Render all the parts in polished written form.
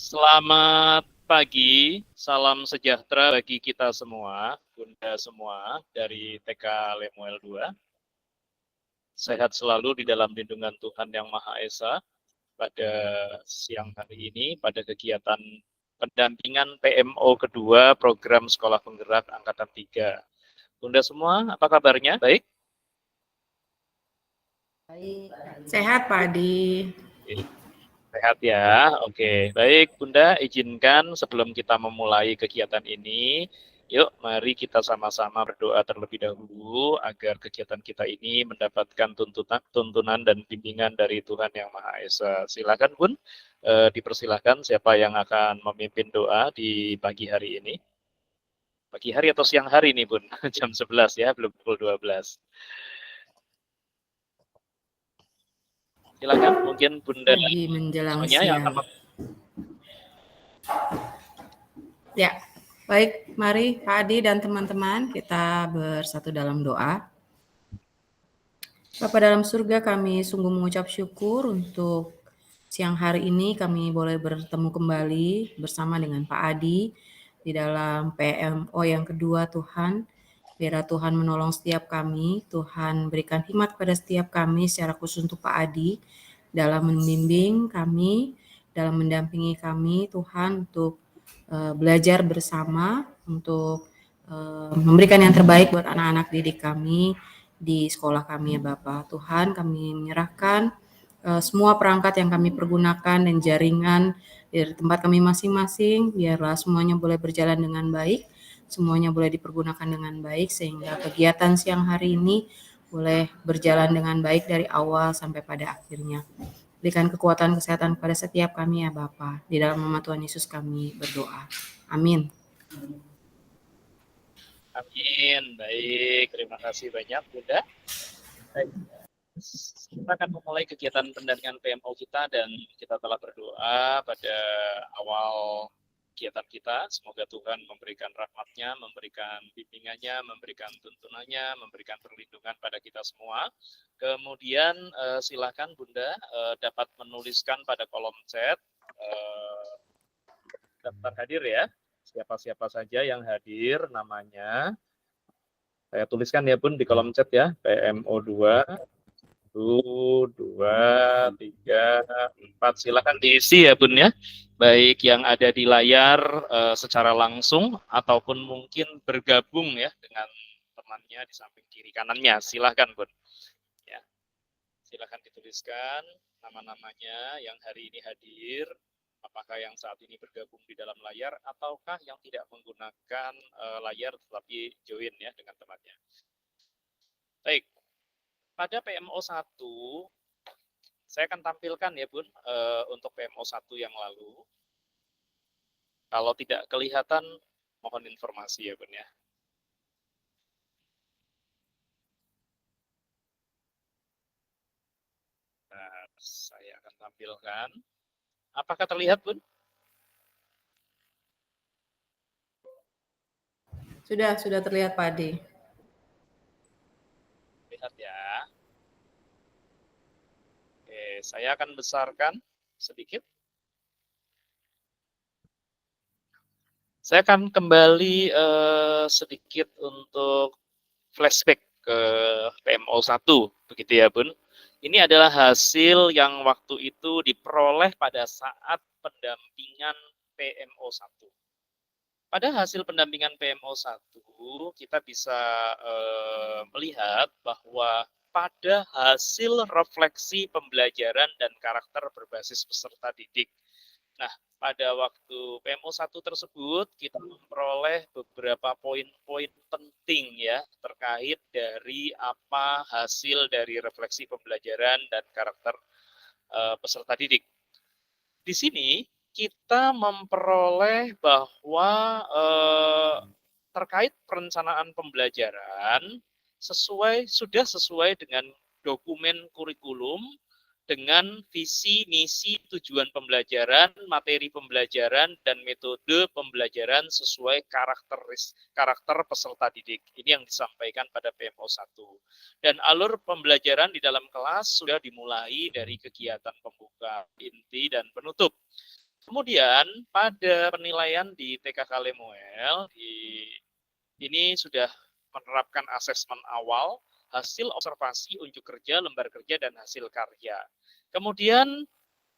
Selamat pagi, salam sejahtera bagi kita semua, Bunda semua dari TK Lemuel 2. Sehat selalu di dalam lindungan Tuhan Yang Maha Esa pada siang hari ini, pada kegiatan pendampingan PMO kedua program Sekolah Penggerak Angkatan 3. Bunda semua, apa kabarnya? Baik? Baik, sehat Pak Adi. Sehat ya, oke. Baik Bunda, izinkan sebelum kita memulai kegiatan ini, yuk mari kita sama-sama berdoa terlebih dahulu agar kegiatan kita ini mendapatkan tuntunan dan bimbingan dari Tuhan Yang Maha Esa. Silakan Bun, dipersilakan siapa yang akan memimpin doa di pagi hari ini. Pagi hari atau siang hari nih Bun, jam 11 ya, belum pukul 12. Silakan, mungkin Bunda Pagi menjelang Sonya yang siang. akan Ya, baik, mari Pak Adi dan teman-teman kita bersatu dalam doa. Bapa dalam surga, kami sungguh mengucap syukur untuk siang hari ini kami boleh bertemu kembali bersama dengan Pak Adi di dalam PMO yang kedua Tuhan. Biar Tuhan menolong setiap kami, Tuhan berikan hikmat pada setiap kami secara khusus untuk Pak Adi dalam membimbing kami, dalam mendampingi kami Tuhan untuk belajar bersama, untuk memberikan yang terbaik buat anak-anak didik kami di sekolah kami ya Bapak. Tuhan kami menyerahkan semua perangkat yang kami pergunakan dan jaringan dari tempat kami masing-masing, biarlah semuanya boleh berjalan dengan baik, semuanya boleh dipergunakan dengan baik, sehingga kegiatan siang hari ini boleh berjalan dengan baik dari awal sampai pada akhirnya. Berikan kekuatan kesehatan kepada setiap kami ya Bapa. Di dalam nama Tuhan Yesus kami berdoa. Amin. Amin. Baik, terima kasih banyak Bunda. Baik. Kita akan memulai kegiatan pendampingan PMO kita dan kita telah berdoa pada awal kegiatan kita. Semoga Tuhan memberikan rahmat-Nya, memberikan bimbingannya, memberikan tuntunannya, memberikan perlindungan pada kita semua. Kemudian silakan Bunda dapat menuliskan pada kolom chat daftar hadir ya. Siapa-siapa saja yang hadir namanya. Saya tuliskan ya Bun di kolom chat ya, PMO 2. 1, 2, 3, 4. Silakan diisi ya Bun ya. Baik yang ada di layar secara langsung ataupun mungkin bergabung ya dengan temannya di samping kiri kanannya. Silakan Bun. Ya. Silakan dituliskan nama-namanya yang hari ini hadir. Apakah yang saat ini bergabung di dalam layar ataukah yang tidak menggunakan layar tetapi join ya dengan temannya. Baik. Pada PMO 1, saya akan tampilkan ya Bun, untuk PMO 1 yang lalu. Kalau tidak kelihatan, mohon informasi ya Bun ya. Nah, saya akan tampilkan. Apakah terlihat Bun? Sudah terlihat Pak Adi. Lihat ya. Oke, saya akan besarkan sedikit. Saya akan kembali sedikit untuk flashback ke PMO 1, begitu ya Bun. Ini adalah hasil yang waktu itu diperoleh pada saat pendampingan PMO 1. Pada hasil pendampingan PMO 1, kita bisa melihat bahwa pada hasil refleksi pembelajaran dan karakter berbasis peserta didik. Nah, pada waktu PMO 1 tersebut, kita memperoleh beberapa poin-poin penting ya, terkait dari apa hasil dari refleksi pembelajaran dan karakter peserta didik. Di sini, kita memperoleh bahwa terkait perencanaan pembelajaran sudah sesuai dengan dokumen kurikulum dengan visi, misi, tujuan pembelajaran, materi pembelajaran, dan metode pembelajaran sesuai karakter peserta didik. Ini yang disampaikan pada PMO 1. Dan alur pembelajaran di dalam kelas sudah dimulai dari kegiatan pembuka, inti, dan penutup. Kemudian pada penilaian di TKK Lemuel ini sudah menerapkan asesmen awal, hasil observasi, unjuk kerja, lembar kerja, dan hasil karya. Kemudian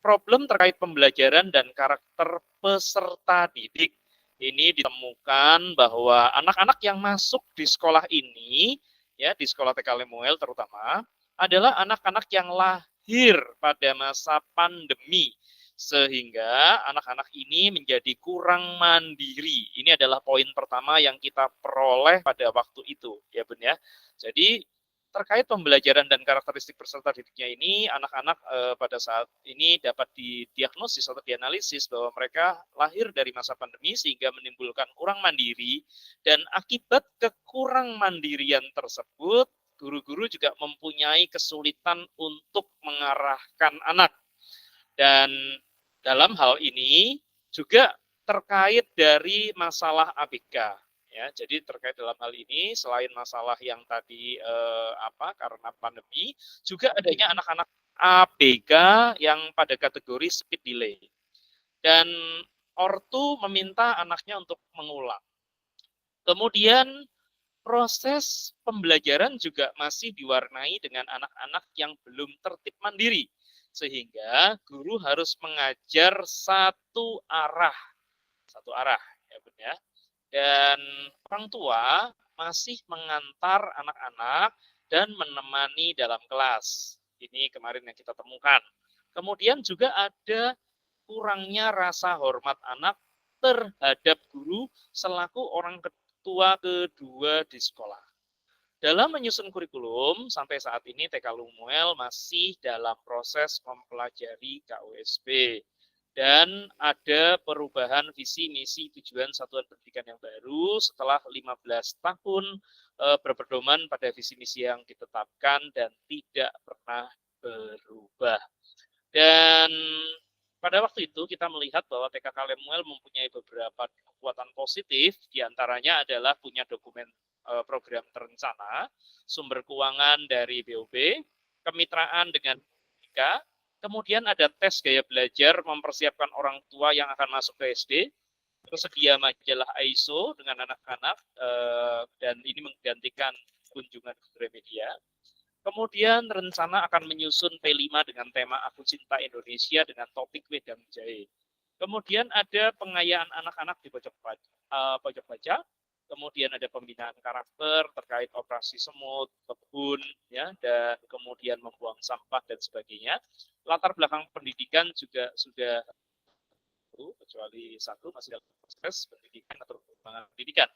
problem terkait pembelajaran dan karakter peserta didik. Ini ditemukan bahwa anak-anak yang masuk di sekolah ini, ya di sekolah TK Lemuel terutama, adalah anak-anak yang lahir pada masa pandemi, sehingga anak-anak ini menjadi kurang mandiri. Ini adalah poin pertama yang kita peroleh pada waktu itu, ya Bun ya. Jadi terkait pembelajaran dan karakteristik peserta didiknya ini, anak-anak pada saat ini dapat didiagnosis atau dianalisis bahwa mereka lahir dari masa pandemi sehingga menimbulkan kurang mandiri, dan akibat kekurang mandirian tersebut, guru-guru juga mempunyai kesulitan untuk mengarahkan anak. Dan dalam hal ini juga terkait dari masalah ABK. Ya, jadi terkait dalam hal ini selain masalah yang tadi karena pandemi, juga adanya anak-anak ABK yang pada kategori speed delay. Dan ortu meminta anaknya untuk mengulang. Kemudian proses pembelajaran juga masih diwarnai dengan anak-anak yang belum tertib mandiri, sehingga guru harus mengajar satu arah ya Bun ya. Dan orang tua masih mengantar anak-anak dan menemani dalam kelas. Ini kemarin yang kita temukan. Kemudian juga ada kurangnya rasa hormat anak terhadap guru selaku orang tua kedua di sekolah. Dalam menyusun kurikulum, sampai saat ini TK Lemuel masih dalam proses mempelajari KUSP. Dan ada perubahan visi, misi, tujuan satuan pendidikan yang baru setelah 15 tahun berpedoman pada visi misi yang ditetapkan dan tidak pernah berubah. Dan pada waktu itu kita melihat bahwa TKK Lemuel mempunyai beberapa kekuatan positif, diantaranya adalah punya dokumen program terencana, sumber keuangan dari BOB, kemitraan dengan BK, kemudian ada tes gaya belajar mempersiapkan orang tua yang akan masuk ke SD, tersedia majalah ISO dengan anak-anak, dan ini menggantikan kunjungan ke Gramedia. Kemudian rencana akan menyusun P5 dengan tema Aku Cinta Indonesia dengan topik Wedang Jahe. Kemudian ada pengayaan anak-anak di pojok baca. Kemudian ada pembinaan karakter terkait operasi semut, kebun, ya, dan kemudian membuang sampah dan sebagainya. Latar belakang pendidikan juga sudah kecuali satu masih dalam proses pendidikan atau pengembangan pendidikan.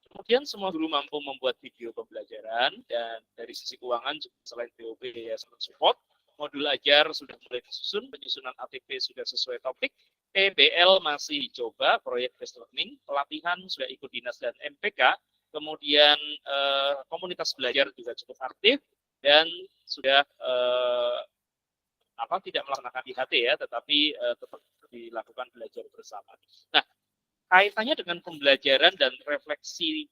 Kemudian semua guru mampu membuat video pembelajaran, dan dari sisi keuangan juga selain BOB Yayasan Support, modul ajar sudah mulai disusun, penyusunan ATP sudah sesuai topik, PBL masih dicoba, proyek based learning, pelatihan sudah ikut dinas dan MPK, kemudian komunitas belajar juga cukup aktif, dan sudah tidak melaksanakan IHT ya, tetapi tetap dilakukan belajar bersama. Nah, kaitannya dengan pembelajaran dan refleksi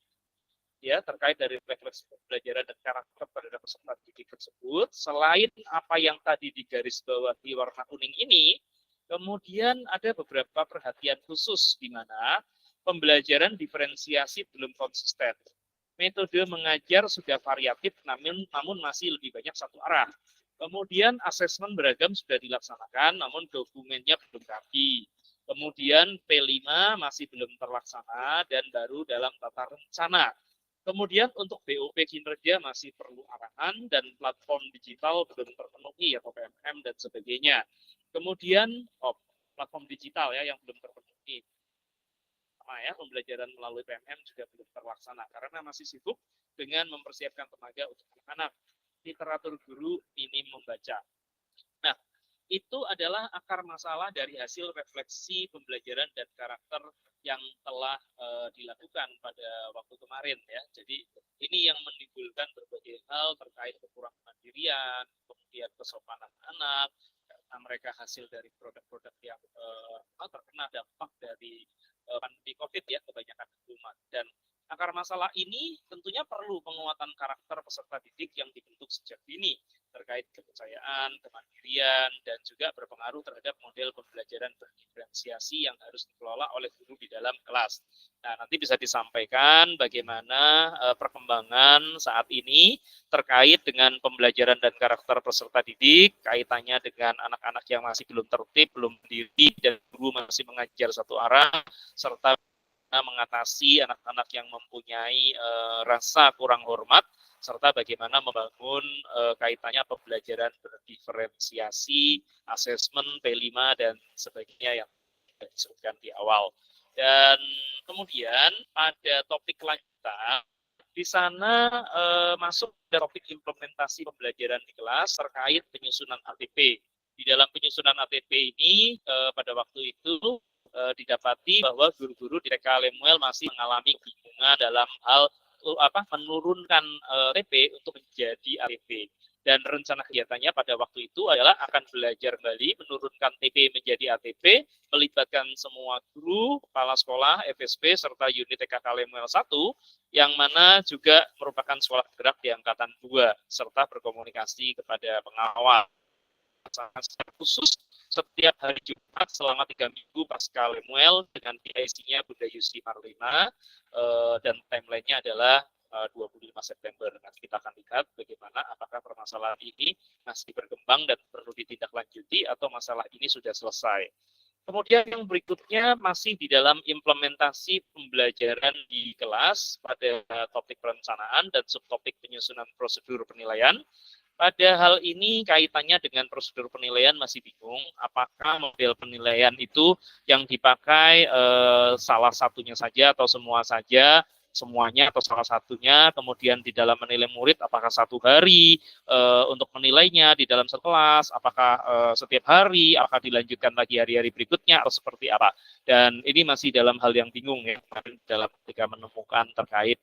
ya terkait dari refleksi pembelajaran dan karakter pada peserta didik tersebut, selain apa yang tadi digarisbawahi warna kuning ini, kemudian ada beberapa perhatian khusus di mana pembelajaran diferensiasi belum konsisten. Metode mengajar sudah variatif namun masih lebih banyak satu arah. Kemudian asesmen beragam sudah dilaksanakan namun dokumennya belum rapi. Kemudian P5 masih belum terlaksana dan baru dalam tata rencana. Kemudian untuk BOP kinerja masih perlu arahan dan platform digital belum terpenuhi atau PMM dan sebagainya. Kemudian platform digital ya yang belum terpenuhi. Sama ya, pembelajaran melalui PMM juga belum terlaksana karena masih sibuk dengan mempersiapkan tenaga untuk anak. Literatur guru minim membaca. Nah, itu adalah akar masalah dari hasil refleksi pembelajaran dan karakter yang telah dilakukan pada waktu kemarin ya. Jadi ini yang menimbulkan berbagai hal terkait kekurangan mandirian, kemudian kesopanan anak, karena mereka hasil dari produk-produk yang terkena dampak dari pandemi COVID ya, kebanyakan di rumah. Dan akar masalah ini tentunya perlu penguatan karakter peserta didik yang dibentuk sejak dini, terkait kepercayaan, kemandirian, dan juga berpengaruh terhadap model pembelajaran berdiferensiasi yang harus dikelola oleh guru di dalam kelas. Nah, nanti bisa disampaikan bagaimana perkembangan saat ini terkait dengan pembelajaran dan karakter peserta didik, kaitannya dengan anak-anak yang masih belum tertib, belum diri, dan guru masih mengajar satu arah, serta mengatasi anak-anak yang mempunyai rasa kurang hormat, serta bagaimana membangun kaitannya pembelajaran berdiferensiasi, asesmen, P5, dan sebagainya yang disebutkan di awal. Dan kemudian pada topik lanjutan, di sana masuk topik implementasi pembelajaran di kelas terkait penyusunan ATP. Di dalam penyusunan ATP ini pada waktu itu didapati bahwa guru-guru di TK Lemuel masih mengalami kebingungan dalam hal menurunkan TP untuk menjadi ATP. Dan rencana kegiatannya pada waktu itu adalah akan belajar kembali menurunkan TP menjadi ATP, melibatkan semua guru, kepala sekolah, FSP, serta unit TKK Lemuel 1, yang mana juga merupakan sekolah gerak di angkatan 2, serta berkomunikasi kepada pengawal. Secara khusus setiap hari Jumat selama 3 minggu pasca Lemuel dengan PIC-nya Bunda Yusi Marlina, dan timeline-nya adalah 25 September. Nanti kita akan lihat bagaimana apakah permasalahan ini masih berkembang dan perlu ditindaklanjuti atau masalah ini sudah selesai. Kemudian yang berikutnya masih di dalam implementasi pembelajaran di kelas pada topik perencanaan dan subtopik penyusunan prosedur penilaian. Pada hal ini kaitannya dengan prosedur penilaian masih bingung apakah model penilaian itu yang dipakai salah satunya saja atau semua saja, semuanya atau salah satunya, kemudian di dalam menilai murid apakah 1 hari untuk menilainya di dalam sekelas, apakah setiap hari, apakah dilanjutkan lagi hari-hari berikutnya atau seperti apa. Dan ini masih dalam hal yang bingung ya dalam ketika menemukan terkait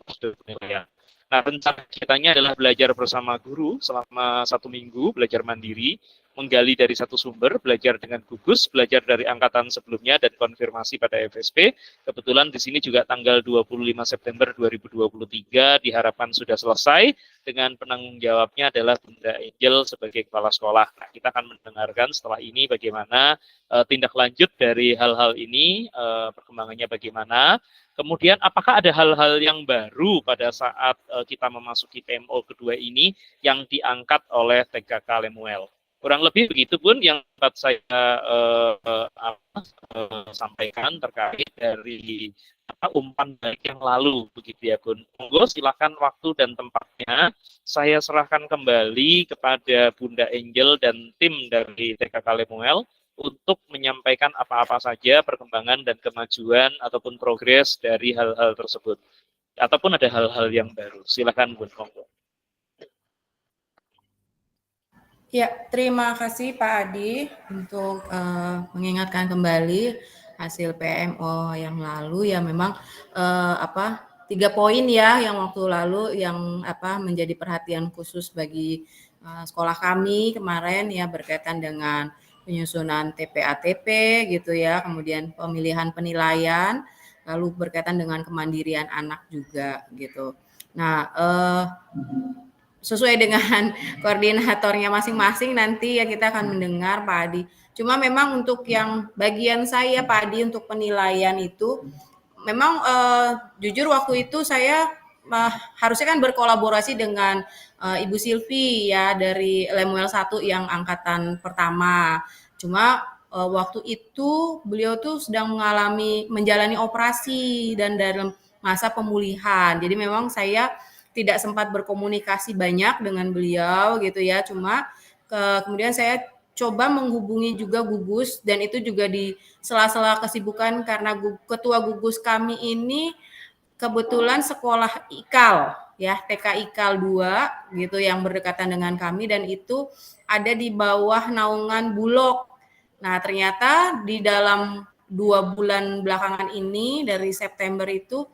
prosedur penilaian. Nah, rencana kitanya adalah belajar bersama guru selama 1 minggu, belajar mandiri, menggali dari satu sumber, belajar dengan gugus, belajar dari angkatan sebelumnya, dan konfirmasi pada FSP. Kebetulan di sini juga tanggal 25 September 2023 diharapkan sudah selesai, dengan penanggung jawabnya adalah Bunda Angel sebagai kepala sekolah. Nah, kita akan mendengarkan setelah ini bagaimana tindak lanjut dari hal-hal ini, perkembangannya bagaimana. Kemudian apakah ada hal-hal yang baru pada saat kita memasuki PMO kedua ini yang diangkat oleh TKK Lemuel? Kurang lebih begitu pun yang dapat saya sampaikan terkait dari umpan balik yang lalu, begitu ya Bun. Monggo silakan waktu dan tempatnya saya serahkan kembali kepada Bunda Angel dan tim dari TKK Lemuel untuk menyampaikan apa-apa saja perkembangan dan kemajuan ataupun progres dari hal-hal tersebut. Ataupun ada hal-hal yang baru. Silakan Bun Konggo. Ya, terima kasih Pak Adi untuk mengingatkan kembali hasil PMO yang lalu. Ya memang 3 poin ya yang waktu lalu yang menjadi perhatian khusus bagi sekolah kami kemarin ya berkaitan dengan penyusunan TP-ATP gitu ya, kemudian pemilihan penilaian, lalu berkaitan dengan kemandirian anak juga gitu. Nah, sesuai dengan koordinatornya masing-masing nanti ya kita akan mendengar Pak Adi. Cuma memang untuk yang bagian saya Pak Adi untuk penilaian itu memang jujur waktu itu saya harusnya kan berkolaborasi dengan Ibu Silvi ya dari Lemuel 1 yang angkatan pertama. Cuma waktu itu beliau tuh sedang menjalani operasi dan dalam masa pemulihan. Jadi memang saya tidak sempat berkomunikasi banyak dengan beliau gitu ya. Cuma kemudian saya coba menghubungi juga gugus dan itu juga di sela-sela kesibukan karena ketua gugus kami ini kebetulan sekolah IKAL ya, TK IKAL 2 gitu yang berdekatan dengan kami dan itu ada di bawah naungan Bulog. Nah, ternyata di dalam 2 bulan belakangan ini dari September itu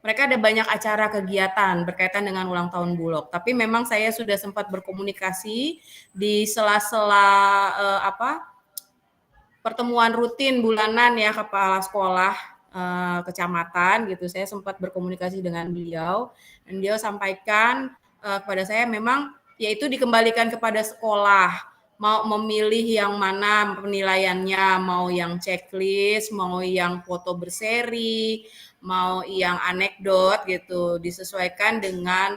mereka ada banyak acara kegiatan berkaitan dengan ulang tahun Bulog. Tapi memang saya sudah sempat berkomunikasi di sela-sela pertemuan rutin bulanan ya kepala sekolah kecamatan gitu. Saya sempat berkomunikasi dengan beliau dan beliau sampaikan kepada saya memang yaitu dikembalikan kepada sekolah. Mau memilih yang mana penilaiannya, mau yang checklist, mau yang foto berseri, mau yang anekdot gitu, disesuaikan dengan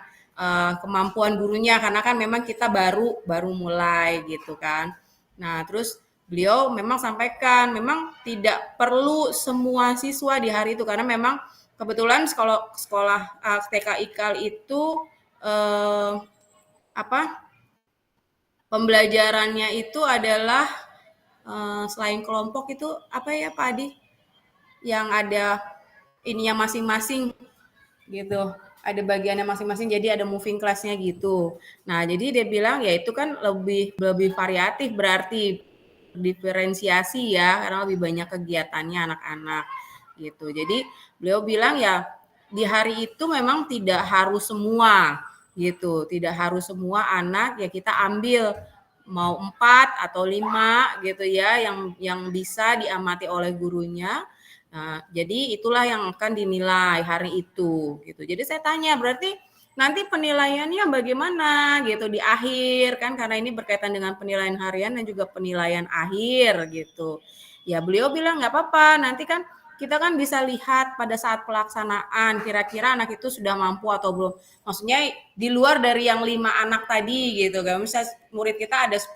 kemampuan gurunya karena kan memang kita baru mulai gitu kan. Nah, terus beliau memang sampaikan memang tidak perlu semua siswa di hari itu karena memang kebetulan sekolah TK IKAL itu eh, apa pembelajarannya itu adalah selain kelompok itu apa ya Pak Adi yang ada ininya masing-masing gitu, ada bagiannya masing-masing jadi ada moving classnya gitu. Nah jadi dia bilang ya itu kan lebih lebih variatif berarti diferensiasi ya karena lebih banyak kegiatannya anak-anak gitu. Jadi beliau bilang ya di hari itu memang tidak harus semua gitu, tidak harus semua anak ya kita ambil mau 4 atau 5 gitu ya yang bisa diamati oleh gurunya. Nah, jadi itulah yang akan dinilai hari itu gitu. Jadi saya tanya, berarti nanti penilaiannya bagaimana gitu di akhir kan karena ini berkaitan dengan penilaian harian dan juga penilaian akhir gitu. Ya beliau bilang nggak apa-apa, nanti kan kita kan bisa lihat pada saat pelaksanaan kira-kira anak itu sudah mampu atau belum. Maksudnya di luar dari yang 5 anak tadi gitu kan. Misalnya murid kita ada 10,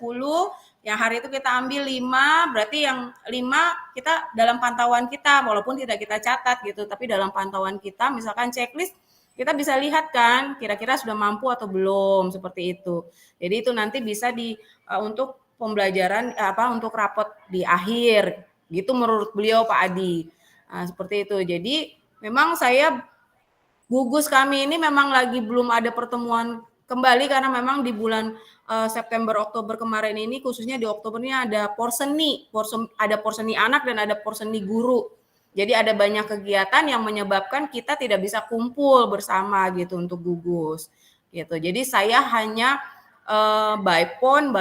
yang hari itu kita ambil 5, berarti yang 5 kita dalam pantauan kita, walaupun tidak kita catat gitu, tapi dalam pantauan kita, misalkan checklist, kita bisa lihat kan, kira-kira sudah mampu atau belum, seperti itu. Jadi itu nanti bisa untuk pembelajaran, untuk rapot di akhir, gitu menurut beliau Pak Adi. Nah, seperti itu. Jadi memang saya gugus kami ini memang lagi belum ada pertemuan kembali karena memang di bulan September Oktober kemarin ini khususnya di Oktober ini ada porseni anak dan ada porseni guru. Jadi ada banyak kegiatan yang menyebabkan kita tidak bisa kumpul bersama gitu untuk gugus gitu. Jadi saya hanya by phone,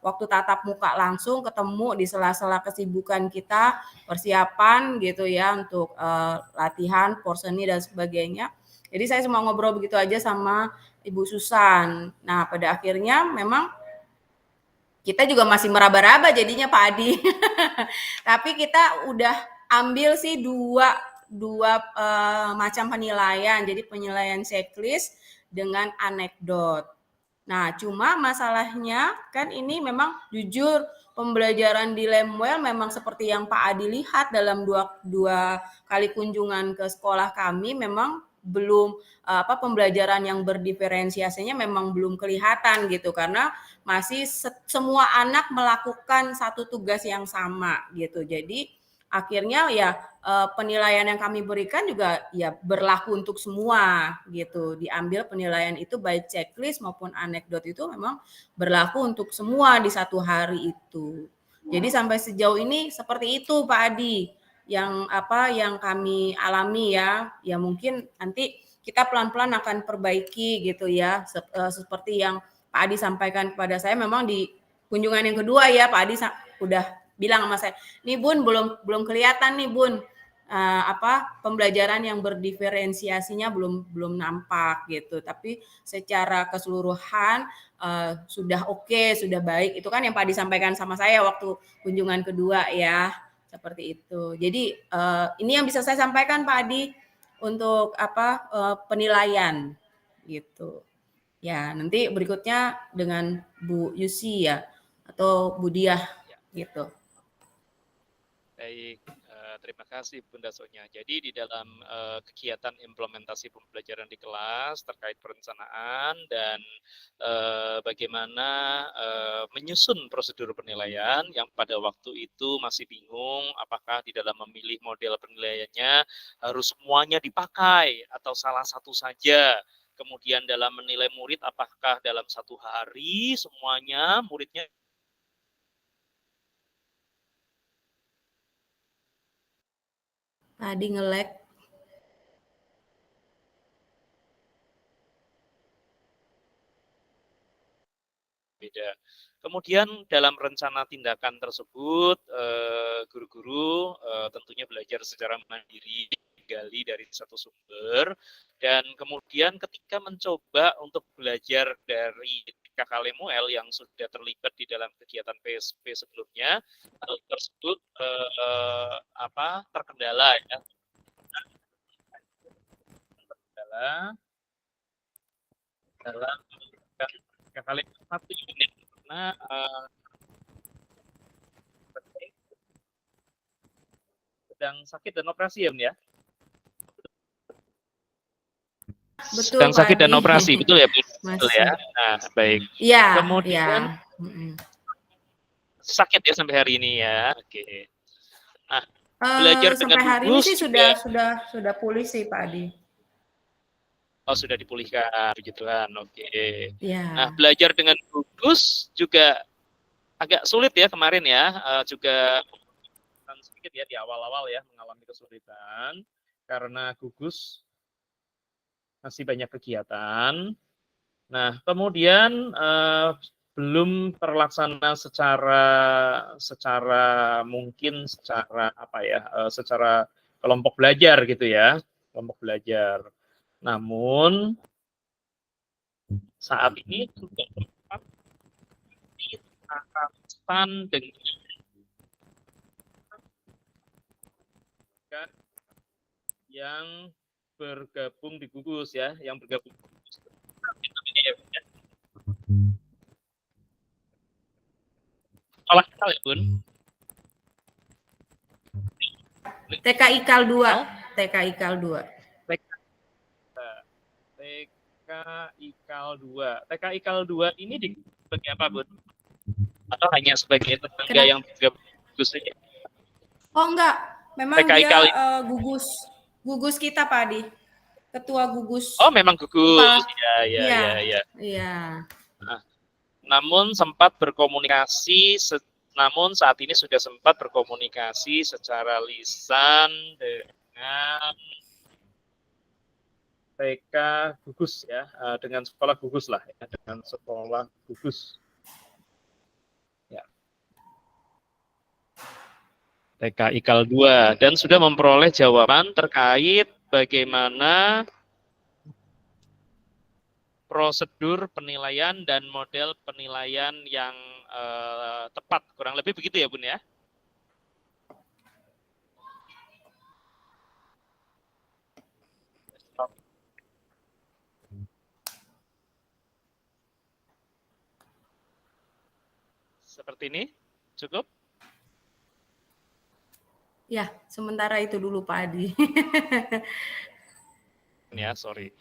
waktu tatap muka langsung ketemu di sela-sela kesibukan kita persiapan gitu ya untuk latihan, porseni dan sebagainya. Jadi saya cuma ngobrol begitu aja sama Ibu Susan. Nah, pada akhirnya memang kita juga masih meraba-raba jadinya Pak Adi. Tapi kita udah ambil sih dua macam penilaian. Jadi penilaian checklist dengan anekdot. Nah, cuma masalahnya kan ini memang jujur pembelajaran di Lemwell memang seperti yang Pak Adi lihat dalam dua kali kunjungan ke sekolah kami memang belum pembelajaran yang berdiferensiasinya memang belum kelihatan gitu karena masih semua anak melakukan satu tugas yang sama gitu. Jadi akhirnya ya penilaian yang kami berikan juga ya berlaku untuk semua gitu. Diambil penilaian itu baik checklist maupun anekdot itu memang berlaku untuk semua di satu hari itu. Jadi sampai sejauh ini seperti itu Pak Adi yang kami alami ya. Ya mungkin nanti kita pelan-pelan akan perbaiki gitu ya. Seperti yang Pak Adi sampaikan kepada saya memang di kunjungan yang kedua ya Pak Adi udah bilang sama saya, nih Bun belum kelihatan nih Bun pembelajaran yang berdiferensiasinya belum nampak gitu. Tapi secara keseluruhan sudah oke, sudah baik. Itu kan yang Pak disampaikan sama saya waktu kunjungan kedua ya. Seperti itu. Jadi ini yang bisa saya sampaikan Pak Adi untuk penilaian gitu. Ya, nanti berikutnya dengan Bu Yusi ya atau Bu Diah gitu. Baik, terima kasih Bunda Sonya. Jadi di dalam kegiatan implementasi pembelajaran di kelas terkait perencanaan dan bagaimana menyusun prosedur penilaian yang pada waktu itu masih bingung apakah di dalam memilih model penilaiannya harus semuanya dipakai atau salah satu saja. Kemudian dalam menilai murid apakah dalam satu hari semuanya muridnya Tadi nge-lag. beda. Kemudian dalam rencana tindakan tersebut, guru-guru tentunya belajar secara mandiri digali dari satu sumber, dan kemudian ketika mencoba untuk belajar dari Kakak Lemuel yang sudah terlibat di dalam kegiatan PSP sebelumnya, hal tersebut terkendala ya, dalam Kakak Lemuel 1 unit karena sedang sakit dan operasi ya, Bun ya? Betul, Sedang sakit Pak dan Adi. operasi, betul ya, Bun? Betul Masih. ya. Nah, baik. Iya, Kemudian iya. sakit ya sampai hari ini ya. Oke. Nah, belajar dengan sampai hari ini gugus sih juga sudah pulih sih, Pak Adi. sudah dipulihkan begitu kan. Oke. Iya. Nah, belajar dengan gugus juga agak sulit ya kemarin ya. Juga sedikit ya di awal-awal ya mengalami kesulitan karena gugus masih banyak kegiatan. Nah, kemudian belum terlaksana secara mungkin secara kelompok belajar gitu ya, kelompok belajar. Namun saat ini sudah tepat ditarapan dengan yang bergabung di gugus ya, yang bergabung di gugus. Olah kal ya, Bun? TK IKAL 2. TK IKAL 2. TK IKAL 2. TK IKAL 2 ini sebagai apa, Bun? Atau hanya sebagai tetangga yang bergabung gugus saja? Oh, enggak. Memang TK dia IKAL gugus kita, Pak Adi. Ketua gugus. Oh, memang gugus. Iya. Nah, namun sempat berkomunikasi, namun saat ini sudah sempat berkomunikasi secara lisan dengan TK gugus ya, dengan sekolah gugus lah ya, dengan sekolah gugus. Ya. TK IKAL 2 dan sudah memperoleh jawaban terkait bagaimana prosedur penilaian dan model penilaian yang tepat, kurang lebih begitu ya, Bun ya? Seperti ini, cukup? Ya, sementara itu dulu Pak Adi. Ya, sorry.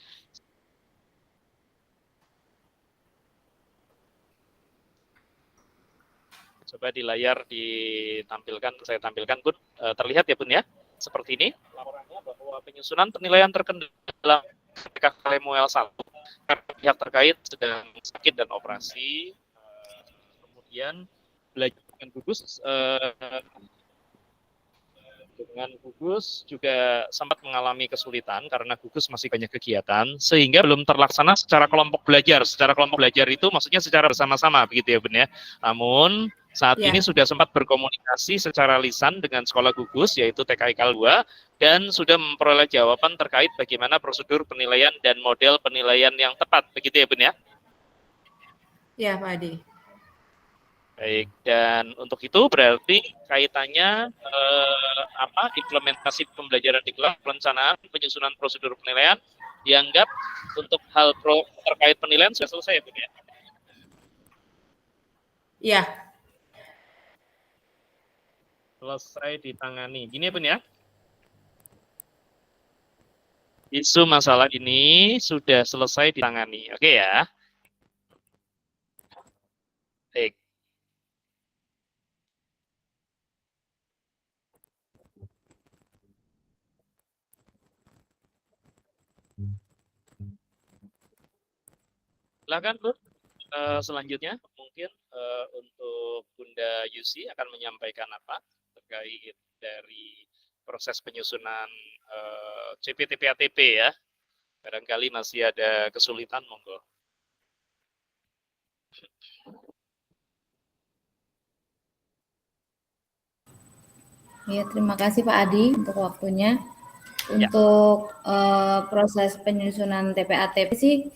Coba di layar ditampilkan, saya tampilkan, Bun. Terlihat ya, Bun ya? Seperti ini. Laporannya bahwa penyusunan penilaian terkendala PK Lemuel 1 karena pihak terkait sedang sakit dan operasi. Kemudian belajar dengan gugus juga sempat mengalami kesulitan karena gugus masih banyak kegiatan sehingga belum terlaksana secara kelompok belajar. Secara kelompok belajar itu maksudnya secara bersama-sama begitu ya, Bun ya. Namun saat ini sudah sempat berkomunikasi secara lisan dengan sekolah gugus yaitu TK IKAL 2 dan sudah memperoleh jawaban terkait bagaimana prosedur penilaian dan model penilaian yang tepat begitu ya, Bun ya. Ya, Pak Adi. Baik, dan untuk itu berarti kaitannya implementasi pembelajaran di kelas, perencanaan, penyusunan prosedur penilaian dianggap untuk hal terkait penilaian sudah selesai ya, Bun ya? Iya. Selesai ditangani. Gini ya, Bun ya? Isu masalah ini sudah selesai ditangani. Oke ya? Baik. Silakan, Bun. Selanjutnya mungkin untuk Bunda Yusi akan menyampaikan apa terkait dari proses penyusunan CPTPATP ya. Barangkali masih ada kesulitan, monggo. Ya, terima kasih Pak Adi untuk waktunya. Untuk proses penyusunan TPA-TP sih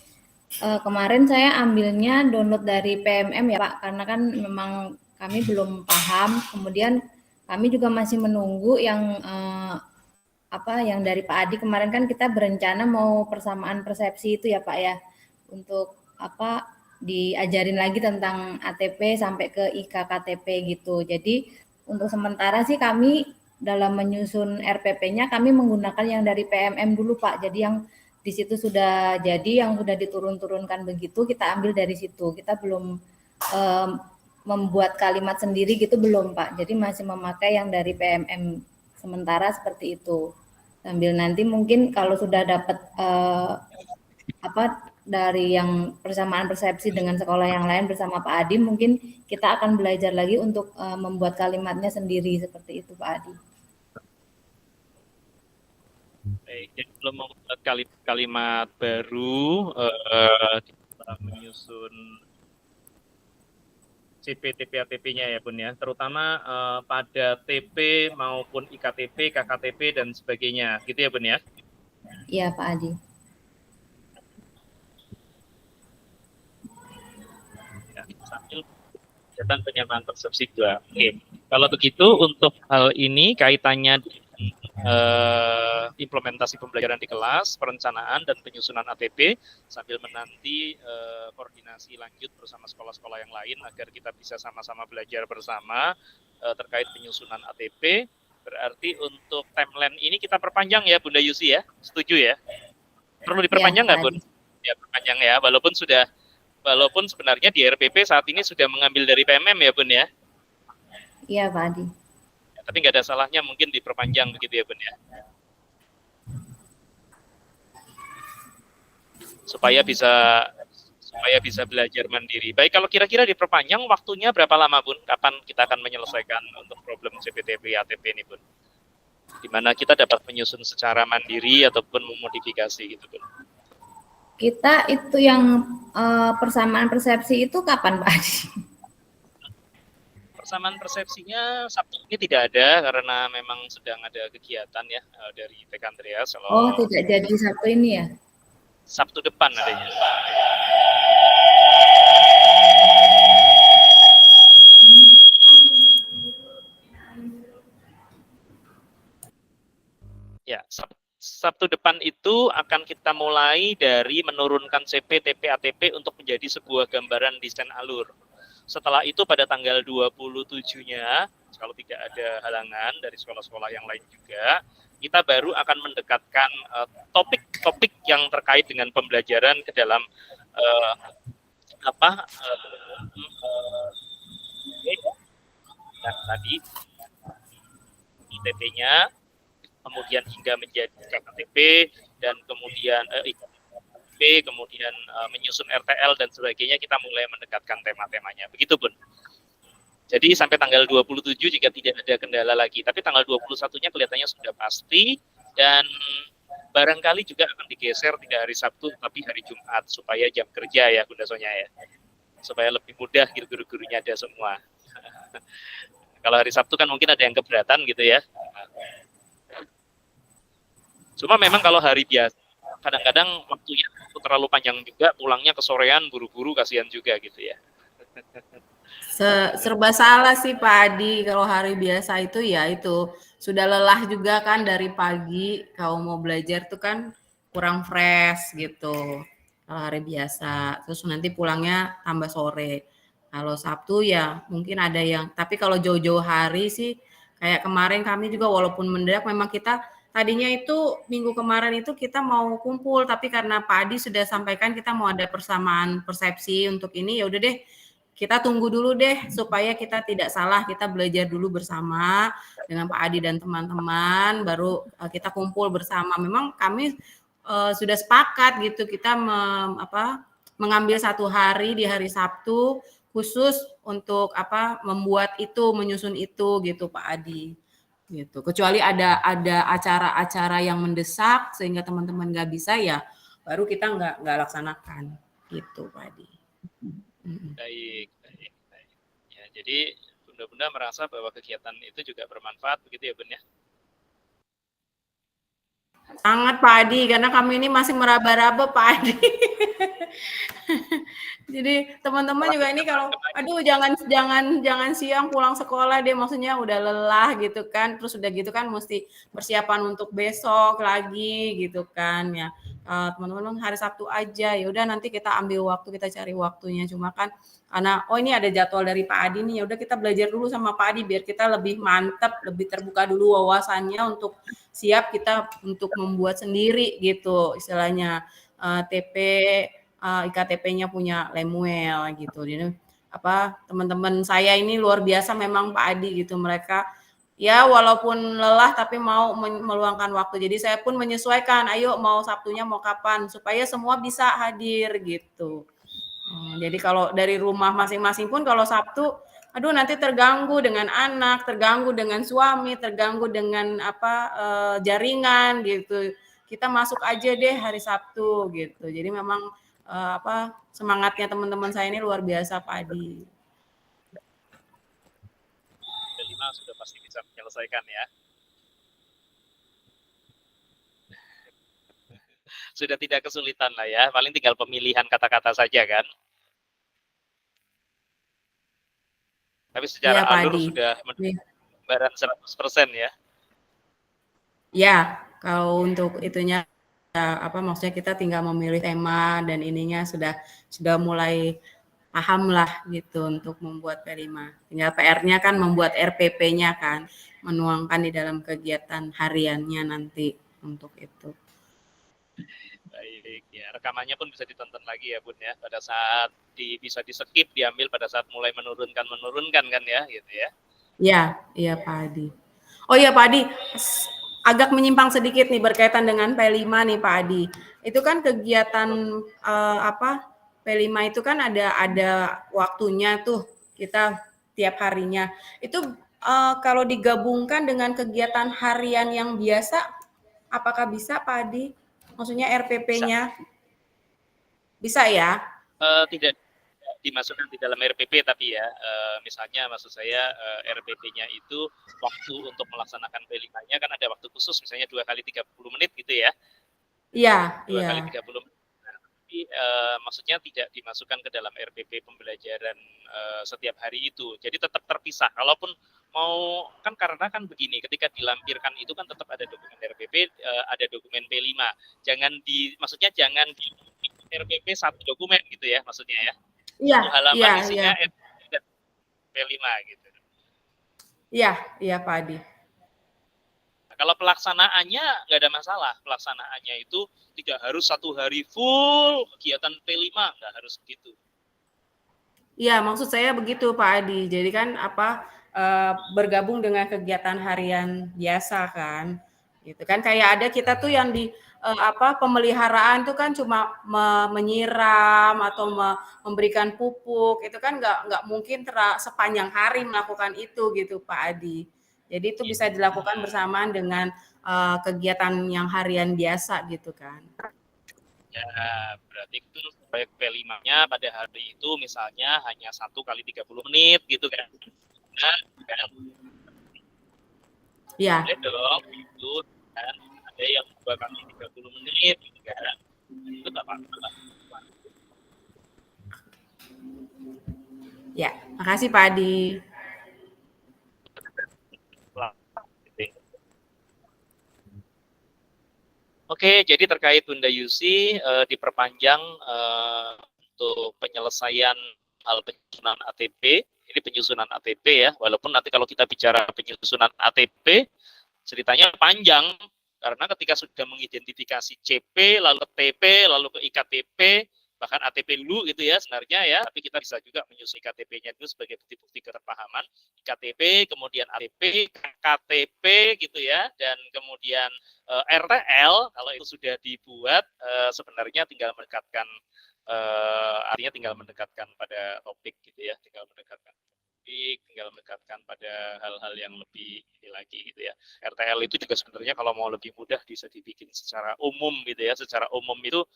kemarin saya ambilnya download dari PMM ya Pak, karena kan memang kami belum paham. Kemudian kami juga masih menunggu yang yang dari Pak Adi kemarin kan kita berencana mau persamaan persepsi itu ya Pak ya, untuk diajarin lagi tentang ATP sampai ke IKKTP gitu. Jadi untuk sementara sih kami dalam menyusun RPP-nya kami menggunakan yang dari PMM dulu Pak. Jadi yang di situ sudah jadi, yang sudah diturun-turunkan begitu kita ambil dari situ. Kita belum membuat kalimat sendiri gitu belum Pak. Jadi masih memakai yang dari PMM sementara seperti itu. Sambil nanti mungkin kalau sudah dapat dari yang persamaan persepsi dengan sekolah yang lain bersama Pak Adi, mungkin kita akan belajar lagi untuk membuat kalimatnya sendiri seperti itu Pak Adi. Baik, jadi belum membuat kalimat baru kita menyusun CP, TP, ATP-nya ya Bun ya, terutama pada TP maupun IKTP, KKTP dan sebagainya, gitu ya Bun ya? Iya Pak Adi. Ya, sambil kegiatan penyamaan persepsi 2. Oke, kalau begitu untuk hal ini kaitannya implementasi pembelajaran di kelas, perencanaan dan penyusunan ATP sambil menanti koordinasi lanjut bersama sekolah-sekolah yang lain agar kita bisa sama-sama belajar bersama terkait penyusunan ATP. Berarti untuk timeline ini kita perpanjang ya Bunda Yusi ya, setuju ya? Perlu diperpanjang nggak Bun? Ya perpanjang ya, walaupun sebenarnya di RPP saat ini sudah mengambil dari PMM ya Bun ya? Iya Pak Adi. Tapi nggak ada salahnya mungkin diperpanjang begitu ya Bun ya, supaya bisa belajar mandiri. Baik, kalau kira-kira diperpanjang waktunya berapa lama Bun? Kapan kita akan menyelesaikan untuk problem CPTP ATP ini Bun? Di mana kita dapat menyusun secara mandiri ataupun memodifikasi gitu Bun? Kita itu yang persamaan persepsi itu kapan Pak Adi? Persamaan persepsinya Sabtu ini tidak ada karena memang sedang ada kegiatan ya dari TK Andreas. Oh, tidak jadi Sabtu ini ya? Sabtu depan adanya. Ya, Sabtu depan itu akan kita mulai dari menurunkan CP, TP, ATP untuk menjadi sebuah gambaran desain alur. Setelah itu pada tanggal 27-nya, kalau tidak ada halangan dari sekolah-sekolah yang lain juga, kita baru akan mendekatkan topik-topik yang terkait dengan pembelajaran ke dalam tadi ITP-nya, kemudian hingga menjadi KKTP dan kemudian kemudian menyusun RTL dan sebagainya, kita mulai mendekatkan tema-temanya. Begitu Bun. Jadi sampai tanggal 27 jika tidak ada kendala lagi. Tapi tanggal 21-nya kelihatannya sudah pasti dan barangkali juga akan digeser tidak hari Sabtu tapi hari Jumat supaya jam kerja ya Bunda Sonya ya. Supaya lebih mudah gitu guru-gurunya ada semua. Kalau hari Sabtu kan mungkin ada yang keberatan gitu ya. Cuma memang kalau hari biasa kadang-kadang waktunya terlalu panjang juga, pulangnya kesorean, buru-buru, kasihan juga gitu ya. Serba salah sih Pak Adi, kalau hari biasa itu ya itu sudah lelah juga kan dari pagi, kalau mau belajar tuh kan kurang fresh gitu kalau hari biasa, terus nanti pulangnya tambah sore. Kalau Sabtu ya mungkin ada yang, tapi kalau jauh-jauh hari sih kayak kemarin kami juga walaupun mendadak memang kita tadinya itu minggu kemarin itu kita mau kumpul, tapi karena Pak Adi sudah sampaikan kita mau ada persamaan persepsi untuk ini, ya udah deh kita tunggu dulu deh supaya kita tidak salah, kita belajar dulu bersama dengan Pak Adi dan teman-teman, baru kita kumpul bersama. Memang kami sudah sepakat gitu, kita mengambil satu hari di hari Sabtu khusus untuk membuat itu, menyusun itu gitu Pak Adi. Gitu. Kecuali ada acara-acara yang mendesak sehingga teman-teman nggak bisa, ya baru kita nggak laksanakan gitu Pak Adi. Baik. Ya, jadi Bunda-Bunda merasa bahwa kegiatan itu juga bermanfaat begitu ya Bun ya? Sangat Pak Adi, karena kami ini masih meraba-raba Pak Adi. Jadi teman-teman juga ini kalau aduh jangan siang pulang sekolah deh, maksudnya udah lelah gitu kan, terus udah gitu kan mesti persiapan untuk besok lagi gitu kan ya. Teman-teman hari Sabtu aja, ya udah nanti kita ambil waktu, kita cari waktunya. Cuma kan karena oh ini ada jadwal dari Pak Adi nih, ya udah kita belajar dulu sama Pak Adi biar kita lebih mantap, lebih terbuka dulu wawasannya untuk siap kita untuk membuat sendiri gitu istilahnya TP IKTP-nya punya Lemuel gitu. Jadi apa teman-teman saya ini luar biasa memang Pak Adi gitu. Mereka ya walaupun lelah tapi mau meluangkan waktu. Jadi saya pun menyesuaikan, ayo mau Sabtunya mau kapan supaya semua bisa hadir gitu. Jadi kalau dari rumah masing-masing pun kalau Sabtu aduh nanti terganggu dengan anak, terganggu dengan suami, terganggu dengan jaringan gitu. Kita masuk aja deh hari Sabtu gitu. Jadi memang semangatnya teman-teman saya ini luar biasa Pak Adi. P5 sudah pasti bisa menyelesaikan ya. Sudah tidak kesulitan lah ya, paling tinggal pemilihan kata-kata saja kan. Tapi secara alur sudah gambaran 100% ya. Ya, kalau untuk itunya maksudnya kita tinggal memilih tema dan ininya sudah mulai paham lah gitu untuk membuat P5. Tinggal PR-nya kan membuat RPP-nya kan, menuangkan di dalam kegiatan hariannya nanti untuk itu. Baik, ya rekamannya pun bisa ditonton lagi ya Bun ya, pada saat bisa di-skip, diambil pada saat mulai menurunkan kan ya, gitu ya. Iya Pak Adi. Oh iya Pak Adi, agak menyimpang sedikit nih berkaitan dengan P5 nih Pak Adi. Itu kan kegiatan P5 itu kan ada waktunya tuh kita tiap harinya. Itu kalau digabungkan dengan kegiatan harian yang biasa, apakah bisa Pak Adi? Maksudnya RPP-nya? Bisa ya? Tidak dimasukkan di dalam RPP tapi ya, misalnya maksud saya RPP-nya itu waktu untuk melaksanakan P5-nya kan ada waktu khusus, misalnya 2 kali 30 menit gitu ya. Iya. 2 kali 30 menit. Tapi maksudnya tidak dimasukkan ke dalam RPP pembelajaran setiap hari itu. Jadi tetap terpisah. Kalaupun mau kan karena kan begini, ketika dilampirkan itu kan tetap ada dokumen RPP, ada dokumen P5. Maksudnya jangan di RPP satu dokumen gitu ya, maksudnya ya. Iya. Satu halaman isinya P5 gitu. Iya Pak Adi. Kalau pelaksanaannya nggak ada masalah. Pelaksanaannya itu tidak harus 1 hari full kegiatan P5, nggak harus begitu. Iya, maksud saya begitu Pak Adi. Jadi kan bergabung dengan kegiatan harian biasa kan. Gitu kan kayak ada kita tuh yang di pemeliharaan tuh kan cuma menyiram atau memberikan pupuk. Itu kan nggak mungkin sepanjang hari melakukan itu gitu Pak Adi. Jadi itu bisa dilakukan bersamaan dengan kegiatan yang harian biasa gitu kan. Ya, berarti itu proyek P5-nya pada hari itu misalnya hanya 1 kali 30 menit gitu kan. Nah, kan. Iya. Boleh dong, itu kan ada yang 2 kali 30 menit gitu kan. Itu nggak apa-apa. Ya, makasih Pak Adi. Oke, jadi terkait Bunda Yusi diperpanjang untuk penyelesaian hal penyusunan ATP. Ini penyusunan ATP ya, walaupun nanti kalau kita bicara penyusunan ATP, ceritanya panjang, karena ketika sudah mengidentifikasi CP, lalu ke TP, lalu ke IKTP, bahkan ATP dulu gitu ya sebenarnya ya, tapi kita bisa juga menyusun IKTP-nya itu sebagai bukti-bukti keterpahaman, IKTP, kemudian ATP, KTP gitu ya, dan kemudian RTL, kalau itu sudah dibuat, sebenarnya tinggal mendekatkan, artinya tinggal mendekatkan pada topik gitu ya, tinggal mendekatkan pada hal-hal yang lebih ini lagi gitu ya. RTL itu juga sebenarnya kalau mau lebih mudah bisa dibikin secara umum gitu ya. Secara umum itu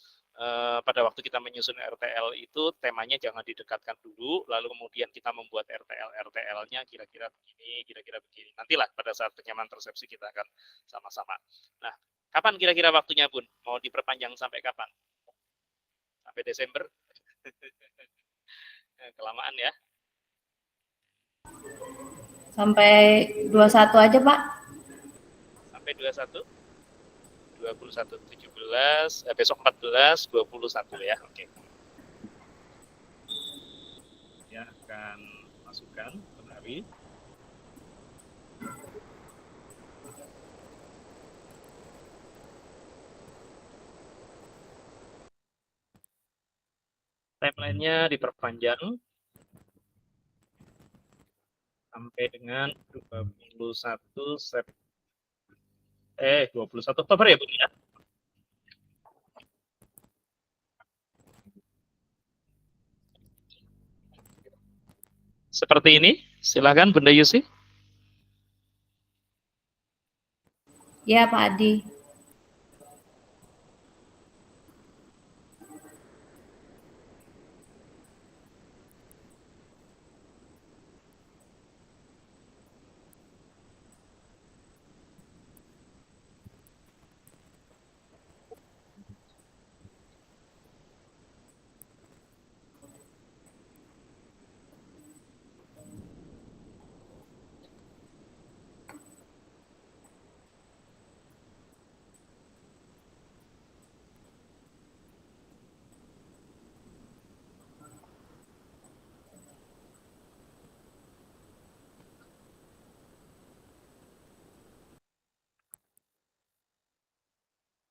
pada waktu kita menyusun RTL itu temanya jangan didekatkan dulu, lalu kemudian kita membuat RTL-nya kira-kira begini. Nantilah pada saat penyamaan persepsi kita akan sama-sama. Nah, Kapan kira-kira waktunya, Bun? Mau diperpanjang sampai kapan? Sampai Desember? Kelamaan ya. Sampai 21 aja, Pak. Sampai 21, 21, 17, besok 14, 21 ya. Oke. Ya, akan masukkan kembali. Timeline-nya diperpanjang sampai dengan 21 Oktober ya, Bun ya. Seperti ini, silakan Bunda Yusi. Ya, Pak Adi.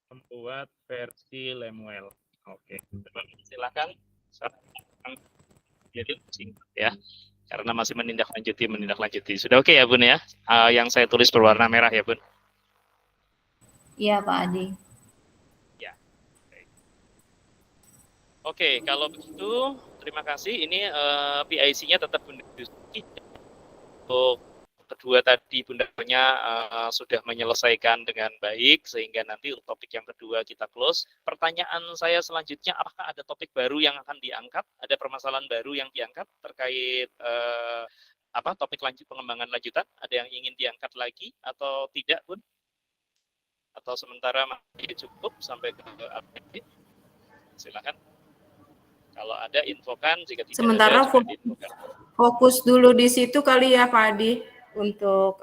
Membuat versi Lemuel. Oke, silakan. Jadi singkat ya, karena masih menindaklanjuti. Sudah oke ya, Bun ya? Yang saya tulis berwarna merah ya, Bun? Iya, Pak Adi. Ya. Oke, kalau begitu terima kasih. Ini PIC-nya tetap Bunda Yusi. Untuk kedua tadi Bundanya sudah menyelesaikan dengan baik, sehingga nanti untuk topik yang kedua kita close. Pertanyaan saya selanjutnya, apakah ada topik baru yang akan diangkat? Ada permasalahan baru yang diangkat terkait topik pengembangan lanjutan? Ada yang ingin diangkat lagi atau tidak, Bun? Atau sementara masih cukup sampai ke update? Silakan. Kalau ada infokan, jika tidak Sementara ada juga diinfokan. Fokus dulu di situ kali ya Pak Adi untuk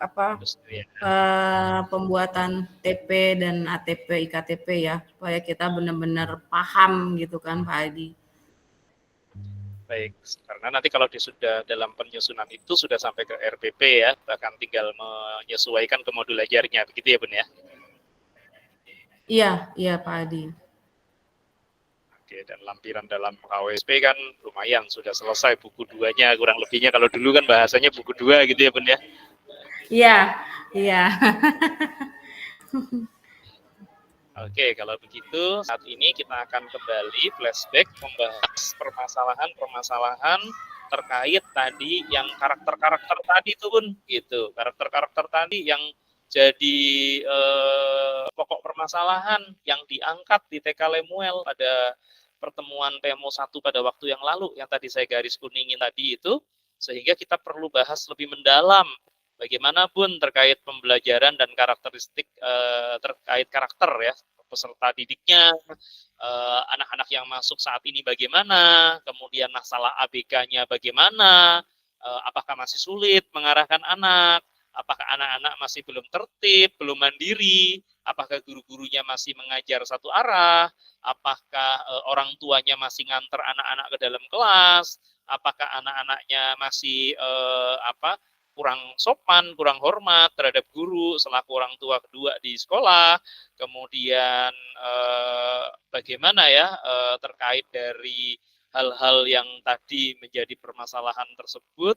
pembuatan TP dan ATP IKTP ya, supaya kita benar-benar paham gitu kan Pak Adi. Baik, karena nanti kalau sudah dalam penyusunan itu sudah sampai ke RPP ya, bahkan tinggal menyesuaikan ke modul ajarnya, begitu ya Bun ya? Iya Pak Adi. Oke, dan lampiran dalam KWSP kan lumayan, sudah selesai buku 2-nya, kurang lebihnya. Kalau dulu kan bahasanya buku 2 gitu ya Bun ya? Iya. Oke, kalau begitu saat ini kita akan kembali flashback membahas permasalahan terkait tadi yang karakter-karakter tadi tuh Bun, gitu. Karakter-karakter tadi yang jadi pokok permasalahan yang diangkat di TK Lemuel pada pertemuan PMO 1 pada waktu yang lalu yang tadi saya garis kuningin tadi itu, sehingga kita perlu bahas lebih mendalam bagaimana Bun terkait pembelajaran dan karakteristik terkait karakter ya peserta didiknya, anak-anak yang masuk saat ini bagaimana, kemudian masalah ABK-nya bagaimana, apakah masih sulit mengarahkan anak, apakah anak-anak masih belum tertib, belum mandiri, apakah guru-gurunya masih mengajar satu arah, apakah orang tuanya masih nganter anak-anak ke dalam kelas, apakah anak-anaknya masih kurang sopan, kurang hormat terhadap guru selaku orang tua kedua di sekolah, kemudian bagaimana ya terkait dari hal-hal yang tadi menjadi permasalahan tersebut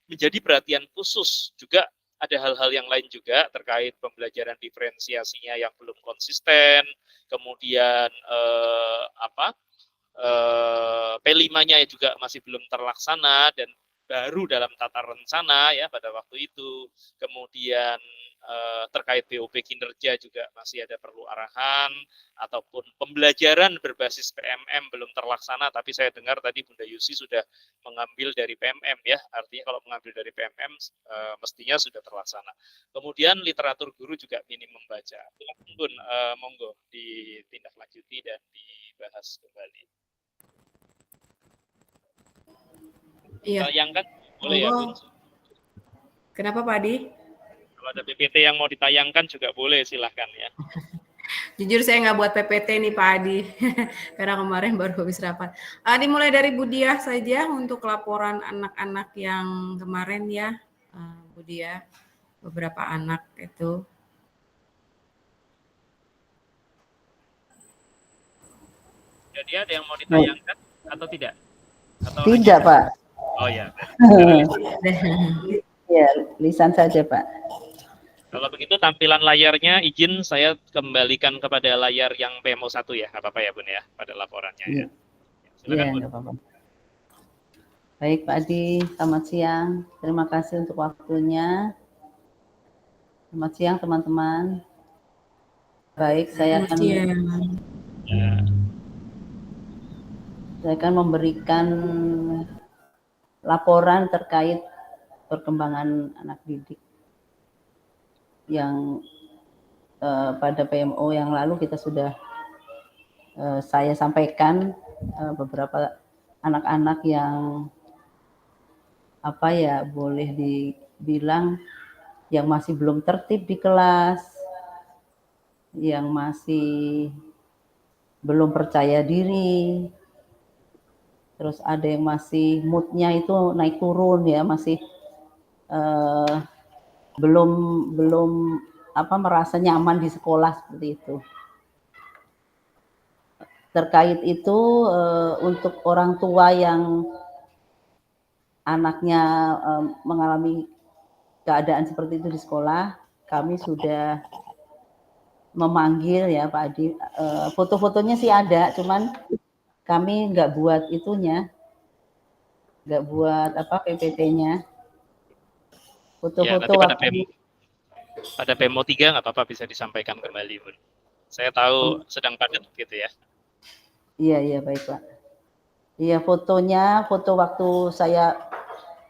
menjadi perhatian khusus. Juga ada hal-hal yang lain juga terkait pembelajaran diferensiasinya yang belum konsisten, kemudian P5-nya juga masih belum terlaksana dan baru dalam tata rencana ya pada waktu itu. Kemudian terkait BOP kinerja juga masih ada perlu arahan, ataupun pembelajaran berbasis PMM belum terlaksana, tapi saya dengar tadi Bunda Yusi sudah mengambil dari PMM ya, artinya kalau mengambil dari PMM mestinya sudah terlaksana. Kemudian literatur guru juga minim membaca. Bun, monggo ditindaklanjuti dan dibahas kembali. Iya. Tayangkan boleh ya, Bun? Kenapa Pak Adi? Kalau ada PPT yang mau ditayangkan juga boleh, silahkan ya. Jujur saya nggak buat PPT nih Pak Adi, karena kemarin baru habis rapat. Dimulai dari Bu Diah saja untuk laporan anak-anak yang kemarin ya, Bu Diah, beberapa anak itu. Jadi ada yang mau ditayangkan atau tidak? Atau tidak, Pak. Oh ya. Ya, lisan saja, Pak. Kalau begitu tampilan layarnya izin saya kembalikan kepada layar yang PMO 1 ya, nggak apa-apa ya Bun ya, pada laporannya ya. Silakan Ya, Bun. nggak apa-apa. Baik Pak Adi, selamat siang. Terima kasih untuk waktunya. Selamat siang teman-teman. Baik, saya akan memberikan laporan terkait perkembangan anak didik yang pada PMO yang lalu kita sudah saya sampaikan beberapa anak-anak yang apa ya boleh dibilang yang masih belum tertib di kelas, yang masih belum percaya diri, terus ada yang masih moodnya itu naik turun ya, masih belum merasa nyaman di sekolah seperti itu. Terkait itu untuk orang tua yang anaknya mengalami keadaan seperti itu di sekolah, kami sudah memanggil ya Pak Adi. Foto-fotonya sih ada, cuman kami nggak buat itunya, nggak buat PPT-nya. Foto-foto ya, pada PMO 3 nggak apa-apa, bisa disampaikan kembali Bun. Saya tahu sedang padat gitu ya. Iya baik Pak. Iya, fotonya, foto waktu saya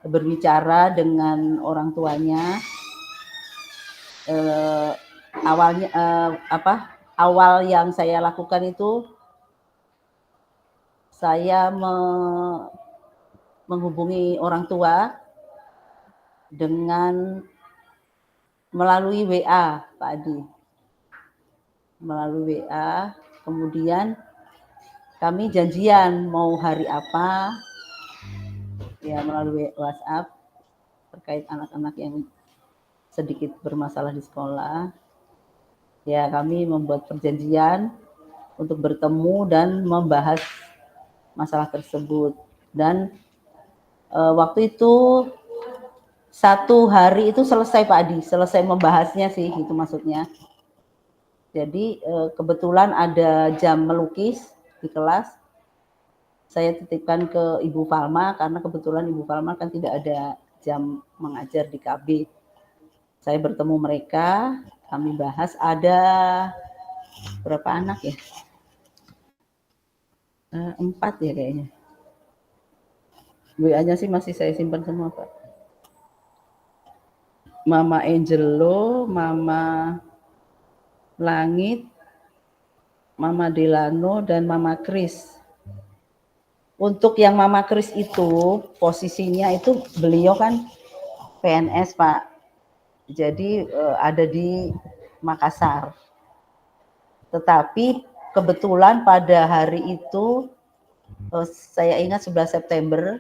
berbicara dengan orang tuanya. Awalnya awal yang saya lakukan itu saya menghubungi orang tua dengan melalui WA Pak Adi, melalui WA, kemudian kami janjian mau hari apa ya melalui WhatsApp terkait anak-anak yang sedikit bermasalah di sekolah. Ya, kami membuat perjanjian untuk bertemu dan membahas masalah tersebut. Dan waktu itu 1 hari itu selesai Pak Adi, selesai membahasnya sih, itu maksudnya. Jadi kebetulan ada jam melukis di kelas. Saya titipkan ke Ibu Falma karena kebetulan Ibu Falma kan tidak ada jam mengajar di KB. Saya bertemu mereka, kami bahas, ada berapa anak ya? 4 ya kayaknya. WA-nya sih masih saya simpan semua Pak. Mama Angelo, Mama Langit, Mama Delano, dan Mama Kris. Untuk yang Mama Kris itu, posisinya itu beliau kan PNS Pak. Jadi ada di Makassar. Tetapi kebetulan pada hari itu, saya ingat 11 September,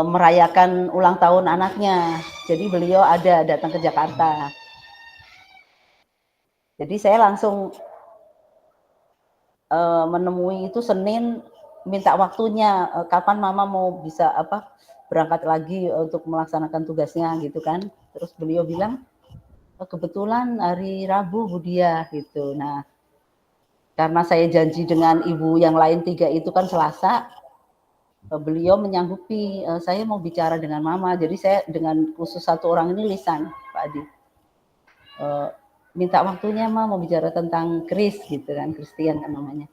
merayakan ulang tahun anaknya. Jadi beliau ada datang ke Jakarta. Jadi saya langsung menemui itu Senin, minta waktunya kapan Mama mau bisa berangkat lagi untuk melaksanakan tugasnya gitu kan. Terus beliau bilang kebetulan hari Rabu Bu Diah gitu. Nah, karena saya janji dengan ibu yang lain 3 itu kan Selasa, beliau menyanggupi, saya mau bicara dengan mama, jadi saya dengan khusus satu orang ini lisan, Pak Adi. Minta waktunya mau bicara tentang Kris gitu kan, Christian kan namanya.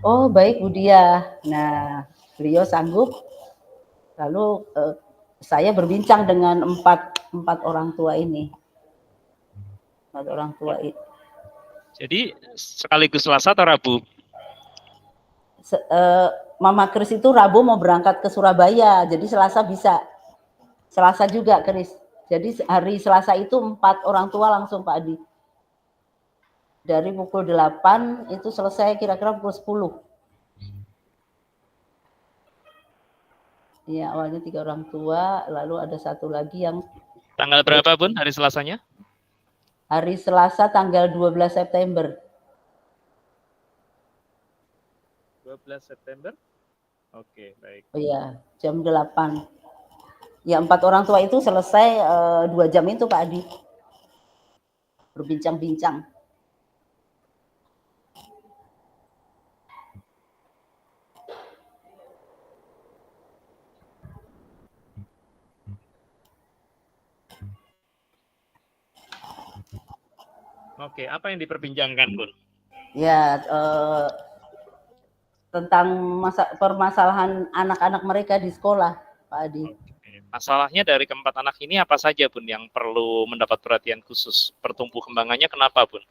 Oh baik Bu Dia. Nah beliau sanggup, lalu saya berbincang dengan empat orang tua ini. Empat orang tua itu. Jadi sekaligus Selasa atau Rabu? Mama Kris itu Rabu mau berangkat ke Surabaya, jadi Selasa bisa. Selasa juga Kris. Jadi hari Selasa itu 4 orang tua langsung Pak Adi. Dari pukul 8 itu selesai kira-kira pukul 10. Iya, awalnya 3 orang tua, lalu ada satu lagi yang... Tanggal berapa Bun hari Selasanya? Hari Selasa tanggal 12 September. 12 September? Oke, baik. Oh iya, jam 8. Ya 4 orang tua itu selesai 2 jam itu Pak Adi. Berbincang-bincang. Oke, apa yang diperbincangkan Bun? Ya, tentang permasalahan anak-anak mereka di sekolah, Pak Adi. Masalahnya dari keempat anak ini apa saja Bun yang perlu mendapat perhatian khusus? Pertumbuh kembangannya kenapa Bun?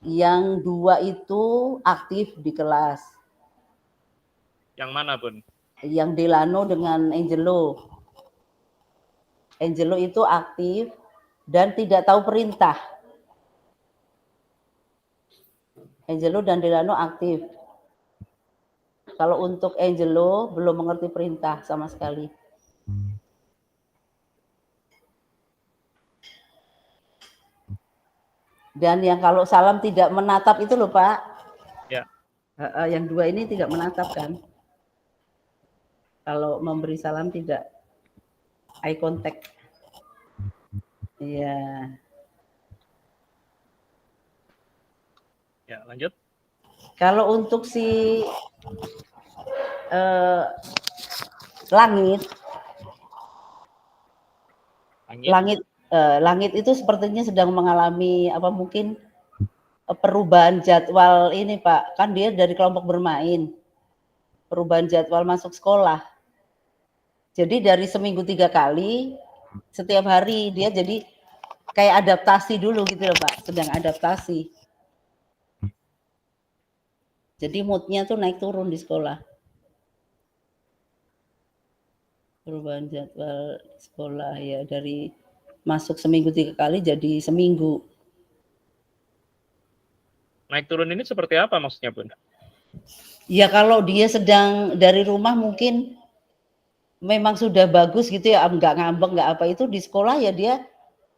Yang 2 itu aktif di kelas. Yang mana Bun? Yang Delano dengan Angelo. Angelo itu aktif dan tidak tahu perintah. Angelo dan Delano aktif. Kalau untuk Angelo belum mengerti perintah sama sekali. Dan yang kalau Salam tidak menatap itu loh Pak. Ya. Yang 2 ini tidak menatap kan. Kalau memberi salam tidak eye contact. Iya. Ya, lanjut. Kalau untuk si Langit itu sepertinya sedang mengalami apa mungkin perubahan jadwal ini Pak. Kan dia dari kelompok bermain. Perubahan jadwal masuk sekolah. Jadi dari seminggu 3 kali, setiap hari dia jadi kayak adaptasi dulu gitu loh Pak. Sedang adaptasi. Jadi moodnya tuh naik turun di sekolah. Perubahan jadwal sekolah ya dari masuk seminggu 3 kali jadi seminggu. Naik turun ini seperti apa maksudnya Bun? Ya kalau dia sedang dari rumah mungkin memang sudah bagus gitu ya, nggak ngambek nggak apa, itu di sekolah ya dia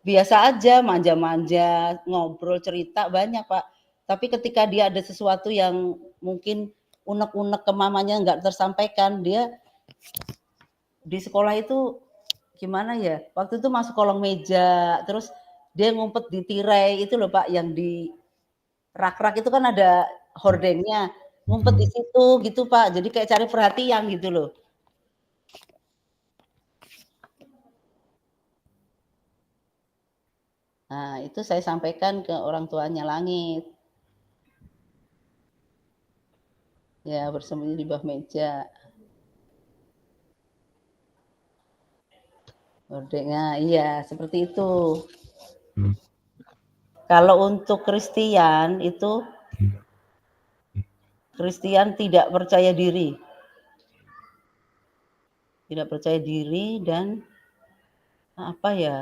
biasa aja manja-manja, ngobrol cerita banyak Pak. Tapi ketika dia ada sesuatu yang mungkin unek-unek ke mamanya nggak tersampaikan, dia di sekolah itu gimana ya? Waktu itu masuk kolong meja, terus dia ngumpet di tirai itu loh Pak, yang di rak-rak itu kan ada hordengnya, ngumpet di situ gitu Pak. Jadi kayak cari perhatian gitu loh. Nah, itu saya sampaikan ke orang tuanya Langit. Ya, bersembunyi di bawah meja. Hordengnya, iya, seperti itu. Kalau untuk Christian itu Christian tidak percaya diri. Tidak percaya diri dan apa ya?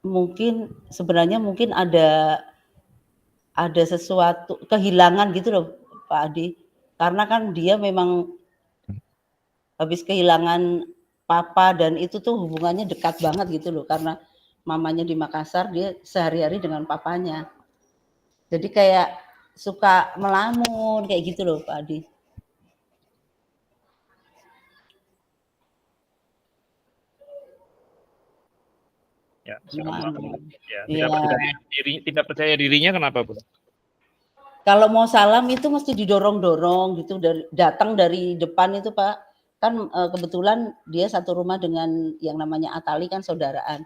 Mungkin sebenarnya mungkin ada sesuatu kehilangan gitu loh Pak Adi. Karena kan dia memang habis kehilangan papa dan itu tuh hubungannya dekat banget gitu loh karena mamanya di Makassar, dia sehari-hari dengan papanya. Jadi kayak suka melamun kayak gitu loh Pak Adi. Ya, ya, tidak percaya dirinya kenapa Bun? Kalau mau salam itu mesti didorong-dorong gitu, datang dari depan itu Pak. Kan kebetulan dia satu rumah dengan yang namanya Atali kan saudaraan.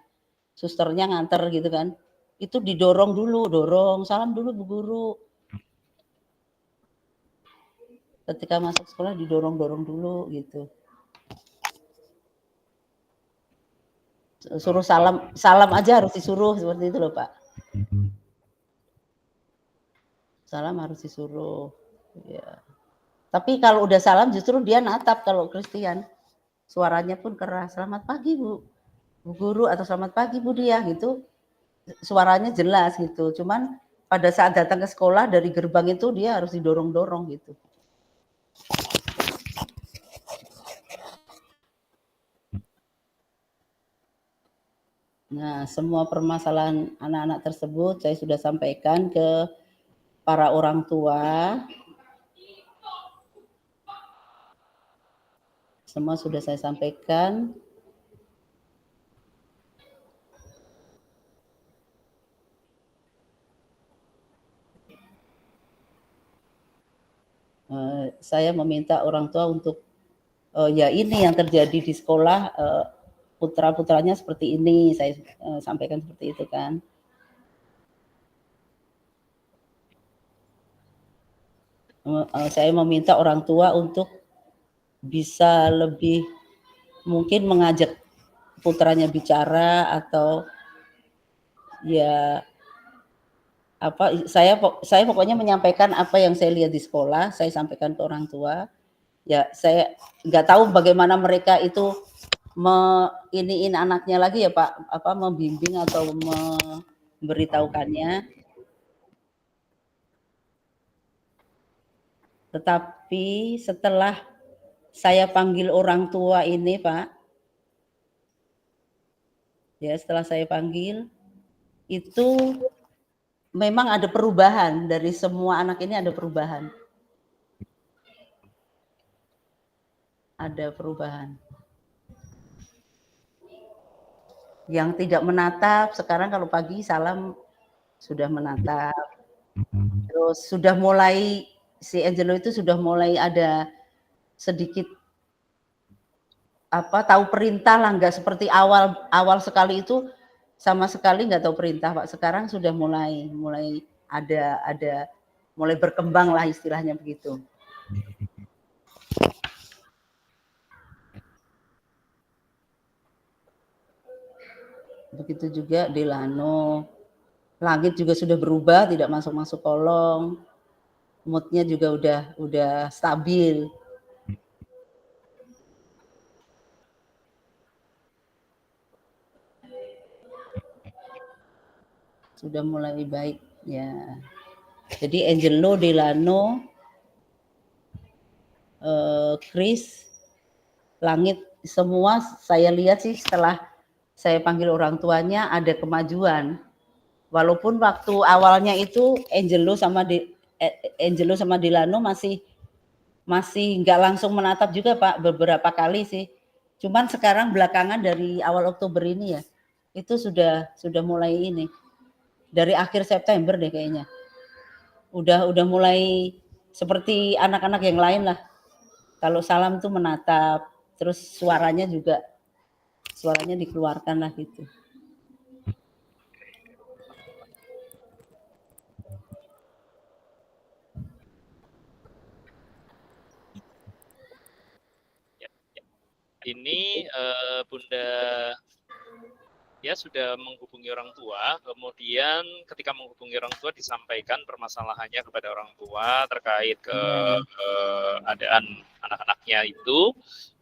Susternya nganter gitu kan. Itu didorong dulu, dorong, salam dulu Bu Guru. Ketika masuk sekolah didorong-dorong dulu gitu. Suruh salam aja harus disuruh seperti itu loh Pak. Salam harus disuruh. Ya. Tapi kalau udah salam justru dia natap kalau Christian. Suaranya pun keras. Selamat pagi Bu Guru atau selamat pagi Bu Dia gitu. Suaranya jelas gitu. Cuman pada saat datang ke sekolah dari gerbang itu dia harus didorong-dorong gitu. Nah, semua permasalahan anak-anak tersebut saya sudah sampaikan ke para orang tua. Semua sudah saya sampaikan. Saya meminta orang tua untuk ya ini yang terjadi di sekolah, putra-putranya seperti ini, saya sampaikan seperti itu kan. Saya meminta orang tua untuk bisa lebih mungkin mengajak putranya bicara atau ya apa saya pokoknya menyampaikan apa yang saya lihat di sekolah, saya sampaikan ke orang tua. Ya, saya nggak tahu bagaimana mereka itu iniin anaknya lagi ya Pak, apa membimbing atau memberitahukannya. Tetapi setelah saya panggil orang tua ini Pak, ya setelah saya panggil itu memang ada perubahan dari semua anak ini, ada perubahan. Ada perubahan. Yang tidak menatap sekarang kalau pagi salam sudah menatap. Terus sudah mulai si Angelo itu sudah mulai ada sedikit apa tahu perintah lah, nggak seperti awal sekali itu sama sekali nggak tahu perintah Pak. Sekarang sudah mulai ada mulai berkembang lah istilahnya begitu. Begitu juga Delano. Langit juga sudah berubah, tidak masuk kolong. Moodnya juga udah stabil. Sudah mulai baik ya. Jadi Angelo, Delano, Chris, Langit semua saya lihat sih setelah saya panggil orang tuanya ada kemajuan. Walaupun waktu awalnya itu Angelo sama Delano masih nggak langsung menatap juga Pak, beberapa kali sih. Cuman sekarang belakangan dari awal Oktober ini ya, itu sudah mulai ini. Dari akhir September deh kayaknya. Udah mulai seperti anak-anak yang lain lah. Kalau salam tuh menatap, terus suaranya dikeluarkan lah gitu. Ini Bunda ya sudah menghubungi orang tua, kemudian ketika menghubungi orang tua disampaikan permasalahannya kepada orang tua terkait keadaan anak-anaknya itu,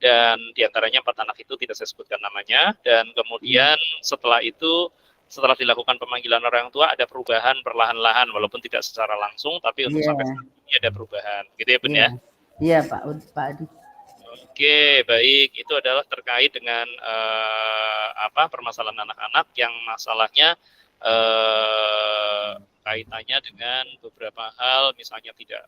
dan diantaranya 4 anak itu tidak saya sebutkan namanya, dan kemudian setelah setelah dilakukan pemanggilan orang tua ada perubahan perlahan-lahan walaupun tidak secara langsung, tapi untuk sampai saat ini ada perubahan, gitu ya Bun ya? Iya Pak Adi. Oke, baik. Itu adalah terkait dengan permasalahan anak-anak yang masalahnya kaitannya dengan beberapa hal, misalnya tidak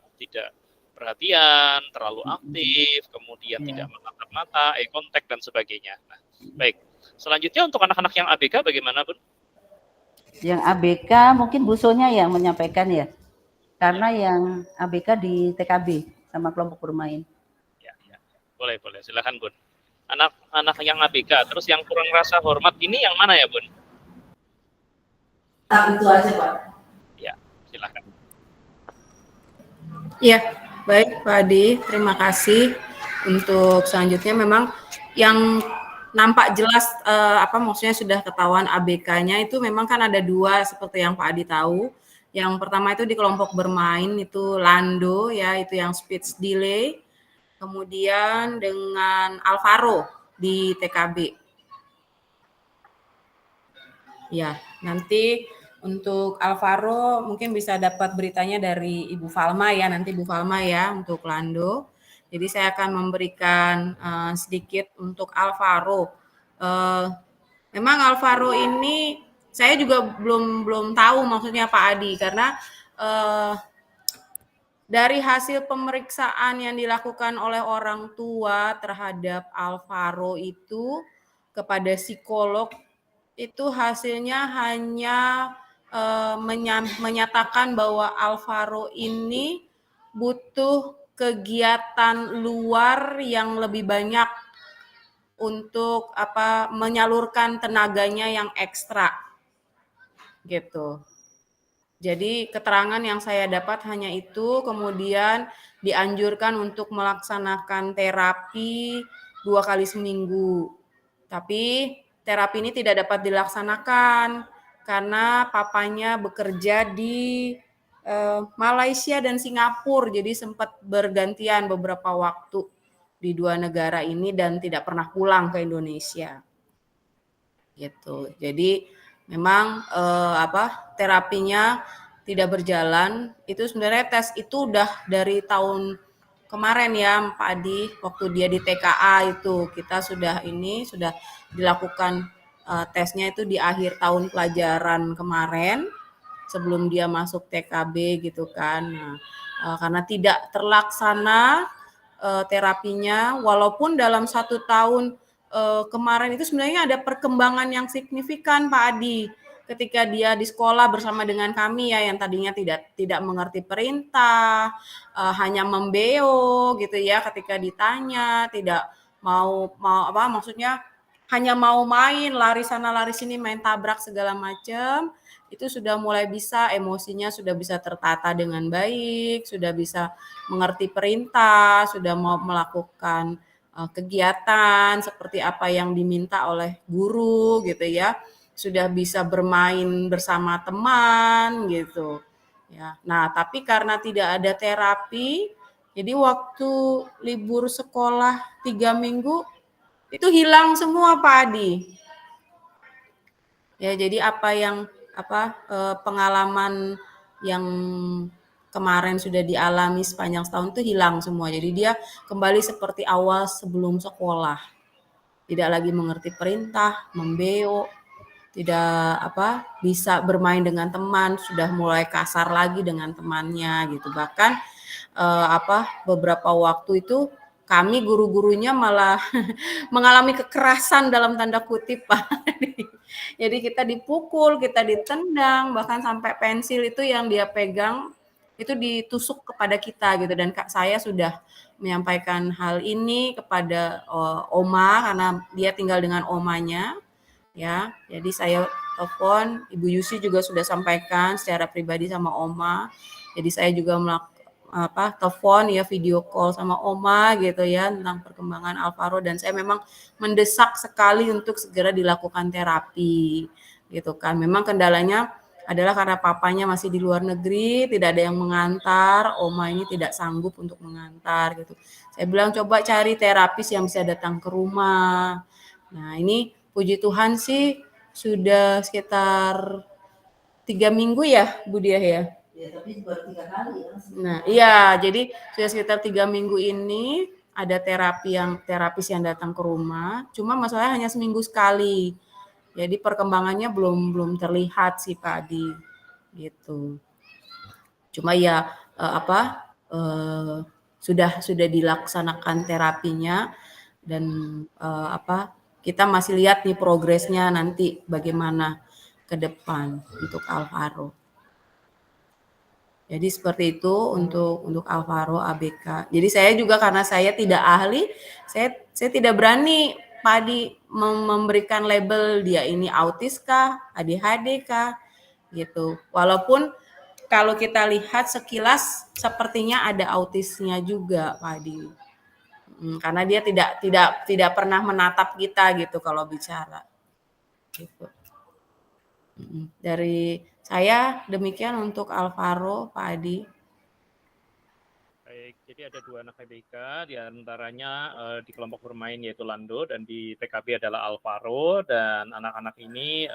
perhatian, terlalu aktif, kemudian tidak menatap mata, eye contact dan sebagainya. Nah, baik. Selanjutnya untuk anak-anak yang ABK bagaimana, Bun? Yang ABK mungkin Bu Sonya yang menyampaikan ya. karena yang ABK di TKB sama kelompok bermain. Ya. Boleh, silakan Bun. Anak yang ABK, terus yang kurang rasa hormat ini yang mana ya Bun? Itu aja Pak. Ya, silakan. Ya, baik Pak Adi, terima kasih. Untuk selanjutnya memang yang nampak jelas maksudnya sudah ketahuan ABK-nya itu memang kan ada dua seperti yang Pak Adi tahu. Yang pertama itu di kelompok bermain itu Lando ya, itu yang speech delay. Kemudian dengan Alvaro di TKB. Ya, nanti untuk Alvaro mungkin bisa dapat beritanya dari Ibu Falma ya, nanti Ibu Falma ya untuk Lando. Jadi saya akan memberikan sedikit untuk Alvaro. Memang Alvaro ini saya juga belum tahu maksudnya Pak Adi karena dari hasil pemeriksaan yang dilakukan oleh orang tua terhadap Alvaro itu kepada psikolog itu hasilnya hanya menyatakan bahwa Alvaro ini butuh kegiatan luar yang lebih banyak untuk menyalurkan tenaganya yang ekstra gitu. Jadi keterangan yang saya dapat hanya itu, kemudian dianjurkan untuk melaksanakan terapi 2 kali seminggu. Tapi terapi ini tidak dapat dilaksanakan karena papanya bekerja di Malaysia dan Singapura, jadi sempat bergantian beberapa waktu di 2 negara ini dan tidak pernah pulang ke Indonesia. Gitu. Jadi memang terapinya tidak berjalan. Itu sebenarnya tes itu udah dari tahun kemarin ya Pak Adi, waktu dia di TKA itu kita sudah dilakukan tesnya itu di akhir tahun pelajaran kemarin sebelum dia masuk TKB gitu kan. Nah, karena tidak terlaksana terapinya, walaupun dalam 1 tahun kemarin itu sebenarnya ada perkembangan yang signifikan Pak Adi ketika dia di sekolah bersama dengan kami ya yang tadinya tidak mengerti perintah, hanya membeo gitu ya ketika ditanya, tidak mau maksudnya hanya mau main, lari sana lari sini, main tabrak segala macam. Itu sudah mulai bisa, emosinya sudah bisa tertata dengan baik, sudah bisa mengerti perintah, sudah mau melakukan kegiatan seperti apa yang diminta oleh guru gitu ya, sudah bisa bermain bersama teman gitu ya. Nah, tapi karena tidak ada terapi, jadi waktu libur sekolah 3 minggu itu hilang semua Pak Adi. Ya, jadi pengalaman yang kemarin sudah dialami sepanjang setahun itu hilang semua. Jadi dia kembali seperti awal sebelum sekolah. Tidak lagi mengerti perintah, membeo, tidak bisa bermain dengan teman, sudah mulai kasar lagi dengan temannya gitu. Bahkan beberapa waktu itu kami guru-gurunya malah mengalami kekerasan dalam tanda kutip Pak. Jadi kita dipukul, kita ditendang, bahkan sampai pensil itu yang dia pegang itu ditusuk kepada kita gitu. Dan saya sudah menyampaikan hal ini kepada Oma karena dia tinggal dengan omanya ya. Jadi saya telepon, Ibu Yusi juga sudah sampaikan secara pribadi sama Oma. Jadi saya juga telepon ya, video call sama Oma gitu ya tentang perkembangan Alvaro, dan saya memang mendesak sekali untuk segera dilakukan terapi gitu kan. Memang kendalanya adalah karena papanya masih di luar negeri, tidak ada yang mengantar, Oma ini tidak sanggup untuk mengantar gitu. Saya bilang coba cari terapis yang bisa datang ke rumah. Nah, ini puji Tuhan sih sudah sekitar 3 minggu ya Bu Diah ya. Ya, tapi baru 3 kali ya. Nah, iya, jadi sudah sekitar 3 minggu ini ada terapis yang datang ke rumah. Cuma masalahnya hanya seminggu sekali. Jadi perkembangannya belum terlihat sih Pak Adi, gitu. Cuma ya sudah dilaksanakan terapinya dan kita masih lihat nih progresnya nanti bagaimana ke depan untuk Alvaro. Jadi seperti itu untuk Alvaro ABK. Jadi saya juga karena saya tidak ahli, saya tidak berani Pak Adi memberikan label dia ini autis kah, ADHD kah, gitu. Walaupun kalau kita lihat sekilas sepertinya ada autisnya juga Pak Adi. Karena dia tidak pernah menatap kita gitu kalau bicara. Gitu. Dari saya demikian untuk Alvaro, Pak Adi. Baik, jadi ada 2 anak ABK, di antaranya di kelompok bermain yaitu Lando, dan di TKB adalah Alvaro, dan anak-anak ini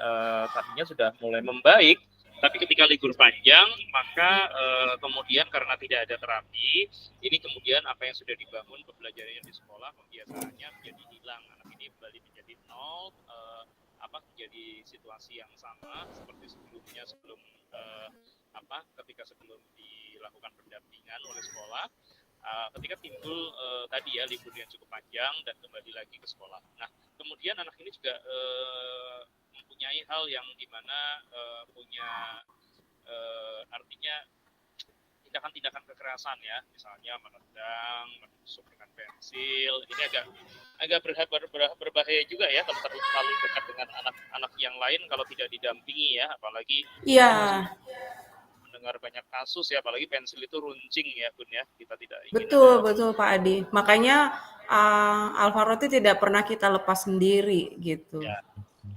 tadinya sudah mulai membaik, tapi ketika libur panjang, maka kemudian karena tidak ada terapi, ini kemudian apa yang sudah dibangun pembelajarannya di sekolah, pembiasaannya menjadi hilang. Anak ini kembali menjadi nol, menjadi situasi yang sama seperti sebelumnya, ketika sebelum dilakukan pendampingan oleh sekolah, ketika timbul tadi ya libur yang cukup panjang dan kembali lagi ke sekolah. Nah, kemudian anak ini juga mempunyai hal yang dimana punya artinya tindakan-tindakan kekerasan ya, misalnya menendang, menusuk dengan pensil. Ini agak berbahaya juga ya kalau terlalu dekat dengan anak-anak yang lain kalau tidak didampingi ya, apalagi mendengar banyak kasus ya, apalagi pensil itu runcing ya Bun ya, kita tidak ingin. Betul Pak Adi. Makanya Alvaro itu tidak pernah kita lepas sendiri gitu.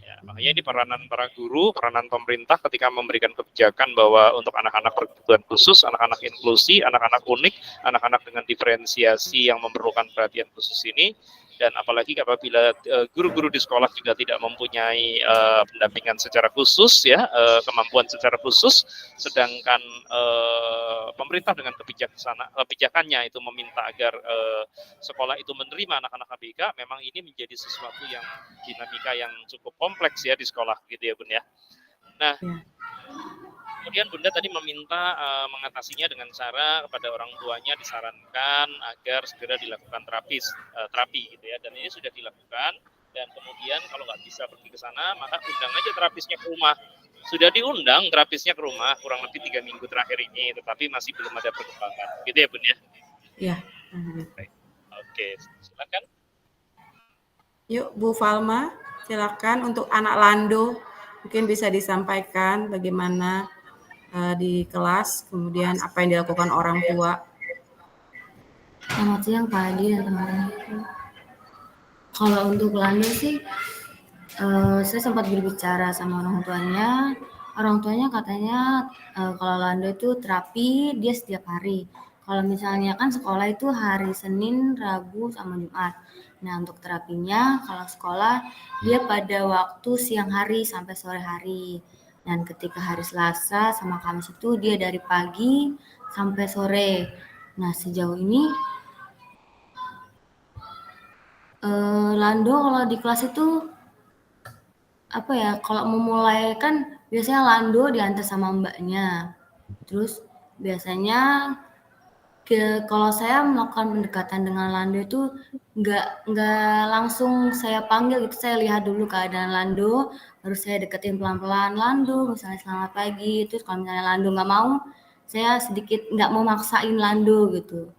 Ya, makanya ini peranan para guru, peranan pemerintah ketika memberikan kebijakan bahwa untuk anak-anak berkebutuhan khusus, anak-anak inklusi, anak-anak unik, anak-anak dengan diferensiasi yang memerlukan perhatian khusus ini, dan apalagi apabila guru-guru di sekolah juga tidak mempunyai pendampingan secara khusus ya, kemampuan secara khusus, sedangkan pemerintah dengan kebijakannya itu meminta agar sekolah itu menerima anak-anak ABK, memang ini menjadi sesuatu yang dinamika yang cukup kompleks ya di sekolah gitu ya Bun ya. Nah, kemudian Bunda tadi meminta mengatasinya dengan cara kepada orang tuanya disarankan agar segera dilakukan terapi gitu ya, dan ini sudah dilakukan, dan kemudian kalau nggak bisa pergi ke sana maka undang aja terapisnya ke rumah. Sudah diundang terapisnya ke rumah kurang lebih 3 minggu terakhir ini, tetapi masih belum ada perkembangan gitu ya Bun ya. Iya. Oke, silakan. Yuk Bu Falma, silakan untuk anak Lando mungkin bisa disampaikan bagaimana di kelas, kemudian apa yang dilakukan orang tua. Selamat siang Pak Adi dan teman-teman. Kalau untuk Lando sih, saya sempat berbicara sama orang tuanya katanya kalau Lando itu terapi dia setiap hari. Kalau misalnya kan sekolah itu hari Senin, Rabu, sama Jumat. Nah untuk terapinya kalau sekolah dia pada waktu siang hari sampai sore hari. Dan ketika hari Selasa sama Kamis itu dia dari pagi sampai sore. Nah sejauh ini Lando kalau di kelas itu kalau memulai kan biasanya Lando diantar sama mbaknya. Terus biasanya kalau saya melakukan pendekatan dengan Lando itu nggak langsung saya panggil gitu, saya lihat dulu keadaan Lando, baru saya deketin pelan-pelan Lando, misalnya selamat pagi. Terus kalau misalnya Lando nggak mau, saya sedikit nggak mau maksain Lando gitu.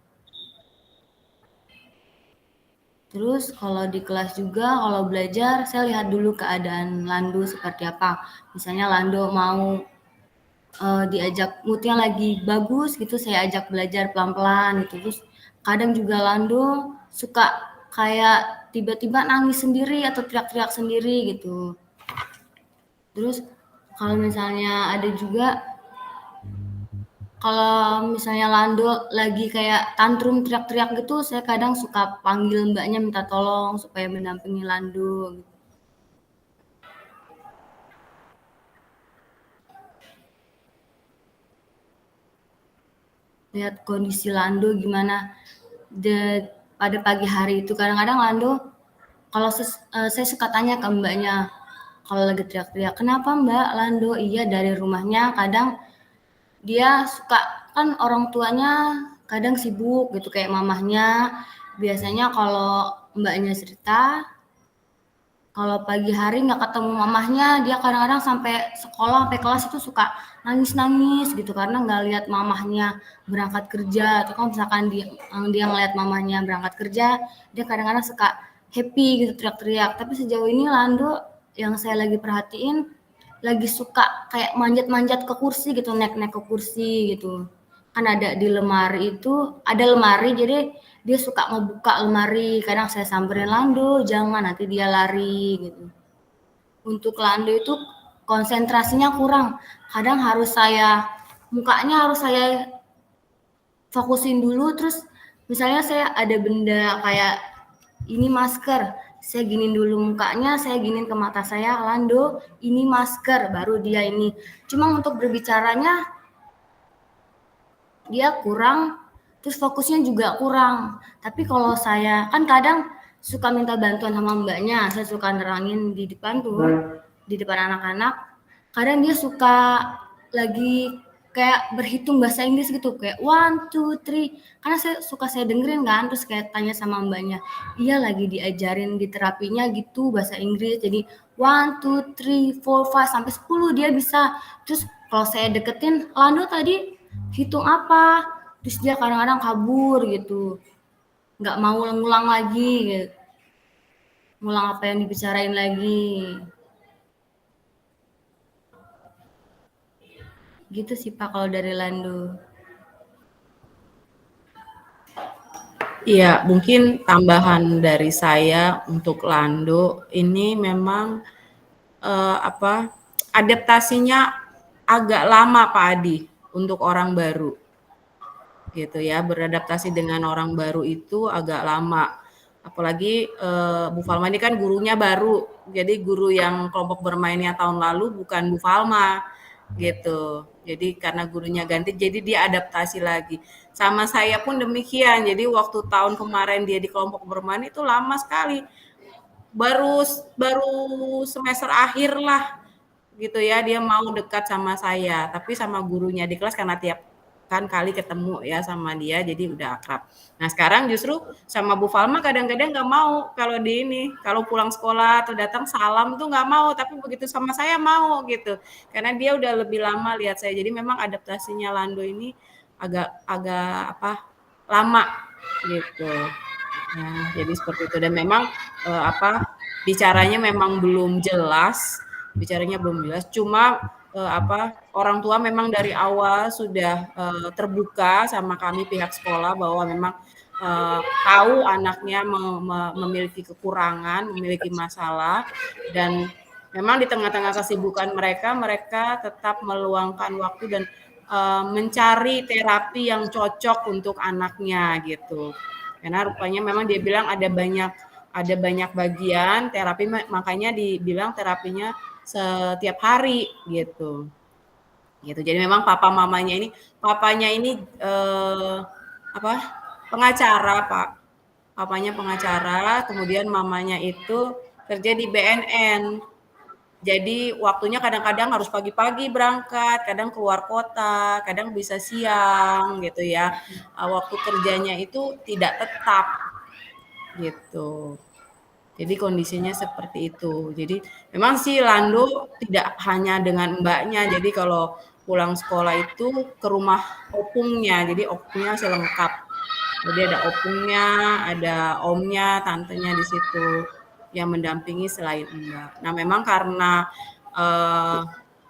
Terus kalau di kelas juga, kalau belajar, saya lihat dulu keadaan Lando seperti apa. Misalnya Lando mau diajak moodnya lagi bagus gitu, saya ajak belajar pelan-pelan gitu. Terus kadang juga Lando suka kayak tiba-tiba nangis sendiri atau teriak-teriak sendiri gitu. Terus kalau misalnya ada juga kalau misalnya Lando lagi kayak tantrum teriak-teriak gitu, saya kadang suka panggil mbaknya minta tolong supaya mendampingi Lando. Lihat kondisi Lando gimana pada pagi hari itu. Kadang-kadang Lando, kalau saya suka tanya ke mbaknya, kalau lagi teriak-teriak, kenapa mbak Lando? Iya dari rumahnya kadang dia suka, kan orang tuanya kadang sibuk gitu kayak mamahnya. Biasanya kalau mbaknya cerita, kalau pagi hari nggak ketemu mamahnya, dia kadang-kadang sampai sekolah, sampai kelas itu suka nangis-nangis gitu karena nggak lihat mamahnya berangkat kerja. Atau kalau misalkan dia ngeliat mamahnya berangkat kerja, dia kadang-kadang suka happy gitu, teriak-teriak. Tapi sejauh ini Lando yang saya lagi perhatiin lagi suka kayak manjat-manjat ke kursi gitu, naik-naik ke kursi gitu. Kan ada di lemari itu, ada lemari, jadi dia suka ngebuka lemari. Kadang saya samperin, Lando jangan, nanti dia lari gitu. Untuk Lando itu konsentrasinya kurang, kadang mukanya harus saya fokusin dulu, terus misalnya saya ada benda kayak ini masker, saya giniin dulu mukanya, saya giniin ke mata saya, Lando ini masker, baru dia ini. Cuma untuk berbicaranya dia kurang, terus fokusnya juga kurang. Tapi kalau saya kan kadang suka minta bantuan sama mbaknya, saya suka nerangin di depan tuh, di depan anak-anak. Kadang dia suka lagi kayak berhitung bahasa Inggris gitu, kayak 1, 2, 3. Karena saya dengerin kan, terus kayak tanya sama mbaknya, iya lagi diajarin di terapinya gitu bahasa Inggris. Jadi 1, 2, 3, 4, 5 sampai 10 dia bisa. Terus kalau saya deketin, Lando tadi hitung apa? Terus dia kadang-kadang kabur gitu, nggak mau ngulang lagi gitu. Ngulang apa yang dibicarain lagi. Gitu sih Pak kalau dari Lando. Iya, mungkin tambahan dari saya untuk Lando ini memang adaptasinya agak lama Pak Adi untuk orang baru. Gitu ya, beradaptasi dengan orang baru itu agak lama. Apalagi Bu Falma ini kan gurunya baru. Jadi guru yang kelompok bermainnya tahun lalu bukan Bu Falma gitu. Jadi karena gurunya ganti jadi dia adaptasi lagi. Sama saya pun demikian. Jadi waktu tahun kemarin dia di kelompok bermain itu lama sekali. Baru semester akhir lah gitu ya dia mau dekat sama saya, tapi sama gurunya di kelas karena tiap kan kali ketemu ya sama dia jadi udah akrab. Nah sekarang justru sama Bu Falma kadang-kadang nggak mau kalau kalau pulang sekolah atau datang salam tuh nggak mau, tapi begitu sama saya mau gitu karena dia udah lebih lama lihat saya. Jadi memang adaptasinya Lando ini agak lama gitu. Nah, jadi seperti itu dan memang bicaranya memang belum jelas. Cuma orang tua memang dari awal sudah terbuka sama kami pihak sekolah bahwa memang tahu anaknya memiliki kekurangan, memiliki masalah dan memang di tengah-tengah kesibukan mereka tetap meluangkan waktu dan mencari terapi yang cocok untuk anaknya gitu. Karena rupanya memang dia bilang ada banyak bagian terapi, makanya dibilang terapinya setiap hari gitu. Jadi memang papanya ini pengacara Pak. Papanya pengacara, kemudian mamanya itu kerja di BNN. Jadi waktunya kadang-kadang harus pagi-pagi berangkat, kadang keluar kota, kadang bisa siang gitu ya. Waktu kerjanya itu tidak tetap gitu. Jadi kondisinya seperti itu. Jadi memang si Lando tidak hanya dengan mbaknya. Jadi kalau pulang sekolah itu ke rumah opungnya. Jadi opungnya selengkap. Jadi ada opungnya, ada omnya, tantenya di situ yang mendampingi selain mbak. Nah memang karena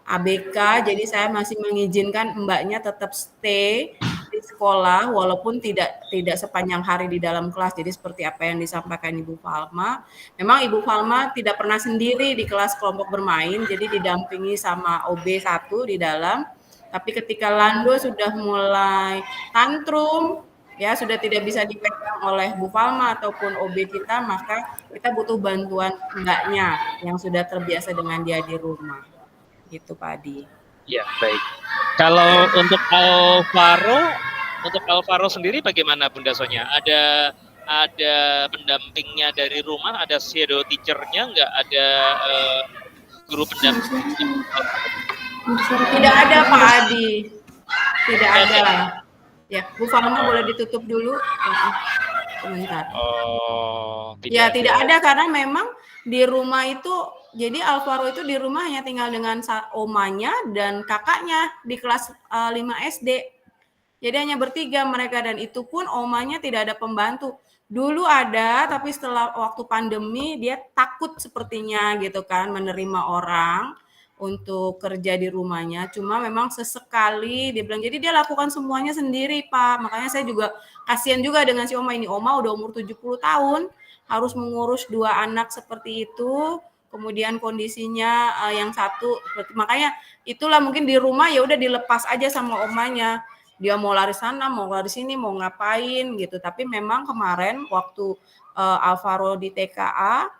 ABK, jadi saya masih mengizinkan mbaknya tetap stay di sekolah walaupun tidak sepanjang hari di dalam kelas. Jadi seperti apa yang disampaikan Ibu Falma, memang Ibu Falma tidak pernah sendiri di kelas kelompok bermain, jadi didampingi sama OB 1 di dalam. Tapi ketika Lando sudah mulai tantrum, ya sudah tidak bisa dipegang oleh Bu Falma ataupun OB kita, maka kita butuh bantuan mbaknya yang sudah terbiasa dengan dia di rumah. Gitu Pak Adi. Ya, baik. Kalau untuk Alvaro sendiri bagaimana Bunda Sonya? Ada pendampingnya dari rumah, ada shadow teacher-nya, nggak ada guru pendamping? Tidak ada Pak Adi. Tidak ada. Ya, Bu Falma boleh ditutup dulu. sebentar. Oh, Ya, tidak ada. ada karena memang di rumah itu, jadi Alvaro itu di rumah hanya tinggal dengan omanya dan kakaknya di kelas 5 SD. Jadi hanya bertiga mereka dan itu pun omanya tidak ada pembantu. Dulu ada, tapi setelah waktu pandemi dia takut sepertinya gitu kan menerima orang untuk kerja di rumahnya. Cuma memang sesekali dia bilang, jadi dia lakukan semuanya sendiri, Pak. Makanya saya juga kasihan juga dengan si Oma ini. Oma udah umur 70 tahun, harus mengurus 2 anak seperti itu. Kemudian kondisinya yang satu, makanya itulah mungkin di rumah ya udah dilepas aja sama omanya. Dia mau lari sana, mau lari sini, mau ngapain gitu. Tapi memang kemarin waktu Alvaro di TKA,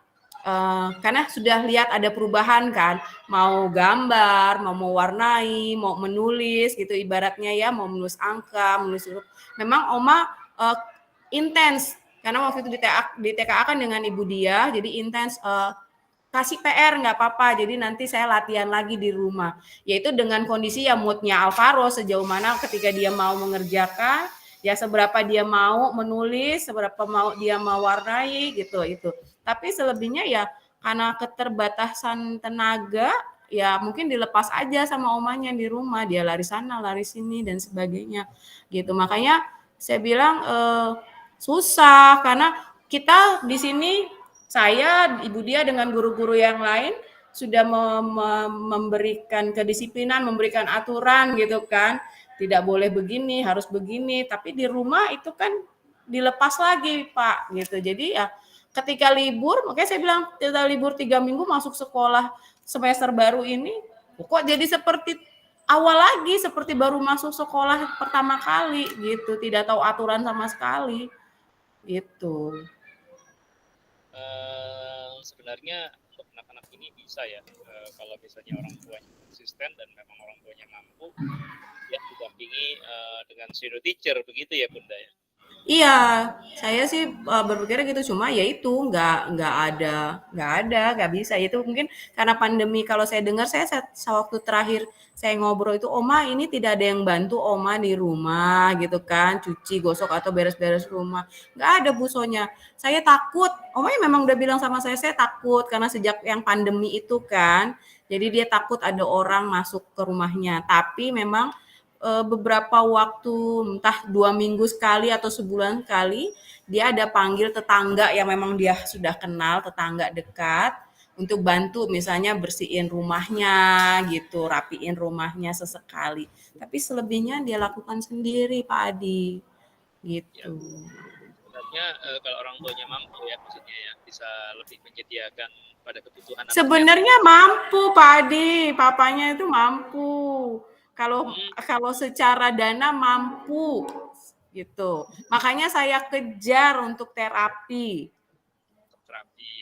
karena sudah lihat ada perubahan kan, mau gambar, mau mewarnai, mau menulis gitu ibaratnya ya, mau menulis angka, menulis huruf. Memang Oma intens karena waktu itu di TKA kan dengan ibu dia, jadi intens kasih PR nggak apa-apa, jadi nanti saya latihan lagi di rumah. Yaitu dengan kondisi ya moodnya Alvaro sejauh mana ketika dia mau mengerjakan, ya seberapa dia mau menulis, seberapa mau dia mewarnai gitu itu. Tapi selebihnya ya karena keterbatasan tenaga, ya mungkin dilepas aja sama omanya di rumah, dia lari sana, lari sini dan sebagainya gitu. Makanya saya bilang susah karena kita di sini saya, ibu dia dengan guru-guru yang lain sudah memberikan kedisiplinan, memberikan aturan gitu kan. Tidak boleh begini, harus begini. Tapi di rumah itu kan dilepas lagi, Pak. Gitu. Jadi ya ketika libur, makanya saya bilang kita libur 3 minggu masuk sekolah semester baru ini, kok jadi seperti awal lagi, seperti baru masuk sekolah pertama kali gitu. Tidak tahu aturan sama sekali. Gitu. Sebenarnya untuk anak-anak ini bisa ya, kalau misalnya orang tuanya konsisten dan memang orang tuanya mampu, ya didampingi dengan shadow teacher begitu ya Bunda ya. Iya, saya sih berpikirnya gitu, cuma ya itu nggak bisa. Itu mungkin karena pandemi. Kalau saya dengar, saya waktu terakhir saya ngobrol itu, Oma ini tidak ada yang bantu Oma di rumah gitu kan, cuci, gosok atau beres-beres rumah. Nggak ada Bu Sonya. Saya takut. Oma memang udah bilang sama saya takut karena sejak yang pandemi itu kan, jadi dia takut ada orang masuk ke rumahnya. Tapi memang beberapa waktu entah 2 minggu sekali atau sebulan sekali dia ada panggil tetangga yang memang dia sudah kenal, tetangga dekat untuk bantu misalnya bersihin rumahnya gitu, rapiin rumahnya sesekali. Tapi selebihnya dia lakukan sendiri Pak Adi gitu. Ya. Sebenarnya kalau orang tuanya mampu ya maksudnya ya bisa lebih menyediakan pada kebutuhan anaknya. Sebenarnya mampu Pak Adi, papanya itu mampu. Kalau secara dana mampu gitu. Makanya saya kejar untuk terapi.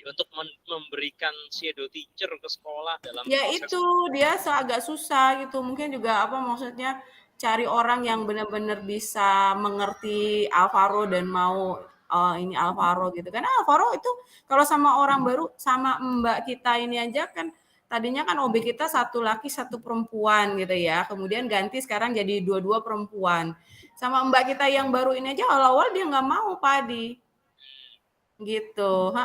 Untuk memberikan shadow teacher ke sekolah dalam ya proses itu dia agak susah gitu. Mungkin juga apa maksudnya cari orang yang benar-benar bisa mengerti Alvaro dan mau ini Alvaro gitu. Karena Alvaro itu kalau sama orang baru sama Mbak kita ini aja kan tadinya kan OB kita satu laki satu perempuan gitu ya. Kemudian ganti sekarang jadi dua-dua perempuan. Sama Mbak kita yang baru ini aja awal-awal dia nggak mau Padi. Gitu.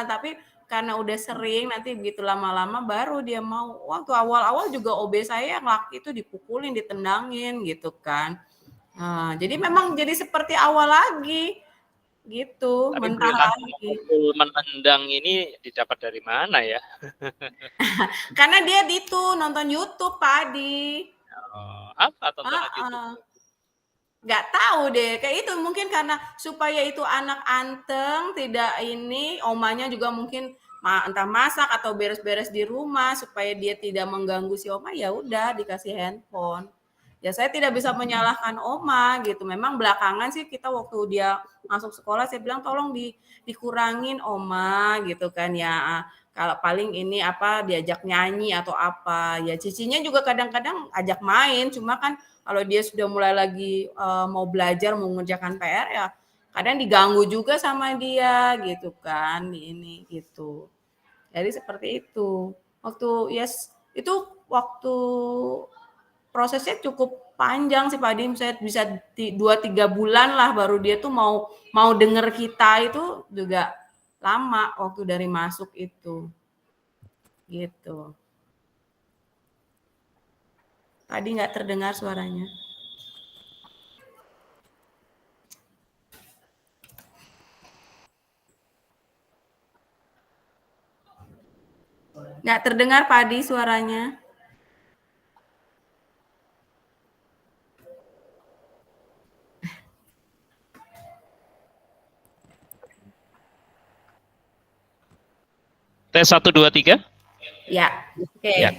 Tapi karena udah sering nanti begitu lama-lama baru dia mau. Waktu awal-awal juga OB saya yang laki itu dipukulin, ditendangin gitu kan. Jadi memang jadi seperti awal lagi gitu. Tapi mentah lagi. Menendang ini didapat dari mana ya? Karena dia nonton YouTube Pak Adi. Apa tontonan YouTube? Nggak tahu deh, kayak itu mungkin karena supaya itu anak anteng, tidak ini, omanya juga mungkin entah masak atau beres-beres di rumah supaya dia tidak mengganggu si oma, ya udah dikasih handphone. Ya saya tidak bisa menyalahkan oma gitu. Memang belakangan sih kita waktu dia masuk sekolah saya bilang tolong dikurangin oma gitu kan ya. Kalau paling ini apa diajak nyanyi atau apa. Ya cicinya juga kadang-kadang ajak main, cuma kan kalau dia sudah mulai lagi mau belajar, mau mengerjakan PR ya kadang diganggu juga sama dia gitu kan ini gitu. Jadi seperti itu. Waktu itu waktu prosesnya cukup panjang sih Pak Adi, misalnya bisa 2-3 bulan lah baru dia tuh mau denger kita, itu juga lama waktu dari masuk itu. Gitu. Tadi nggak terdengar suaranya. Nggak terdengar Pak Adi suaranya. Tes 1, 2, 3. Ya, oke. Ya.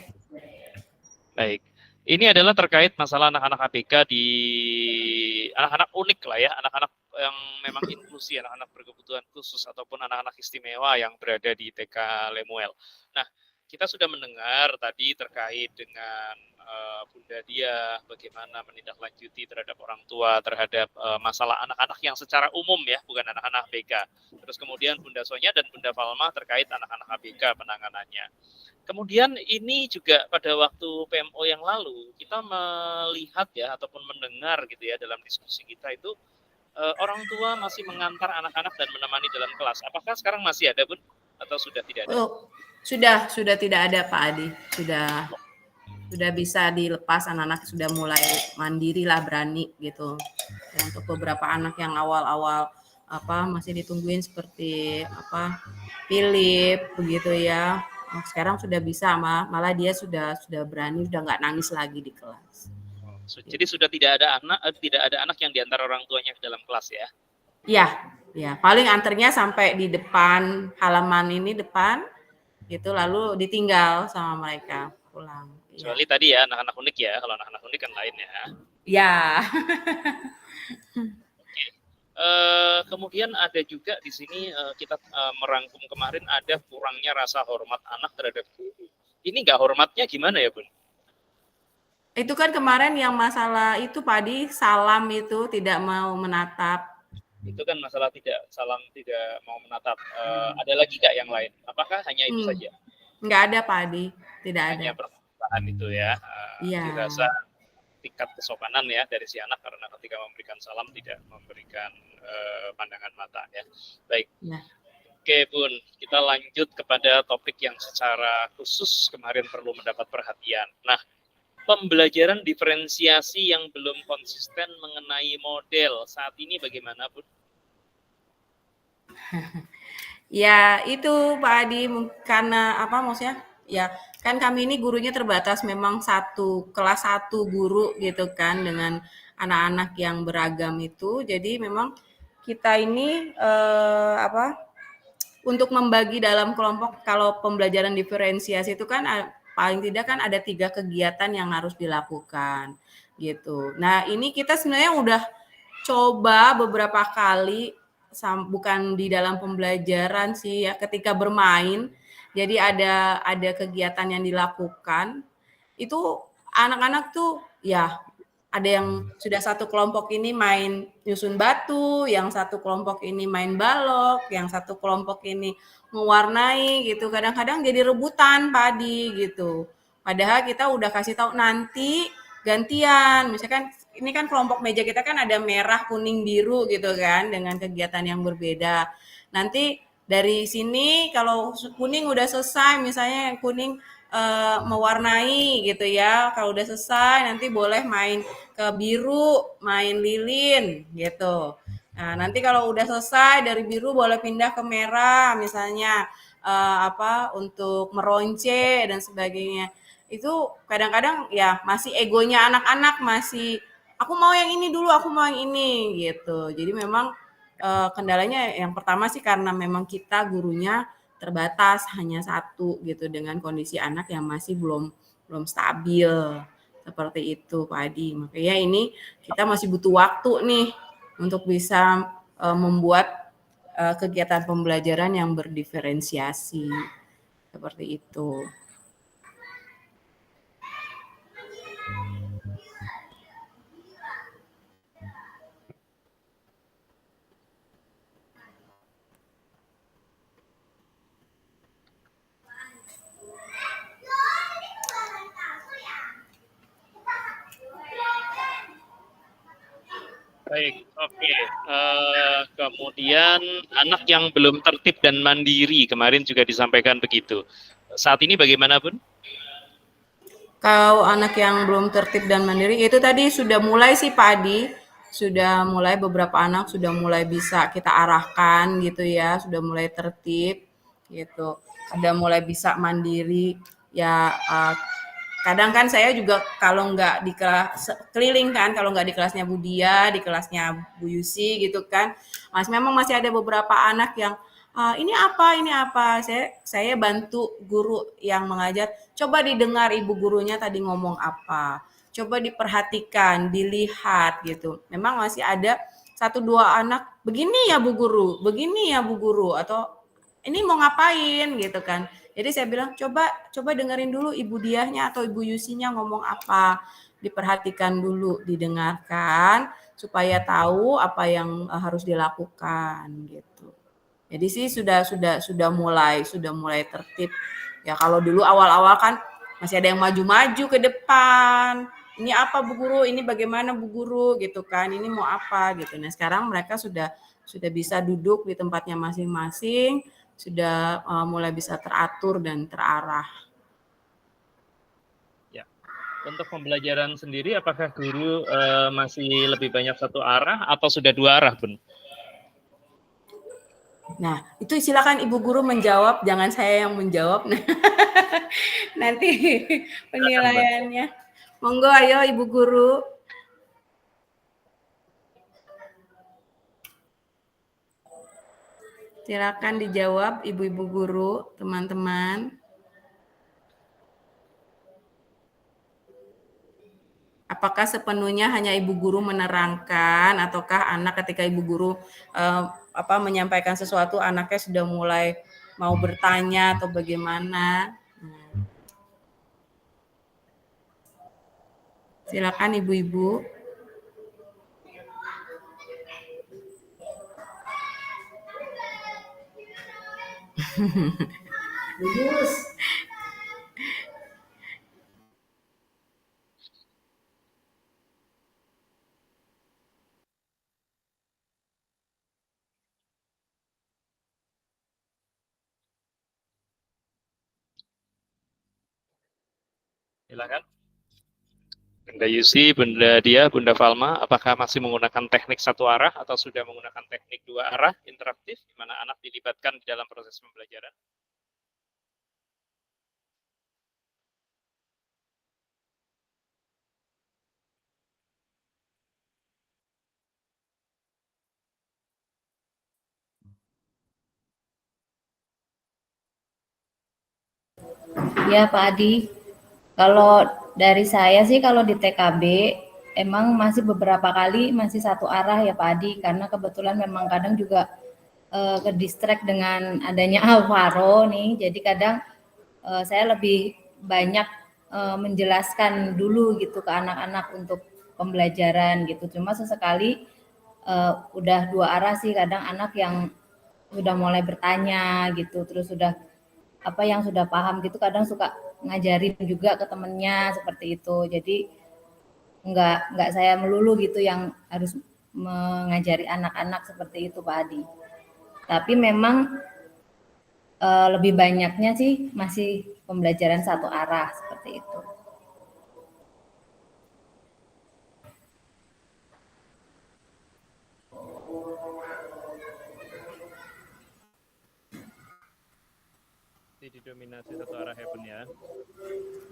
Baik. Ini adalah terkait masalah anak-anak ABK di anak-anak unik lah ya, anak-anak yang memang inklusi, anak-anak berkebutuhan khusus ataupun anak-anak istimewa yang berada di TK Lemuel. Nah, kita sudah mendengar tadi terkait dengan Bunda Dia, bagaimana menindaklanjuti terhadap orang tua, terhadap masalah anak-anak yang secara umum ya, bukan anak-anak ABK. Terus kemudian Bunda Sonya dan Bunda Falma terkait anak-anak ABK penanganannya. Kemudian ini juga pada waktu PMO yang lalu, kita melihat ya, ataupun mendengar gitu ya, dalam diskusi kita itu, orang tua masih mengantar anak-anak dan menemani dalam kelas. Apakah sekarang masih ada, Bun? Atau sudah tidak ada? Oh, sudah tidak ada Pak Adi. Sudah bisa dilepas, anak-anak sudah mulai mandiri lah, berani gitu. Ya, untuk beberapa anak yang awal-awal masih ditungguin seperti Philip begitu ya. Sekarang sudah bisa, malah dia sudah berani, sudah nggak nangis lagi di kelas. Jadi sudah tidak ada anak yang diantar orang tuanya ke dalam kelas ya? Ya, paling anternya sampai di depan halaman ini gitu, lalu ditinggal sama mereka pulang. Kecuali tadi ya anak-anak unik ya, kalau anak-anak unik kan lain ya. Ya. Oke. Kemudian ada juga di sini kita merangkum kemarin ada kurangnya rasa hormat anak terhadap guru. Ini nggak hormatnya gimana ya, Bun? Itu kan kemarin yang masalah itu Pak Adi, salam itu tidak mau menatap. Itu kan masalah tidak mau menatap. Ada lagi nggak yang lain? Apakah hanya itu saja? Nggak ada Pak Adi, tidak hanya ada. perasaan itu ya. Iya. Dirasa tingkat kesopanan ya dari si anak, karena ketika memberikan salam tidak memberikan pandangan mata ya. Baik. Ya. Oke Bun, kita lanjut kepada topik yang secara khusus kemarin perlu mendapat perhatian. Nah, pembelajaran diferensiasi yang belum konsisten mengenai model saat ini bagaimana Bun? Ya itu Pak Adi, karena maksudnya ya kan kami ini gurunya terbatas, memang kelas 1 guru gitu kan, dengan anak-anak yang beragam itu. Jadi memang kita ini untuk membagi dalam kelompok, kalau pembelajaran diferensiasi itu kan paling tidak kan ada 3 kegiatan yang harus dilakukan gitu. Nah ini kita sebenarnya udah coba beberapa kali, bukan di dalam pembelajaran sih ya, ketika bermain. Jadi ada kegiatan yang dilakukan, itu anak-anak tuh ya ada yang sudah satu kelompok ini main nyusun batu, yang satu kelompok ini main balok, yang satu kelompok ini mewarnai gitu. Kadang-kadang jadi rebutan padi gitu. Padahal kita udah kasih tahu nanti gantian. Misalkan ini kan kelompok meja kita kan ada merah, kuning, biru gitu kan, dengan kegiatan yang berbeda. Nanti dari sini kalau kuning udah selesai, misalnya yang kuning mewarnai gitu ya. Kalau udah selesai nanti boleh main ke biru, main lilin gitu. Nah, nanti kalau udah selesai dari biru boleh pindah ke merah misalnya untuk meronce dan sebagainya. Itu kadang-kadang ya masih egonya anak-anak, masih aku mau yang ini dulu, aku mau yang ini gitu. Jadi memang kendalanya yang pertama sih karena memang kita gurunya terbatas, hanya 1 gitu, dengan kondisi anak yang masih belum stabil seperti itu Pak Adi. Makanya ini kita masih butuh waktu nih untuk bisa membuat kegiatan pembelajaran yang berdiferensiasi seperti itu. Baik, oke. Kemudian anak yang belum tertib dan mandiri, kemarin juga disampaikan begitu. Saat ini bagaimana, Bun? Kalau anak yang belum tertib dan mandiri, itu tadi sudah mulai sih Pak Adi, sudah mulai beberapa anak sudah mulai bisa kita arahkan gitu ya, sudah mulai tertib gitu, ada mulai bisa mandiri ya. Kadang kan saya juga kalau nggak di kelas keliling kan, kalau nggak di kelasnya Bu Dia, di kelasnya Bu Yusi gitu kan, memang masih ada beberapa anak yang ini apa, saya bantu guru yang mengajar, coba didengar ibu gurunya tadi ngomong apa, coba diperhatikan, dilihat gitu. Memang masih ada satu dua anak, begini ya Bu Guru, begini ya Bu Guru, atau ini mau ngapain gitu kan. Jadi saya bilang coba dengerin dulu ibu Diahnya atau ibu Yusinya ngomong apa, diperhatikan dulu, didengarkan supaya tahu apa yang harus dilakukan gitu. Jadi sih sudah mulai tertib. Ya kalau dulu awal-awal kan masih ada yang maju-maju ke depan. Ini apa Bu Guru? Ini bagaimana Bu Guru? Gitu kan. Ini mau apa gitu. Nah, sekarang mereka sudah bisa duduk di tempatnya masing-masing, sudah mulai bisa teratur dan terarah. Ya. Untuk pembelajaran sendiri, apakah guru masih lebih banyak satu arah atau sudah dua arah, Bun? Nah, itu silakan Ibu Guru menjawab, jangan saya yang menjawab. Nah, nanti penilaiannya. Monggo ayo Ibu Guru. Silakan dijawab Ibu-ibu guru, teman-teman. Apakah sepenuhnya hanya ibu guru menerangkan, ataukah anak ketika ibu guru menyampaikan sesuatu, anaknya sudah mulai mau bertanya atau bagaimana? Silakan ibu-ibu. Silakan. Bunda Yusi, Bunda Dia, Bunda Falma, apakah masih menggunakan teknik satu arah atau sudah menggunakan teknik dua arah interaktif, di mana anak dilibatkan di dalam proses pembelajaran? Ya Pak Adi, kalau dari saya sih kalau di TKB emang masih beberapa kali masih satu arah ya Pak Adi, karena kebetulan memang kadang juga ke distract dengan adanya Alvaro nih, jadi kadang saya lebih banyak menjelaskan dulu gitu ke anak-anak untuk pembelajaran gitu. Cuma sesekali udah dua arah sih, kadang anak yang sudah mulai bertanya gitu, terus sudah apa yang sudah paham gitu, kadang suka ngajarin juga ke temennya seperti itu. Jadi nggak saya melulu gitu yang harus mengajari anak-anak seperti itu Pak Adi. Tapi memang lebih banyaknya sih masih pembelajaran satu arah seperti itu. Didominasi satu arah ya Bun ya?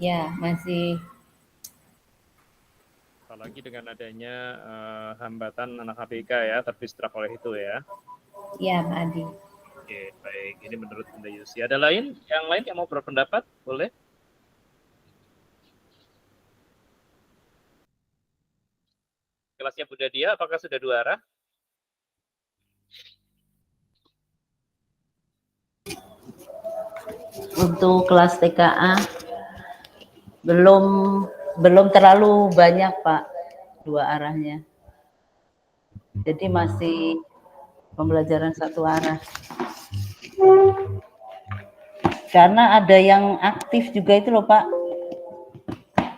Ya, masih. Apalagi dengan adanya hambatan anak ABK ya, terdistrak oleh itu ya? Ya, Pak Adi. Oke, baik. Ini menurut Bunda Yusi. Ada lain yang mau berpendapat? Boleh? Kelasnya Bunda Dia, apakah sudah dua arah? Untuk kelas TKA belum terlalu banyak Pak, dua arahnya. Jadi masih pembelajaran satu arah. Karena ada yang aktif juga itu loh Pak.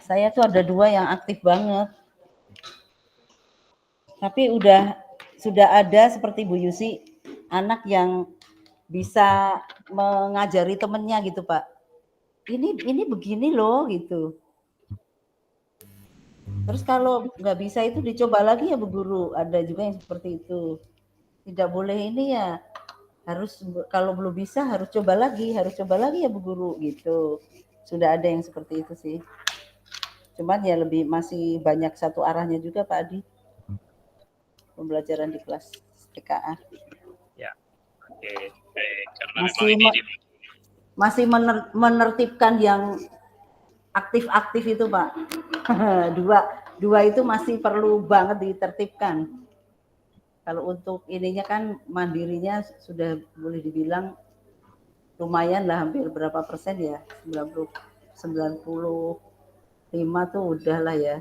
Saya tuh ada dua yang aktif banget. Tapi sudah ada seperti Bu Yusi, anak yang bisa mengajari temennya gitu Pak. Ini begini loh gitu. Terus kalau nggak bisa itu dicoba lagi ya Bu Guru. Ada juga yang seperti itu. Tidak boleh ini ya, harus kalau belum bisa harus coba lagi ya Bu Guru gitu. Sudah ada yang seperti itu sih. Cuman ya masih banyak satu arahnya juga Pak Adi. Pembelajaran di kelas TKA. Ya, oke. Karena Masih memang ini masih menertibkan yang aktif-aktif itu Pak. dua itu masih perlu banget ditertibkan. Kalau untuk ininya kan mandirinya sudah boleh dibilang lumayan lah, hampir berapa persen ya, 95 tuh udah lah ya.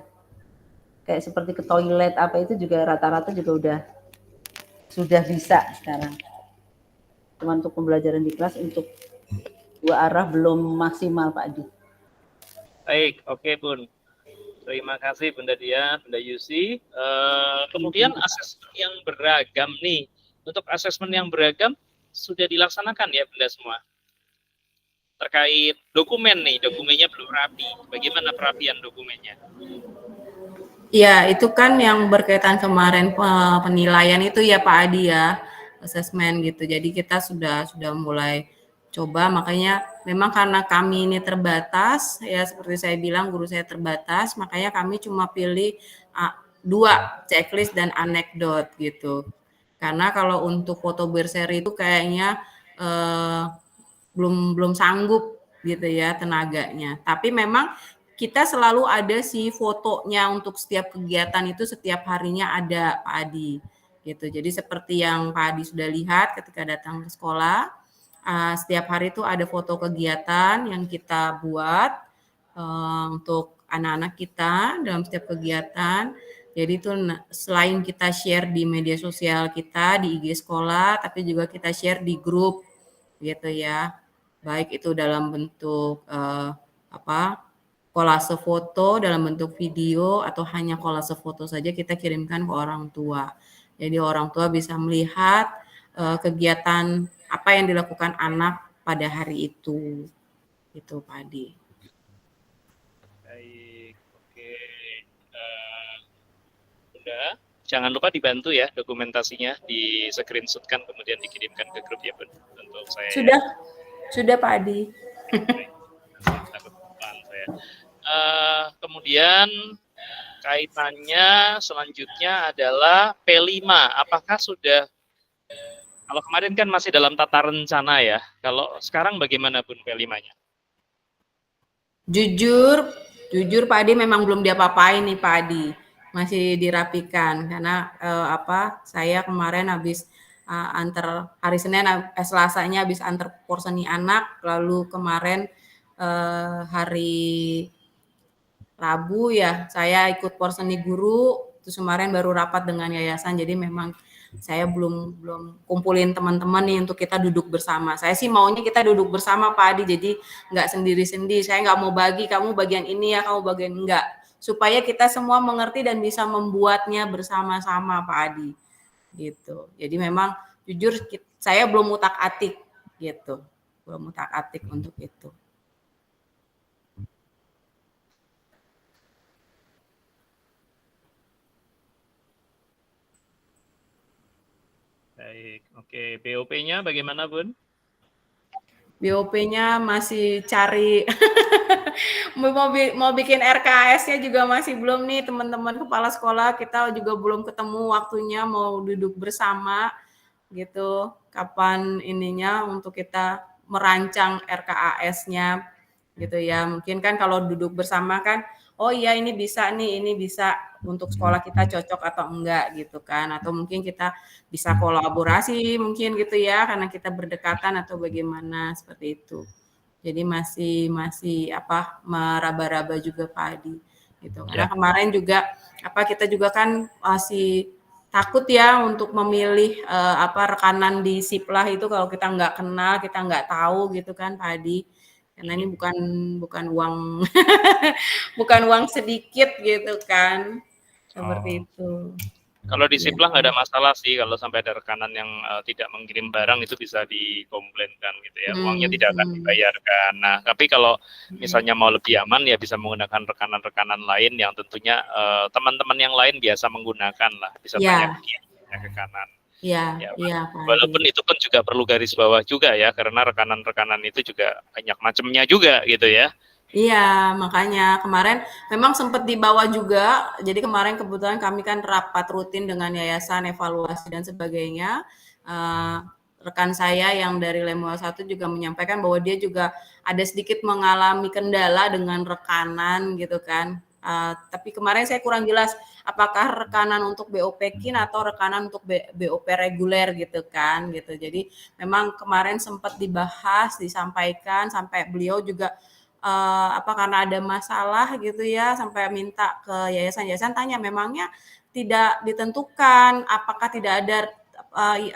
Kayak seperti ke toilet apa itu juga rata-rata juga sudah bisa sekarang. Cuma untuk pembelajaran di kelas untuk dua arah belum maksimal Pak Adi. baik, oke Bun. Terima kasih Bunda Dia, Bunda Yusi. Kemudian asesmen yang beragam nih. Untuk asesmen yang beragam sudah dilaksanakan ya Bunda semua. Terkait dokumen nih, dokumennya belum rapi. Bagaimana perapian dokumennya? Ya, itu kan yang berkaitan kemarin penilaian itu ya Pak Adi ya, asesmen gitu. Jadi kita sudah mulai coba, makanya memang karena kami ini terbatas, ya seperti saya bilang guru saya terbatas, makanya kami cuma pilih 2 checklist dan anekdot gitu. Karena kalau untuk foto berseri itu kayaknya belum sanggup gitu ya tenaganya. Tapi memang kita selalu ada sih fotonya untuk setiap kegiatan itu setiap harinya ada Pak Adi gitu. Jadi seperti yang Pak Adi sudah lihat ketika datang ke sekolah, setiap hari itu ada foto kegiatan yang kita buat untuk anak-anak kita dalam setiap kegiatan. Jadi itu selain kita share di media sosial kita di IG sekolah, tapi juga kita share di grup gitu ya. Baik itu dalam bentuk kolase foto, dalam bentuk video, atau hanya kolase foto saja kita kirimkan ke orang tua. Jadi orang tua bisa melihat kegiatan apa yang dilakukan anak pada hari itu. Itu Pak Adi. Baik, oke. Bunda, jangan lupa dibantu ya dokumentasinya, di screenshotkan kemudian dikirimkan ke grup ya Bun. Untuk saya. Sudah Pak Adi. Kemudian kaitannya selanjutnya adalah P5. Apakah sudah, kalau kemarin kan masih dalam tata rencana ya, kalau sekarang bagaimana Bun P5-nya? Jujur Pak Adi memang belum diapa-apain nih Pak Adi. Masih dirapikan karena saya kemarin habis antar hari Senin, Selasanya habis antar porseni anak, lalu kemarin hari Rabu ya saya ikut porseni guru, terus kemarin baru rapat dengan yayasan, jadi memang saya belum kumpulin teman-teman nih untuk kita duduk bersama. Saya sih maunya kita duduk bersama Pak Adi, jadi nggak sendiri-sendiri. Saya nggak mau bagi kamu bagian ini ya, kamu bagian enggak, supaya kita semua mengerti dan bisa membuatnya bersama-sama Pak Adi gitu. Jadi memang jujur saya belum utak-atik gitu, belum utak-atik untuk itu. Baik, oke. BOP-nya bagaimana Bun? BOP-nya masih cari mau bikin RKS-nya juga masih belum nih teman-teman kepala sekolah, kita juga belum ketemu waktunya mau duduk bersama gitu, kapan ininya untuk kita merancang RKAS-nya gitu ya. Mungkin kan kalau duduk bersama kan, oh iya ini bisa nih, ini bisa untuk sekolah kita cocok atau enggak gitu kan, atau mungkin kita bisa kolaborasi mungkin gitu ya karena kita berdekatan atau bagaimana seperti itu. Jadi masih meraba-raba juga Pak Adi gitu. Karena kemarin juga kita juga kan masih takut ya untuk memilih rekanan di Siplah itu kalau kita nggak kenal, kita nggak tahu gitu kan Pak Adi. Karena ini bukan uang bukan uang sedikit gitu kan. Seperti itu. Kalau di Siplah nggak ada masalah sih, kalau sampai ada rekanan yang tidak mengirim barang itu bisa dikomplainkan gitu ya, uangnya tidak akan dibayarkan. Nah, tapi kalau misalnya mau lebih aman ya bisa menggunakan rekanan-rekanan lain yang tentunya teman-teman yang lain biasa menggunakan lah, bisa banyak ke kanan. Iya, Pak walaupun Adi. itu pun juga perlu garis bawah juga ya, karena rekanan-rekanan itu juga banyak macamnya juga gitu ya. Iya, makanya kemarin memang sempat dibawa juga. Jadi kemarin kebetulan kami kan rapat rutin dengan yayasan, evaluasi dan sebagainya. Rekan saya yang dari Lemuel 1 juga menyampaikan bahwa dia juga ada sedikit mengalami kendala dengan rekanan gitu kan. Tapi kemarin saya kurang jelas apakah rekanan untuk BOP KIN atau rekanan untuk BOP reguler gitu kan gitu. Jadi memang kemarin sempat dibahas, disampaikan sampai beliau juga karena ada masalah gitu ya sampai minta ke yayasan tanya memangnya tidak ditentukan apakah tidak ada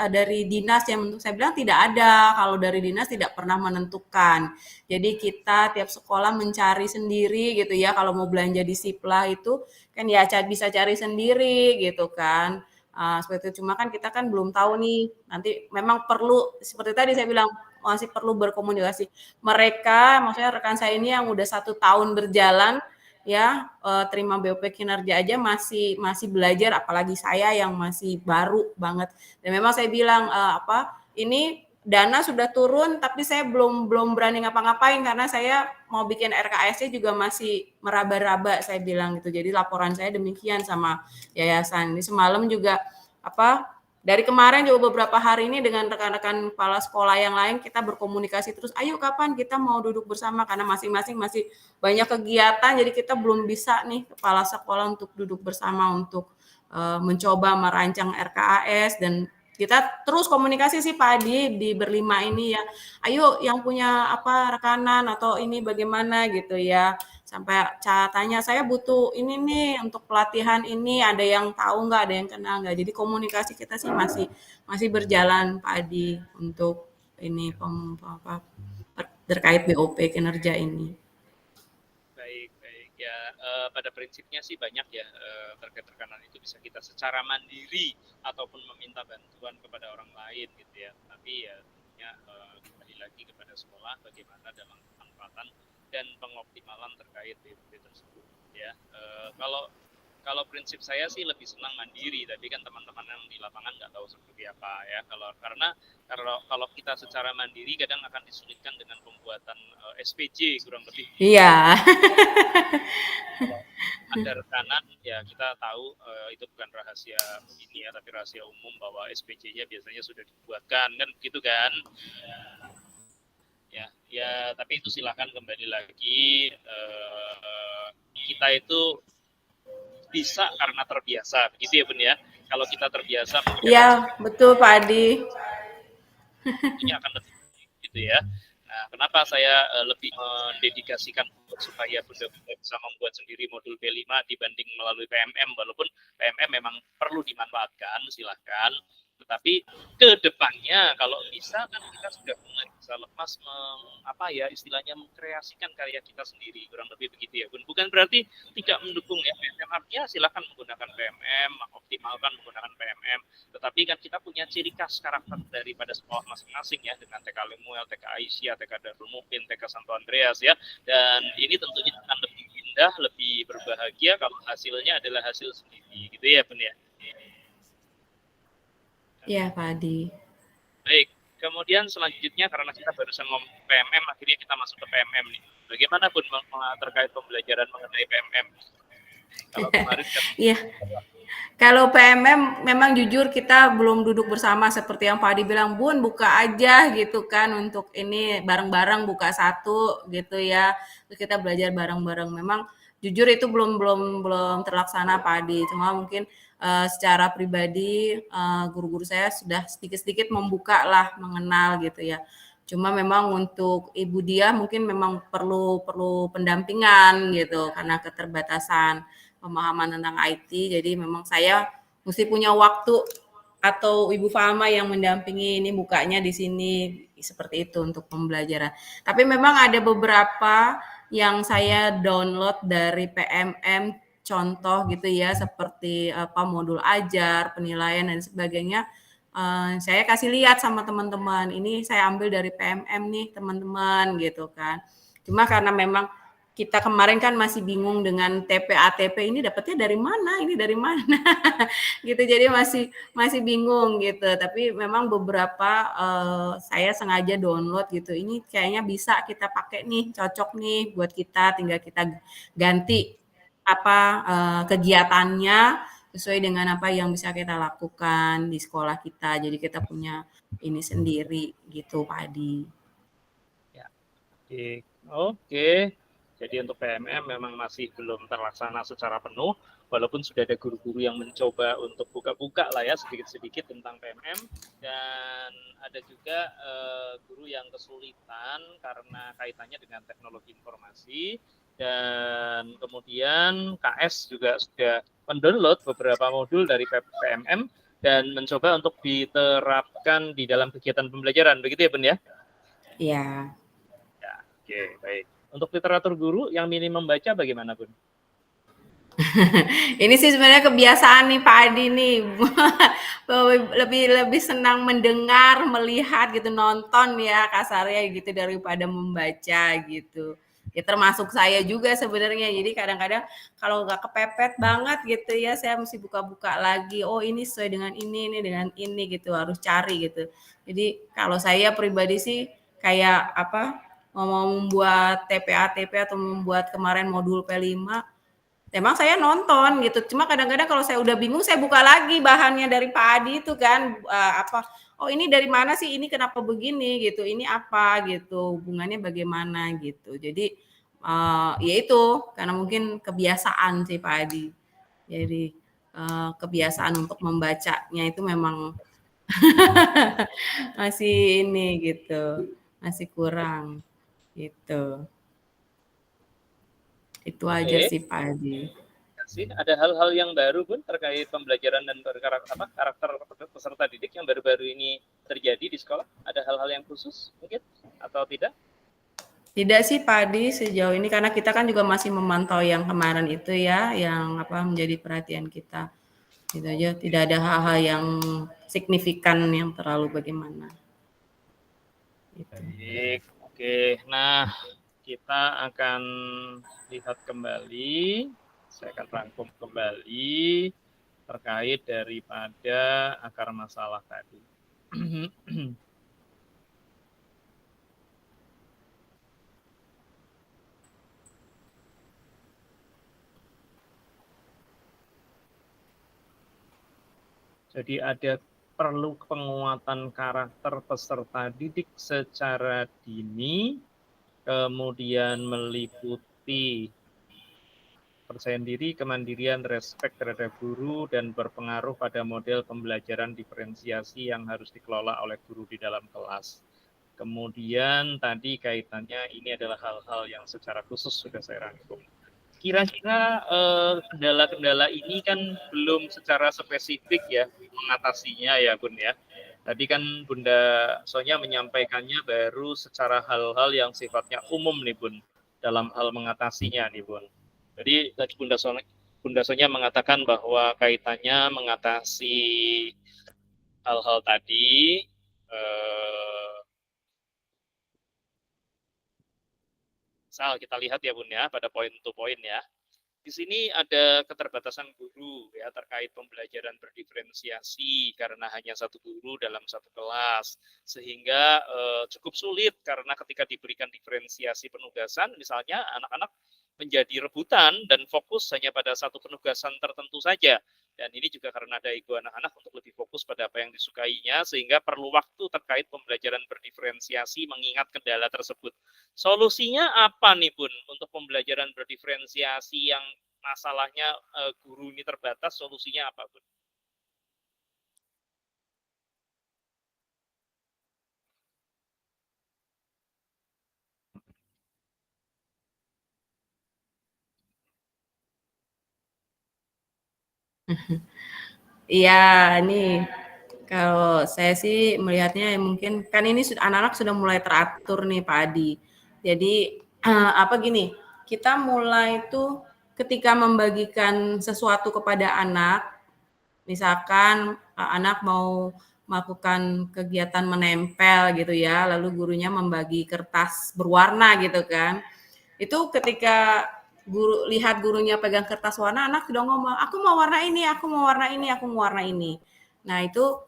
dari dinas yang saya bilang tidak ada, kalau dari dinas tidak pernah menentukan. Jadi kita tiap sekolah mencari sendiri gitu ya, kalau mau belanja di Siplah itu kan ya bisa cari sendiri gitu kan. Seperti itu, cuma kan kita kan belum tahu nih, nanti memang perlu seperti tadi saya bilang masih perlu berkomunikasi. Mereka, maksudnya rekan saya ini yang udah 1 tahun berjalan ya, terima BOP kinerja aja masih belajar, apalagi saya yang masih baru banget. Dan memang saya bilang ini dana sudah turun, tapi saya belum berani ngapa-ngapain karena saya mau bikin RKS-nya juga masih meraba-raba, saya bilang gitu. Jadi laporan saya demikian sama yayasan. Ini semalam juga dari kemarin juga beberapa hari ini dengan rekan-rekan kepala sekolah yang lain kita berkomunikasi terus, ayo kapan kita mau duduk bersama karena masing-masing masih banyak kegiatan, jadi kita belum bisa nih kepala sekolah untuk duduk bersama untuk mencoba merancang RKAS dan kita terus komunikasi sih Pak Adi di berlima ini ya, ayo yang punya rekanan atau ini bagaimana gitu ya. Sampai tanya saya butuh ini nih untuk pelatihan ini, ada yang tahu nggak, ada yang kenal nggak. Jadi komunikasi kita sih masih berjalan Pak Adi untuk ini terkait BOP kinerja ini. Baik ya, pada prinsipnya sih banyak ya terkait rekanan itu bisa kita secara mandiri ataupun meminta bantuan kepada orang lain gitu ya. Tapi ya tentunya kembali lagi kepada sekolah bagaimana dalam penempatan dan pengoptimalan terkait BOP tersebut ya. Kalau prinsip saya sih lebih senang mandiri, tapi kan teman-teman yang di lapangan nggak tahu seperti apa ya. Kalau kita secara mandiri kadang akan disulitkan dengan pembuatan SPJ kurang lebih. Iya. Ada rekanan ya kita tahu itu bukan rahasia ini ya, tapi rahasia umum bahwa SPJ-nya biasanya sudah dibuatkan kan begitu kan. Ya tapi itu silakan kembali lagi, kita itu bisa karena terbiasa begitu ya Bun ya. Kalau kita terbiasa iya betul Pak Adi ini akan lebih gitu ya. Nah, kenapa saya lebih mendedikasikan supaya Bunda bisa membuat sendiri modul B5 dibanding melalui PMM, walaupun PMM memang perlu dimanfaatkan, silahkan. Tetapi ke depannya kalau bisa kan kita sudah mulai bisa lepas istilahnya mengkreasikan karya kita sendiri, kurang lebih begitu ya Bun. Bukan berarti tidak mendukung ya PMM, artinya silakan menggunakan PMM, mengoptimalkan menggunakan PMM, tetapi kan kita punya ciri khas karakter daripada sekolah masing-masing ya, dengan TK Lemuel, TK Aisyah, TK Darul Muqmin, TK Santo Andreas ya, dan ini tentunya akan lebih indah, lebih berbahagia kalau hasilnya adalah hasil sendiri gitu ya Bun ya. Iya Pak Adi. Baik, kemudian selanjutnya karena kita barusan ngomong PMM, akhirnya kita masuk ke PMM nih. Bagaimana Bun terkait pembelajaran mengenai PMM? Kalau kemarin kan iya. Kalau PMM memang jujur kita belum duduk bersama seperti yang Pak Adi bilang, Bun buka aja gitu kan untuk ini bareng-bareng buka satu gitu ya. Terus kita belajar bareng-bareng. Memang jujur itu belum terlaksana Pak Adi. Cuma mungkin secara pribadi guru-guru saya sudah sedikit-sedikit membuka lah, mengenal gitu ya. Cuma memang untuk Ibu Dia mungkin memang perlu pendampingan gitu karena keterbatasan pemahaman tentang IT. Jadi memang saya mesti punya waktu atau Ibu Fama yang mendampingi ini bukanya di sini seperti itu untuk pembelajaran. Tapi memang ada beberapa yang saya download dari PMM contoh gitu ya, seperti apa modul ajar, penilaian dan sebagainya. Saya kasih lihat sama teman-teman, ini saya ambil dari PMM nih teman-teman gitu kan. Cuma karena memang kita kemarin kan masih bingung dengan TPA-TP ini dapatnya dari mana, ini dari mana gitu. Jadi masih bingung gitu. Tapi memang beberapa saya sengaja download gitu. Ini kayaknya bisa kita pakai nih, cocok nih buat kita. Tinggal kita ganti apa kegiatannya sesuai dengan apa yang bisa kita lakukan di sekolah kita. Jadi kita punya ini sendiri gitu, Pak Adi. Ya, oke. Jadi untuk PMM memang masih belum terlaksana secara penuh, walaupun sudah ada guru-guru yang mencoba untuk buka-buka lah ya sedikit-sedikit tentang PMM, dan ada juga guru yang kesulitan karena kaitannya dengan teknologi informasi, dan kemudian KS juga sudah mendownload beberapa modul dari PMM dan mencoba untuk diterapkan di dalam kegiatan pembelajaran, begitu ya Bun ya? Iya. Ya, oke, baik. Untuk literatur guru yang minim membaca bagaimana Bun? Ini sih sebenarnya kebiasaan nih Pak Adi nih. lebih senang mendengar, melihat gitu, nonton ya kasarnya gitu daripada membaca gitu. Ya termasuk saya juga sebenarnya. Jadi kadang-kadang kalau nggak kepepet banget gitu ya, saya mesti buka-buka lagi. Oh ini sesuai dengan ini dengan ini gitu, harus cari gitu. Jadi kalau saya pribadi sih kayak apa, mau membuat TPA-TP atau membuat kemarin modul P5, emang saya nonton gitu, cuma kadang-kadang kalau saya udah bingung, saya buka lagi bahannya dari Pak Adi itu kan, apa, oh ini dari mana sih, ini kenapa begini gitu, ini apa gitu, hubungannya bagaimana gitu. Jadi ya itu, karena mungkin kebiasaan sih Pak Adi. Jadi kebiasaan untuk membacanya itu memang masih ini gitu, masih kurang gitu. Itu aja Oke. sih Pak Adi. Ada hal-hal yang baru Bun terkait pembelajaran dan karakter peserta didik yang baru-baru ini terjadi di sekolah? Ada hal-hal yang khusus mungkin atau tidak? Tidak sih Pak Adi sejauh ini, karena kita kan juga masih memantau yang kemarin itu ya, yang apa menjadi perhatian kita. Gitu aja, tidak ada hal-hal yang signifikan yang terlalu bagaimana. Gitu. Baik, oke. Nah, kita akan lihat kembali, saya akan rangkum kembali terkait daripada akar masalah tadi. Jadi ada perlu penguatan karakter peserta didik secara dini, kemudian meliputi percaya diri, kemandirian, respek terhadap guru, dan berpengaruh pada model pembelajaran diferensiasi yang harus dikelola oleh guru di dalam kelas. Kemudian tadi kaitannya ini adalah hal-hal yang secara khusus sudah saya rangkum. Kira-kira kendala-kendala ini kan belum secara spesifik ya mengatasinya ya Bun ya. Tadi kan Bunda Sonya menyampaikannya baru secara hal-hal yang sifatnya umum nih Bun, dalam hal mengatasinya nih Bun. Jadi tadi Bunda Sonya mengatakan bahwa kaitannya mengatasi hal-hal tadi, misal kita lihat ya Bun ya, pada poin to poin ya. Di sini ada keterbatasan guru ya terkait pembelajaran berdiferensiasi karena hanya satu guru dalam satu kelas, sehingga cukup sulit karena ketika diberikan diferensiasi penugasan, misalnya anak-anak menjadi rebutan dan fokus hanya pada satu penugasan tertentu saja. Dan ini juga karena ada ego anak-anak untuk lebih fokus pada apa yang disukainya, sehingga perlu waktu terkait pembelajaran berdiferensiasi mengingat kendala tersebut. Solusinya apa nih Bun untuk pembelajaran berdiferensiasi yang masalahnya guru ini terbatas, solusinya apa Bun? Iya, ini kalau saya sih melihatnya mungkin kan ini anak-anak sudah mulai teratur nih Pak Adi. Jadi apa gini, kita mulai tuh ketika membagikan sesuatu kepada anak, misalkan anak mau melakukan kegiatan menempel gitu ya, lalu gurunya membagi kertas berwarna gitu kan. Itu ketika guru lihat gurunya pegang kertas warna, anak sudah ngomong, aku mau warna ini, aku mau warna ini, aku mau warna ini. Nah itu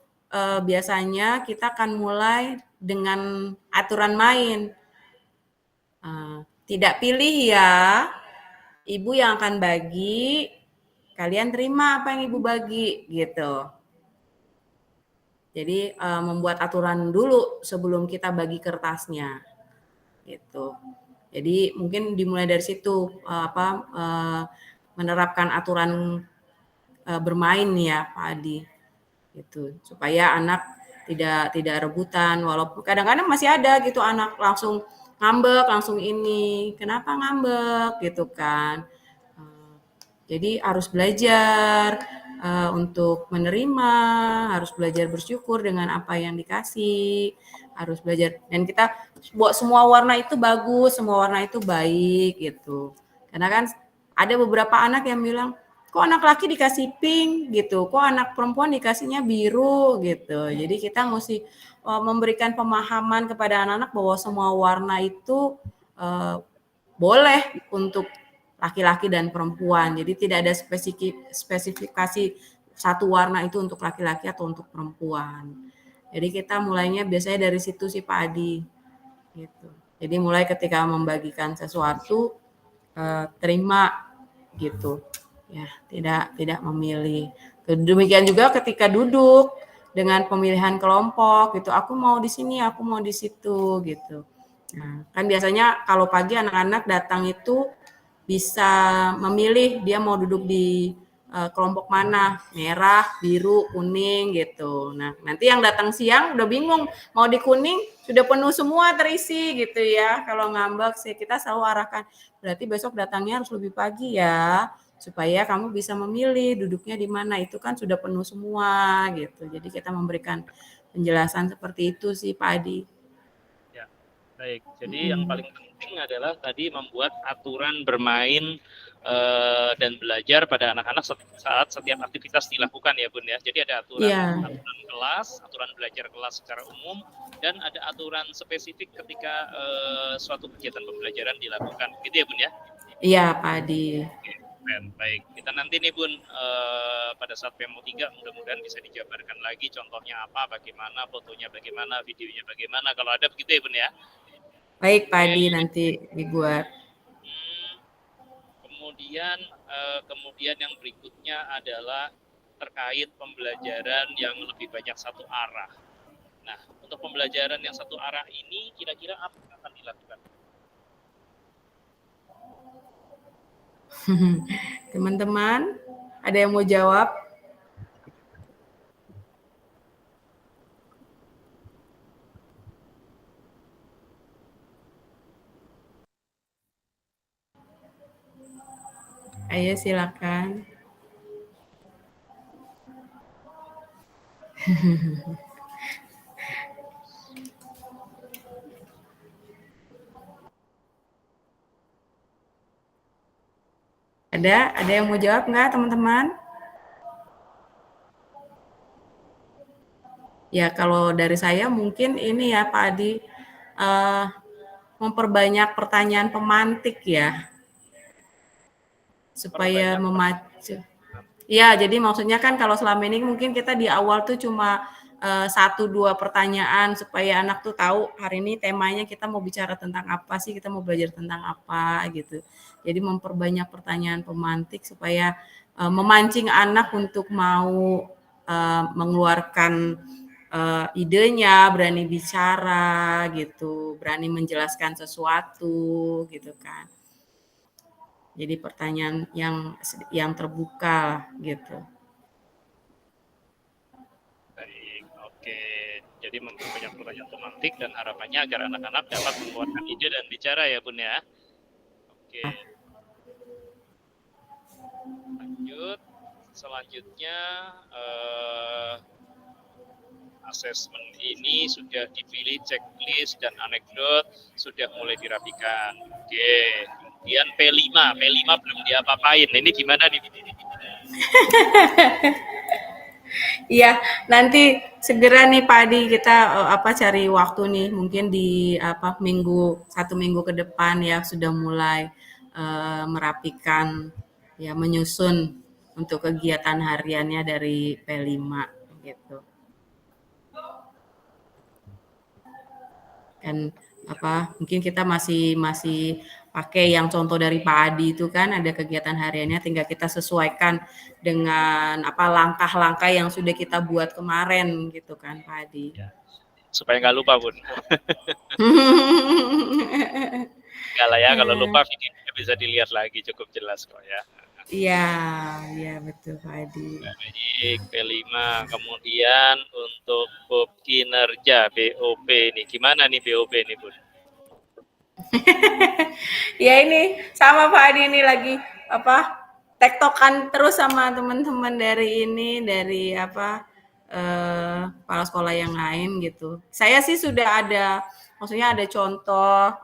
biasanya kita akan mulai dengan aturan main. Tidak pilih ya, ibu yang akan bagi, kalian terima apa yang ibu bagi gitu. Jadi membuat aturan dulu sebelum kita bagi kertasnya gitu. Jadi mungkin dimulai dari situ menerapkan aturan bermain ya Pak Adi gitu, supaya anak tidak rebutan, walaupun kadang-kadang masih ada gitu anak langsung ngambek, langsung ini, kenapa ngambek gitu kan. Jadi harus belajar untuk menerima, harus belajar bersyukur dengan apa yang dikasih, harus belajar, dan kita buat semua warna itu bagus, semua warna itu baik gitu. Karena kan ada beberapa anak yang bilang, kok anak laki dikasih pink gitu, kok anak perempuan dikasihnya biru gitu. Jadi kita mesti memberikan pemahaman kepada anak-anak bahwa semua warna itu boleh untuk laki-laki dan perempuan. Jadi tidak ada spesifikasi satu warna itu untuk laki-laki atau untuk perempuan. Jadi kita mulainya biasanya dari situ sih Pak Adi. Gitu. Jadi mulai ketika membagikan sesuatu terima gitu. Ya, tidak memilih. Demikian juga ketika duduk dengan pemilihan kelompok gitu. Aku mau di sini, aku mau di situ gitu. Nah, kan biasanya kalau pagi anak-anak datang itu bisa memilih dia mau duduk di kelompok mana, merah, biru, kuning gitu. Nah, nanti yang datang siang udah bingung mau di kuning sudah penuh semua terisi gitu ya. Kalau ngambek sih kita selalu arahkan, berarti besok datangnya harus lebih pagi ya, supaya kamu bisa memilih duduknya di mana, itu kan sudah penuh semua gitu. Jadi kita memberikan penjelasan seperti itu sih Pak Adi. Ya, baik. Jadi yang paling penting adalah tadi membuat aturan bermain dan belajar pada anak-anak saat setiap aktivitas dilakukan ya Bun ya. Jadi ada aturan kelas, aturan belajar kelas secara umum, dan ada aturan spesifik ketika suatu kegiatan pembelajaran dilakukan. Gitu ya Bun ya? Iya Pak Adi. Oke, baik. Kita nanti nih Bun pada saat PMO 3 mudah-mudahan bisa dijabarkan lagi contohnya apa, bagaimana, fotonya bagaimana, videonya bagaimana, kalau ada begitu ya Bun ya. Baik Pak Adi, nanti dibuat. Kemudian yang berikutnya adalah terkait pembelajaran yang lebih banyak satu arah. Nah, untuk pembelajaran yang satu arah ini kira-kira apa yang akan dilakukan? Teman-teman, ada yang mau jawab? Ayo silakan. Ada yang mau jawab nggak teman-teman? Ya kalau dari saya mungkin ini ya Pak Adi, memperbanyak pertanyaan pemantik ya, supaya memacu. Ya, jadi maksudnya kan kalau selama ini mungkin kita di awal tuh cuma 1-2 pertanyaan supaya anak tuh tahu hari ini temanya kita mau bicara tentang apa sih, kita mau belajar tentang apa gitu. Jadi memperbanyak pertanyaan pemantik supaya memancing anak untuk mau mengeluarkan idenya, berani bicara gitu, berani menjelaskan sesuatu gitu kan. Jadi pertanyaan yang terbuka gitu. Baik, oke. Jadi memperbanyak pertanyaan pemantik dan harapannya agar anak-anak dapat mengeluarkan ide dan bicara ya Bun ya. Oke. Lanjut. Selanjutnya asesmen ini sudah dipilih, checklist dan anekdot sudah mulai dirapikan. Oke. kemudian P5 belum diapa-apain. Ini gimana nih? Iya, nanti segera nih Pak Adi kita cari waktu nih, mungkin di satu minggu ke depan ya sudah mulai merapikan ya menyusun untuk kegiatan hariannya dari P5 gitu. Dan mungkin kita masih pakai yang contoh dari Pak Adi itu kan ada kegiatan hariannya, tinggal kita sesuaikan dengan langkah-langkah yang sudah kita buat kemarin gitu kan Pak Adi. Ya, supaya nggak lupa Bun. Enggak lah ya, kalau lupa videonya bisa dilihat lagi, cukup jelas kok ya. Iya betul Pak Adi. Baik, P5. Kemudian untuk bab kinerja BOP nih, gimana nih BOP nih Bun? Ya ini sama Pak Adi ini lagi tektokan terus sama teman-teman dari kepala sekolah yang lain gitu. Saya sih sudah ada, maksudnya ada contoh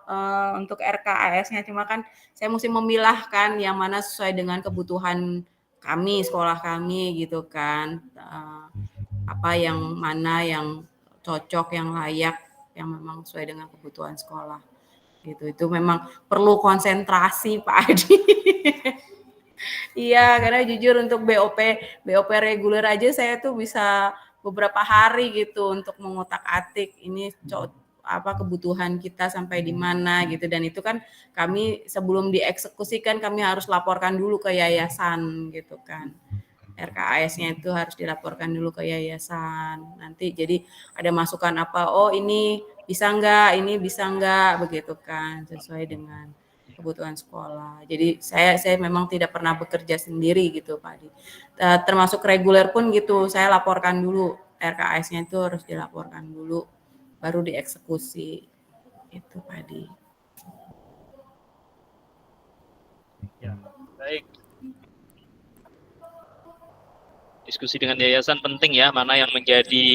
untuk RKAS-nya, cuma kan saya mesti memilahkan yang mana sesuai dengan kebutuhan kami, sekolah kami gitu kan. Yang mana yang cocok, yang layak, yang memang sesuai dengan kebutuhan sekolah. Gitu. Itu memang perlu konsentrasi Pak Adi. Iya, karena jujur untuk BOP reguler aja saya tuh bisa beberapa hari gitu untuk mengotak-atik ini kebutuhan kita sampai di mana gitu, dan itu kan kami sebelum dieksekusikan kami harus laporkan dulu ke yayasan gitu kan. RKAS-nya itu harus dilaporkan dulu ke yayasan. Nanti jadi ada masukan ini bisa enggak begitu kan, sesuai dengan kebutuhan sekolah. Jadi saya memang tidak pernah bekerja sendiri gitu Pak Adi. Termasuk reguler pun gitu, saya laporkan dulu, RKAS-nya itu harus dilaporkan dulu, baru dieksekusi. Itu Pak Adi. Ya, baik. Diskusi dengan yayasan penting ya, mana yang menjadi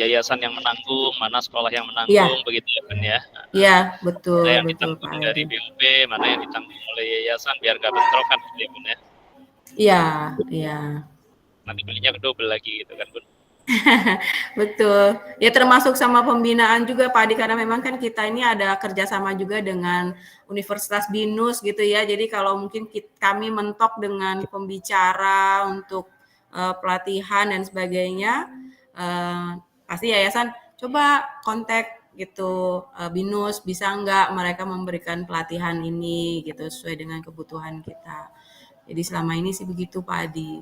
yayasan yang menanggung, mana sekolah yang menanggung, begitu ya Bun ya. Iya, betul. Mana yang ditanggung dari BOP, mana yang ditanggung oleh yayasan, biar nggak bentrokan gitu ya Bun ya. Iya. Nanti belinya kedouble lagi gitu kan Bun. Betul. Ya termasuk sama pembinaan juga Pak Adi, karena memang kan kita ini ada kerjasama juga dengan Universitas BINUS gitu ya. Jadi kalau mungkin kami mentok dengan pembicara untuk pelatihan dan sebagainya, pasti yayasan coba kontak gitu BINUS, bisa enggak mereka memberikan pelatihan ini gitu sesuai dengan kebutuhan kita. Jadi selama ini sih begitu Pak Adi.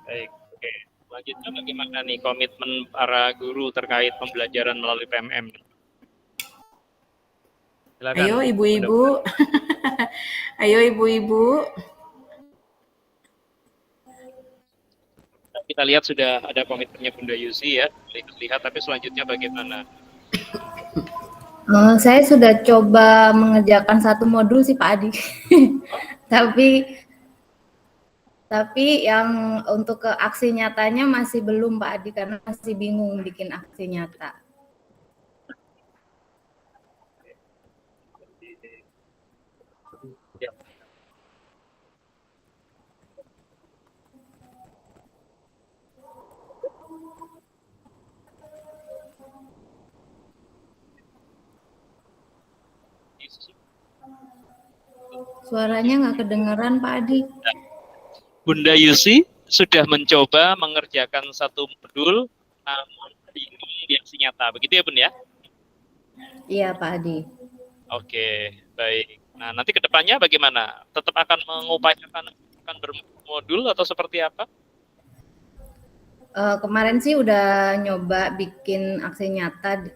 Baik, oke. Selanjutnya bagaimana nih komitmen para guru terkait pembelajaran melalui PMM? Silakan. Ayo ibu-ibu. Ayo ibu-ibu. Kita lihat sudah ada komitmennya Bunda Yusi ya, lihat, tapi selanjutnya bagaimana? Saya sudah coba mengerjakan satu modul sih Pak Adi. Tapi yang untuk ke aksi nyatanya masih belum Pak Adi, karena masih bingung bikin aksi nyata. Ya. Suaranya nggak kedengeran Pak Adi. Bunda Yusi sudah mencoba mengerjakan satu modul, namun ini di aksi nyata, begitu ya Bun ya? Iya Pak Adi. Oke, baik. Nah nanti kedepannya bagaimana? Tetap akan mengupayakan akan bermodul atau seperti apa? Kemarin sih udah nyoba bikin aksi nyata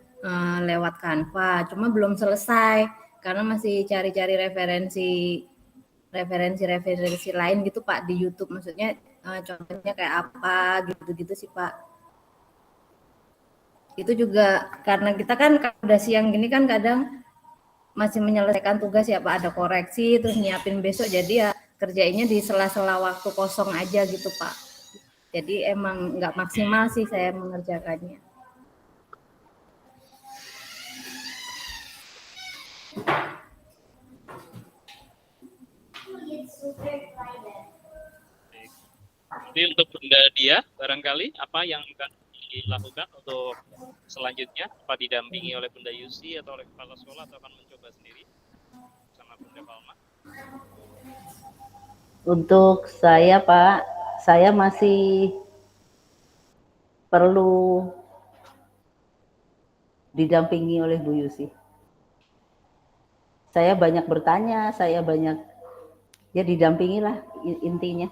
lewat Canva, cuma belum selesai karena masih cari-cari referensi lain gitu Pak di YouTube, maksudnya contohnya kayak apa gitu sih Pak. Itu juga karena kita kan udah siang gini kan kadang masih menyelesaikan tugas ya Pak, ada koreksi terus nyiapin besok, jadi ya kerjainnya di sela-sela waktu kosong aja gitu Pak. Jadi emang nggak maksimal sih saya mengerjakannya. Jadi untuk Bunda Dia, barangkali apa yang akan dilakukan untuk selanjutnya? Apa didampingi oleh Bunda Yusi atau oleh kepala sekolah atau akan mencoba sendiri sama Bunda Palma? Untuk saya Pak, saya masih perlu didampingi oleh Bu Yusi. Saya banyak bertanya, saya banyak ya didampingilah intinya.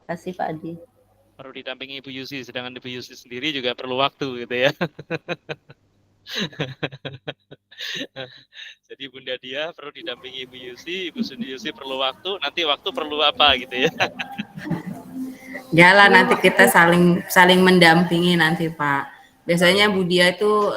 Terima kasih Pak Adi. Perlu didampingi Ibu Yusi, sedangkan Ibu Yusi sendiri juga perlu waktu gitu ya. Jadi Bunda Dia perlu didampingi Ibu Yusi perlu waktu, nanti waktu perlu apa gitu ya. Jalan nanti kita saling mendampingi nanti Pak. Biasanya Bu Dia itu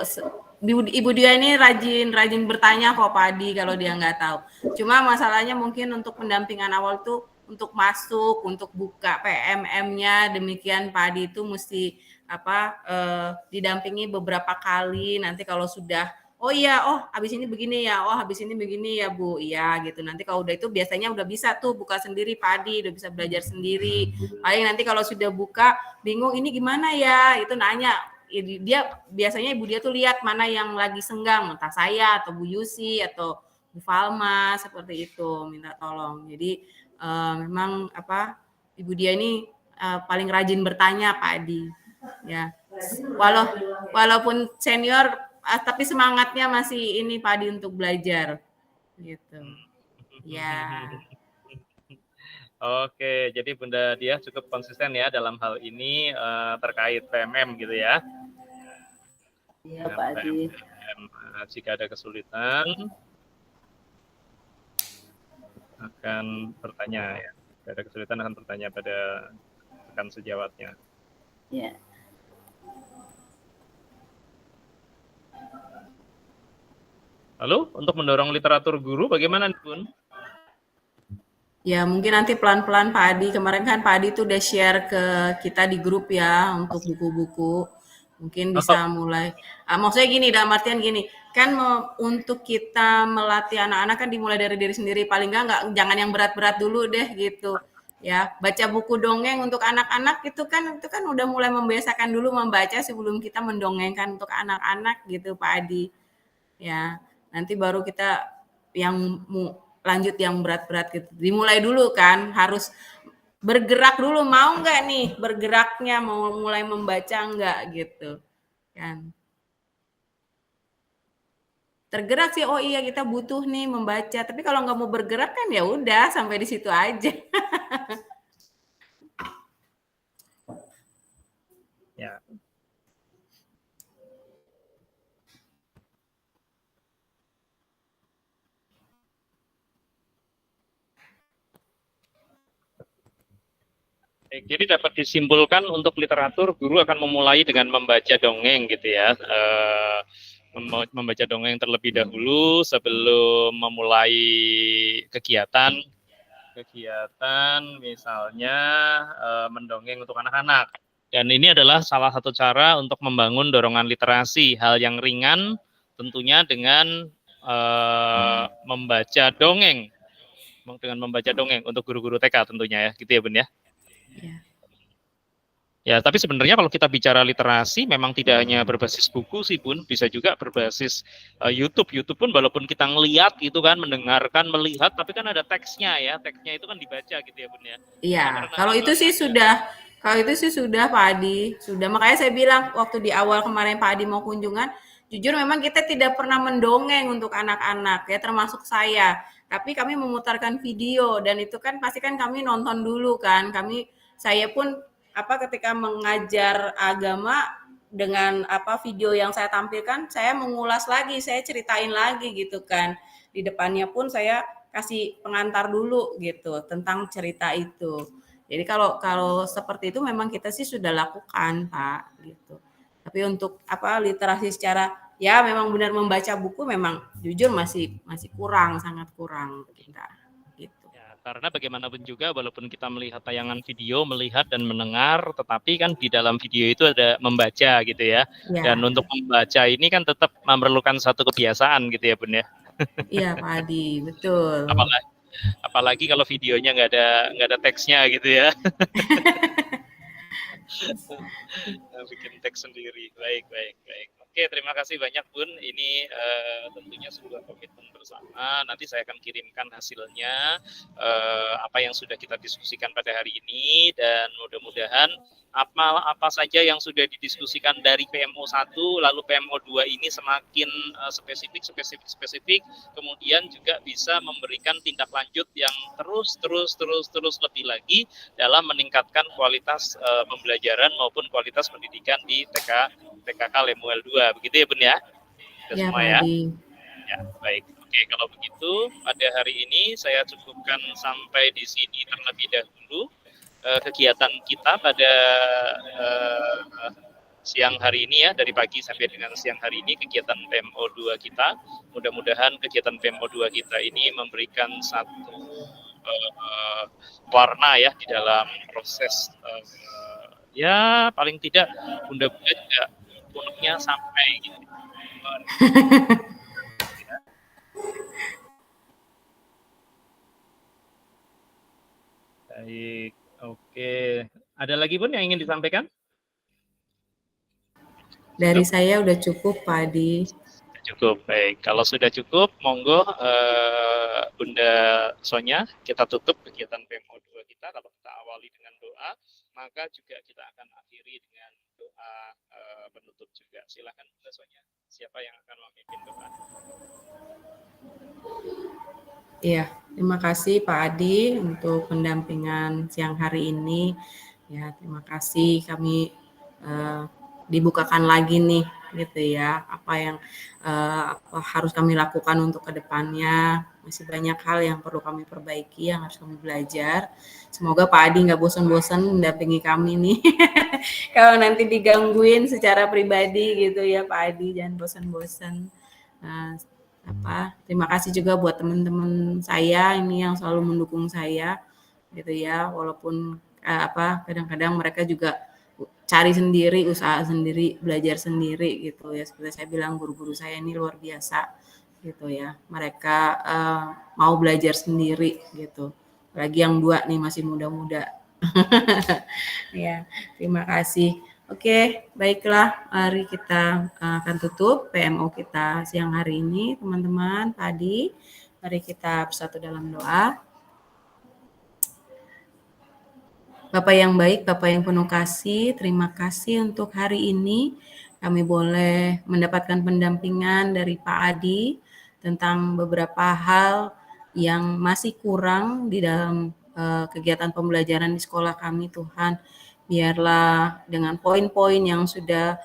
Ibu Dia ini rajin bertanya kok Pak Adi kalau dia nggak tahu. Cuma masalahnya mungkin untuk pendampingan awal tuh untuk masuk, untuk buka PMM-nya, demikian Pak Adi itu mesti didampingi beberapa kali. Nanti kalau sudah habis ini begini ya, habis ini begini ya Bu, iya gitu. Nanti kalau udah itu biasanya udah bisa tuh buka sendiri Pak Adi, udah bisa belajar sendiri. Paling nanti kalau sudah buka bingung ini gimana ya, itu nanya. Dia biasanya Ibu Dia tuh lihat mana yang lagi senggang, entah saya atau Bu Yusi atau Bu Falma seperti itu, minta tolong. Jadi memang Ibu Dia ini paling rajin bertanya Pak Adi. Ya, walaupun senior, tapi semangatnya masih ini Pak Adi untuk belajar, gitu. Ya. Oke, jadi Bunda Dia cukup konsisten ya dalam hal ini terkait PMM gitu ya. Iya Pak Adi. Jika ada kesulitan akan bertanya ya. Jika ada kesulitan akan bertanya pada rekan sejawatnya. Ya. Lalu untuk mendorong literatur guru bagaimana Bun? Ya mungkin nanti pelan-pelan Pak Adi. Kemarin kan Pak Adi tuh udah share ke kita di grup ya untuk buku-buku. Mungkin bisa mulai. Maksudnya gini, dalam artian gini, kan untuk kita melatih anak-anak kan dimulai dari diri sendiri. Paling nggak jangan yang berat-berat dulu deh gitu. Ya, baca buku dongeng untuk anak-anak itu kan udah mulai membiasakan dulu membaca sebelum kita mendongengkan untuk anak-anak gitu Pak Adi. Ya, nanti baru kita yang lanjut yang berat-berat gitu. Dimulai dulu kan, harus bergerak dulu, mau nggak nih bergeraknya, mau mulai membaca nggak gitu kan. Tergerak sih, oh iya kita butuh nih membaca, tapi kalau nggak mau bergerak kan ya udah sampai di situ aja. Ya. Jadi dapat disimpulkan untuk literatur guru akan memulai dengan membaca dongeng gitu ya, membaca dongeng terlebih dahulu sebelum memulai kegiatan misalnya mendongeng untuk anak-anak. Dan ini adalah salah satu cara untuk membangun dorongan literasi, hal yang ringan tentunya dengan membaca dongeng untuk guru-guru TK tentunya ya, gitu ya Bun ya. Ya, tapi sebenarnya kalau kita bicara literasi memang tidak hanya berbasis buku sih Bun, bisa juga berbasis YouTube. YouTube pun walaupun kita ngelihat gitu kan, mendengarkan, melihat, tapi kan ada teksnya ya, teksnya itu kan dibaca gitu ya Bun ya. Iya, kalau itu sih sudah Pak Adi, sudah. Makanya saya bilang waktu di awal kemarin Pak Adi mau kunjungan, jujur memang kita tidak pernah mendongeng untuk anak-anak ya, termasuk saya. Tapi kami memutarkan video dan itu kan pasti kan kami nonton dulu kan, saya pun ketika mengajar agama dengan video yang saya tampilkan, saya mengulas lagi, saya ceritain lagi gitu kan. Di depannya pun saya kasih pengantar dulu gitu tentang cerita itu. Jadi kalau seperti itu memang kita sih sudah lakukan Pak gitu. Tapi untuk literasi secara ya memang benar membaca buku memang jujur masih kurang, sangat kurang kita. Karena bagaimanapun juga walaupun kita melihat tayangan video, melihat dan mendengar, tetapi kan di dalam video itu ada membaca gitu ya. Dan untuk membaca ini kan tetap memerlukan satu kebiasaan gitu ya Bun ya. Iya Pak Adi, betul. Apalagi kalau videonya nggak ada teksnya gitu ya. Bikin teks sendiri. Baik. Oke, terima kasih banyak Bun. Ini tentunya sebuah komitmen bersama. Nanti saya akan kirimkan hasilnya apa yang sudah kita diskusikan pada hari ini, dan mudah-mudahan apa saja yang sudah didiskusikan dari PMO 1 lalu PMO 2 ini semakin spesifik, kemudian juga bisa memberikan tindak lanjut yang terus lebih lagi dalam meningkatkan kualitas pembelajaran maupun kualitas pendidikan di TKK Lemuel 2. Begitu ya Bun ya? Sudah Ya, semua Pak ya? Adi. Ya, baik. Oke, kalau begitu pada hari ini saya cukupkan sampai di sini terlebih dahulu kegiatan kita pada siang hari ini ya, dari pagi sampai dengan siang hari ini kegiatan PMO 2 kita. Mudah-mudahan kegiatan PMO 2 kita ini memberikan satu warna ya di dalam proses ya paling tidak bunda-bunda juga punuknya sampai gitu. Baik, oke. Ada lagi Bun yang ingin disampaikan? Dari saya udah cukup, Pak Adi. Cukup, baik. Kalau sudah cukup, monggo Bunda Sonya, kita tutup kegiatan PMO 2 kita. Kalau kita awali dengan doa, maka juga kita akan akhiri dengan doa penutup juga. Silakan Bunda Sonya. Siapa yang akan memimpin doa? Iya, terima kasih Pak Adi untuk pendampingan siang hari ini. Ya, terima kasih kami dibukakan lagi nih, gitu ya. Apa yang harus kami lakukan untuk kedepannya. Masih banyak hal yang perlu kami perbaiki, yang harus kami belajar. Semoga Pak Adi nggak bosan-bosan mendampingi kami nih. Kalau nanti digangguin secara pribadi gitu ya Pak Adi, jangan bosan-bosan. Terima kasih juga buat teman-teman saya ini yang selalu mendukung saya gitu ya, walaupun kadang-kadang mereka juga cari sendiri, usaha sendiri, belajar sendiri gitu ya. Seperti saya bilang, guru-guru saya ini luar biasa gitu ya, mereka mau belajar sendiri gitu, apalagi yang dua nih masih muda-muda. Ya, terima kasih. Oke, baiklah, mari kita akan tutup PMO kita siang hari ini, teman-teman. Tadi, mari kita bersatu dalam doa. Bapak yang baik, Bapak yang penuh kasih, terima kasih untuk hari ini. Kami boleh mendapatkan pendampingan dari Pak Adi tentang beberapa hal yang masih kurang di dalam kegiatan pembelajaran di sekolah kami, Tuhan. Biarlah dengan poin-poin yang sudah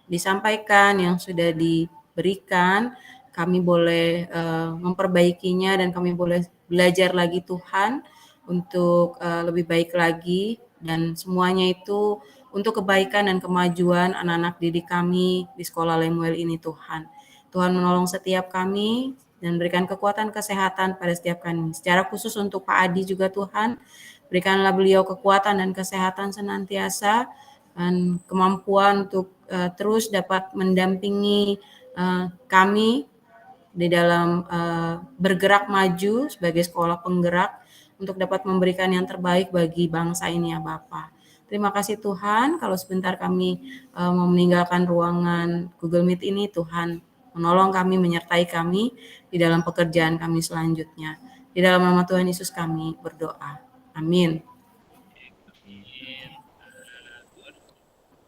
disampaikan, yang sudah diberikan, kami boleh memperbaikinya dan kami boleh belajar lagi Tuhan untuk lebih baik lagi, dan semuanya itu untuk kebaikan dan kemajuan anak-anak didik kami di sekolah Lemuel ini Tuhan. Tuhan menolong setiap kami dan berikan kekuatan kesehatan pada setiap kami. Secara khusus untuk Pak Adi juga Tuhan, berikanlah beliau kekuatan dan kesehatan senantiasa dan kemampuan untuk terus dapat mendampingi kami di dalam bergerak maju sebagai sekolah penggerak untuk dapat memberikan yang terbaik bagi bangsa ini ya Bapak. Terima kasih Tuhan, kalau sebentar kami mau meninggalkan ruangan Google Meet ini, Tuhan menolong kami, menyertai kami di dalam pekerjaan kami selanjutnya. Di dalam nama Tuhan Yesus kami berdoa. Amin.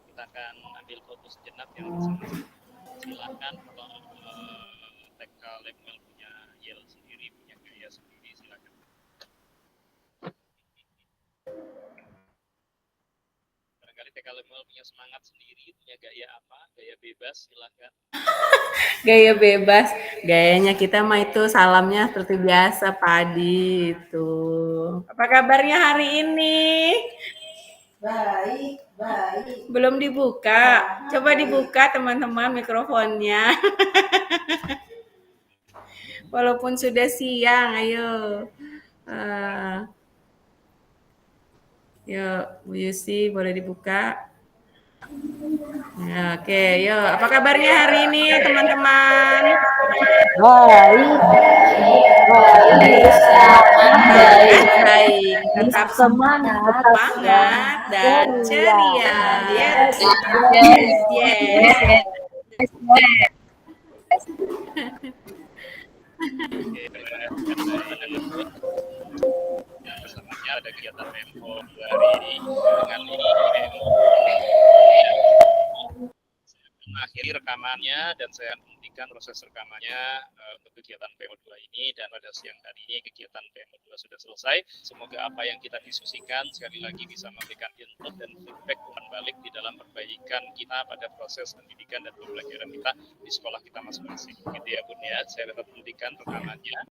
Kita akan ambil foto sejenak yang bersama-sama. Silakan kalau TK Lemuel punya yel sendiri, punya gaya sendiri, silakan. Barangkali TK Lemuel punya semangat sendiri, punya gaya apa? Gaya bebas, silakan. Gaya bebas, gayanya kita mah itu salamnya seperti biasa Pak Adi itu. Apa kabarnya hari ini? Baik. Belum dibuka. Coba dibuka teman-teman mikrofonnya. Walaupun sudah siang, ayo. Yuk, Bu Yusi boleh dibuka. Ya, oke, yuk. Apa kabarnya hari ini teman-teman? Baik. bisa Baik, tetap semangat, semangat dan ceria. Yes, yes. Bersamanya ada kegiatan PMO 2 hari dengan PMO. Mengakhiri rekamannya dan saya hentikan proses rekamannya untuk kegiatan PMO2 ini, dan pada siang hari ini kegiatan PMO2 sudah selesai. Semoga apa yang kita diskusikan sekali lagi bisa memberikan input dan feedback umpan balik di dalam perbaikan kita pada proses pendidikan dan pembelajaran kita di sekolah kita masing-masing. Gitu ya Bun ya, saya tetap hentikan rekamannya.